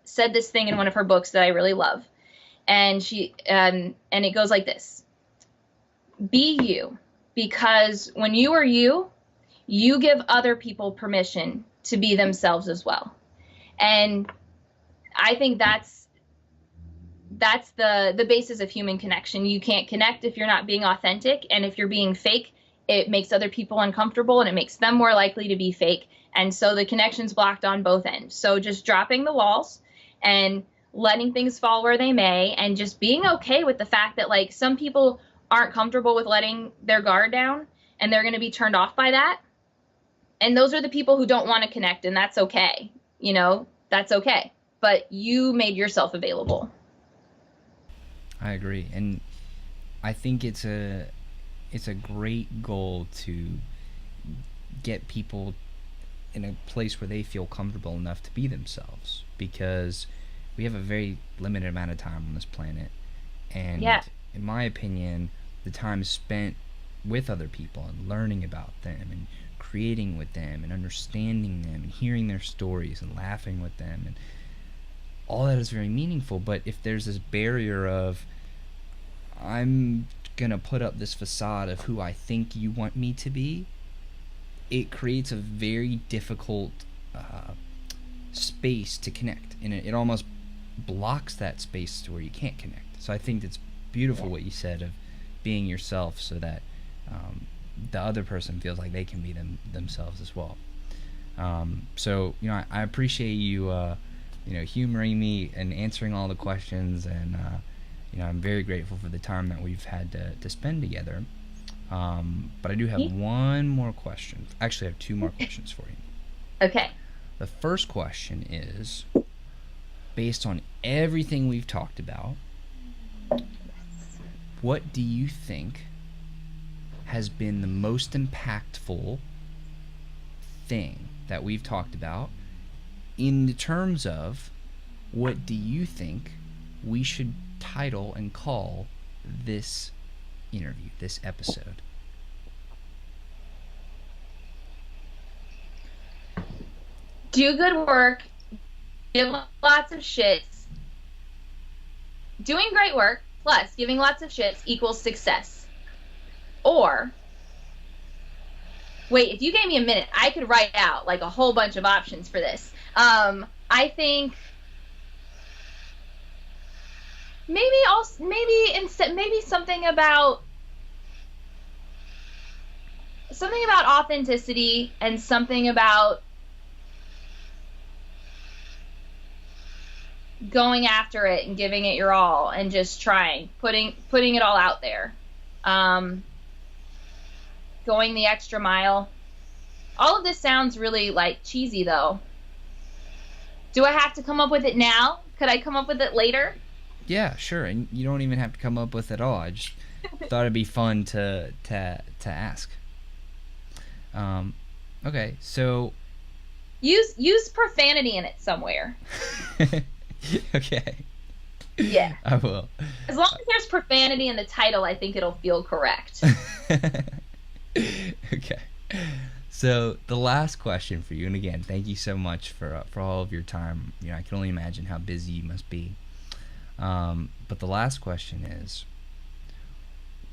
said this thing in one of her books that I really love. And and it goes like this: be you. Because when you are you, you give other people permission to be themselves as well. And I think that's the basis of human connection. You can't connect if you're not being authentic. And if you're being fake, it makes other people uncomfortable and it makes them more likely to be fake. And so the connection's blocked on both ends. So just dropping the walls and letting things fall where they may, and just being okay with the fact that, like, some people aren't comfortable with letting their guard down, and they're going to be turned off by that. And those are the people who don't want to connect, and that's okay. That's okay. But you made yourself available. I agree. And I think it's a great goal to get people in a place where they feel comfortable enough to be themselves, because we have a very limited amount of time on this planet. And in my opinion, the time spent with other people and learning about them and creating with them and understanding them and hearing their stories and laughing with them, and all that is very meaningful. But if there's this barrier of, I'm gonna put up this facade of who I think you want me to be, it creates a very difficult space to connect, and it almost blocks that space to where you can't connect. So I think it's beautiful what you said of being yourself, so that the other person feels like they can be themselves as well. So I appreciate you humoring me and answering all the questions, and I'm very grateful for the time that we've had to spend together. But I do have one more question. Actually, I have two more questions for you. Okay. The first question is, based on everything we've talked about, what do you think has been the most impactful thing that we've talked about, in the terms of what do you think we should title and call this interview, this episode? Do good work, give lots of shits. Doing great work plus giving lots of shits equals success. Or, wait, if you gave me a minute, I could write out like a whole bunch of options for this. I think maybe something about authenticity, and something about going after it and giving it your all and just trying, putting it all out there. Going the extra mile. All of this sounds really like cheesy though. Do I have to come up with it now? Could I come up with it later? Yeah, sure. And you don't even have to come up with it all. I just thought it'd be fun to ask. Okay, so use profanity in it somewhere. Okay. Yeah. I will. As long as there's profanity in the title, I think it'll feel correct. Okay. So the last question for you, and again, thank you so much for all of your time. You know, I can only imagine how busy you must be. But the last question is,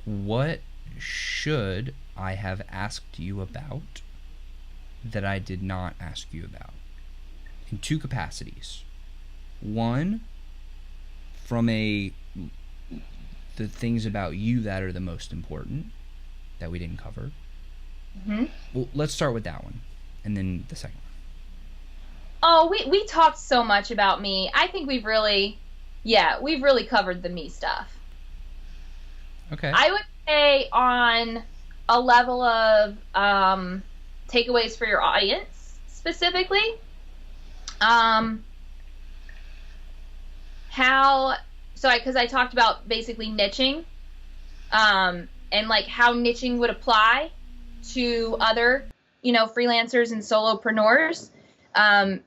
what should I have asked you about that I did not ask you about? In two capacities. One, from the things about you that are the most important that we didn't cover. Mm-hmm. Well, let's start with that one, and then the second one. Oh, we talked so much about me. I think we've really covered the me stuff. Okay. I would say on a level of takeaways for your audience specifically, because I talked about basically niching, and like how niching would apply to other, freelancers and solopreneurs, and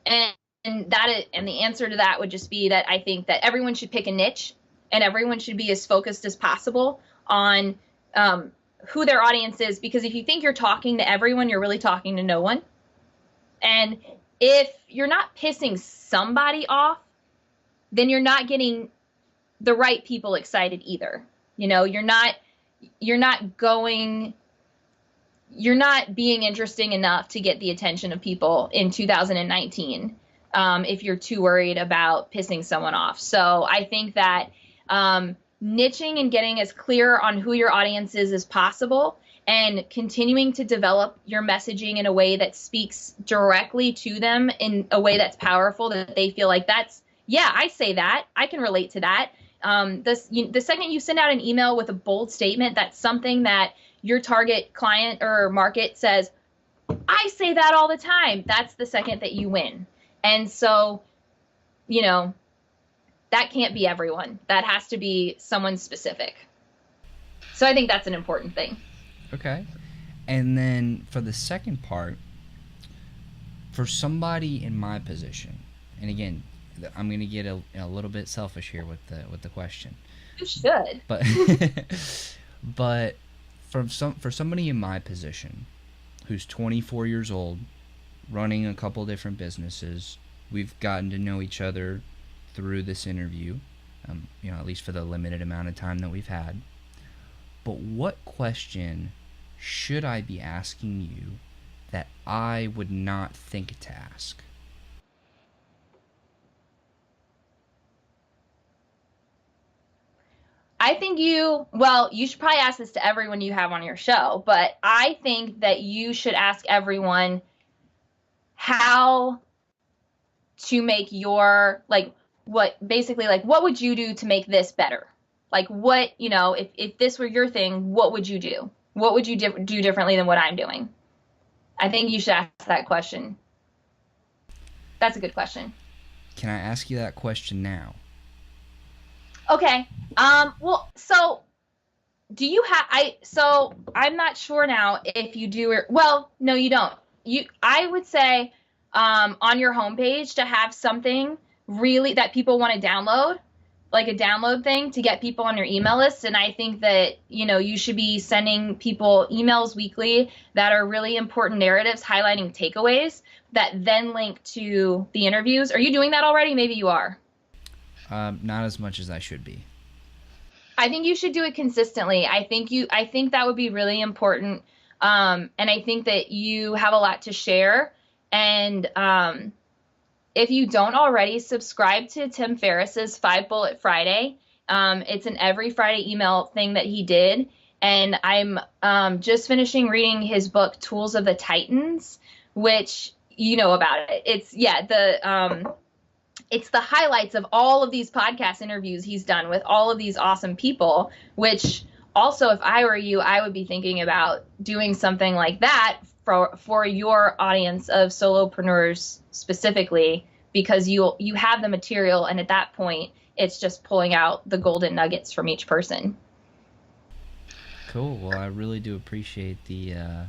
the answer to that would just be that I think that everyone should pick a niche, and everyone should be as focused as possible on who their audience is, because if you think you're talking to everyone, you're really talking to no one. And if you're not pissing somebody off, then you're not getting the right people excited either. You're not being interesting enough to get the attention of people in 2019 if you're too worried about pissing someone off. So I think that niching and getting as clear on who your audience is as possible, and continuing to develop your messaging in a way that speaks directly to them in a way that's powerful, that they feel like I say that, I can relate to that. The second you send out an email with a bold statement, that's something that your target client or market says, I say that all the time, that's the second that you win. And so, that can't be everyone. That has to be someone specific. So I think that's an important thing. Okay. And then for the second part, for somebody in my position, and again, I'm going to get a little bit selfish here with the question. You should. But for somebody in my position who's 24 years old, running a couple different businesses, we've gotten to know each other through this interview, at least for the limited amount of time that we've had. But what question should I be asking you that I would not think to ask? I think you should probably ask this to everyone you have on your show, but I think that you should ask everyone how to make your, what would you do to make this better? Like, what, if this were your thing, what would you do? What would you do differently than what I'm doing? I think you should ask that question. That's a good question. Can I ask you that question now? Okay. Well, so do you so I'm not sure now if you do or, well, no, you don't. I would say, on your homepage to have something really that people want to download, like a download thing to get people on your email list. And I think that, you should be sending people emails weekly that are really important narratives, highlighting takeaways that then link to the interviews. Are you doing that already? Maybe you are. Not as much as I should be. I think you should do it consistently. I think that would be really important. And I think that you have a lot to share. And if you don't already, subscribe to Tim Ferriss's 5 Bullet Friday. It's an every Friday email thing that he did. And I'm just finishing reading his book, Tools of the Titans, which you know about it. It's the highlights of all of these podcast interviews he's done with all of these awesome people, which also, if I were you, I would be thinking about doing something like that for your audience of solopreneurs specifically, because you have the material, and at that point, it's just pulling out the golden nuggets from each person. Cool. Well, I really do appreciate the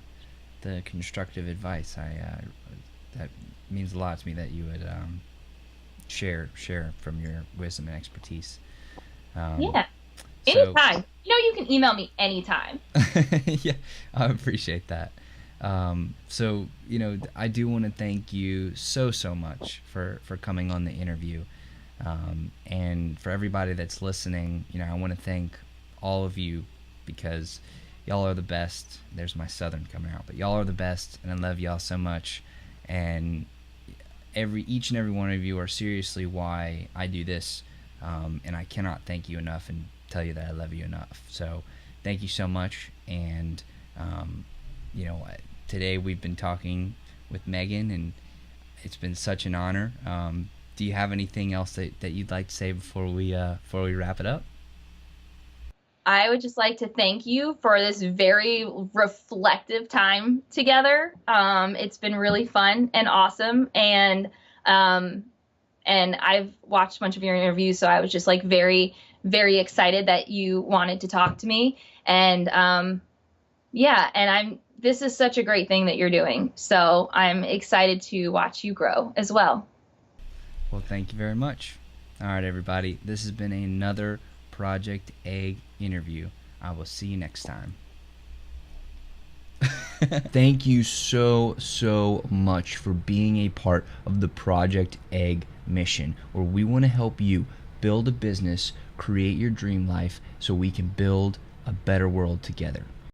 constructive advice. That means a lot to me that you would share from your wisdom and expertise. Yeah. So Anytime. You can email me anytime. yeah, I appreciate that. So I do want to thank you so much for coming on the interview, and for everybody that's listening. I want to thank all of you because y'all are the best. There's my southern coming out, but y'all are the best, and I love y'all so much. And each and every one of you are seriously why I do this, and I cannot thank you enough and tell you that I love you enough. So thank you so much. And today we've been talking with Megan, and it's been such an honor. Do you have anything else that you'd like to say before we wrap it up? I would just like to thank you for this very reflective time together. It's been really fun and awesome, and I've watched a bunch of your interviews, so I was just like very, very excited that you wanted to talk to me. And yeah, and this is such a great thing that you're doing. So I'm excited to watch you grow as well. Well, thank you very much. All right, everybody. This has been another Project Egg interview. I will see you next time. Thank you so much for being a part of the Project Egg mission, where we want to help you build a business, create your dream life, so we can build a better world together.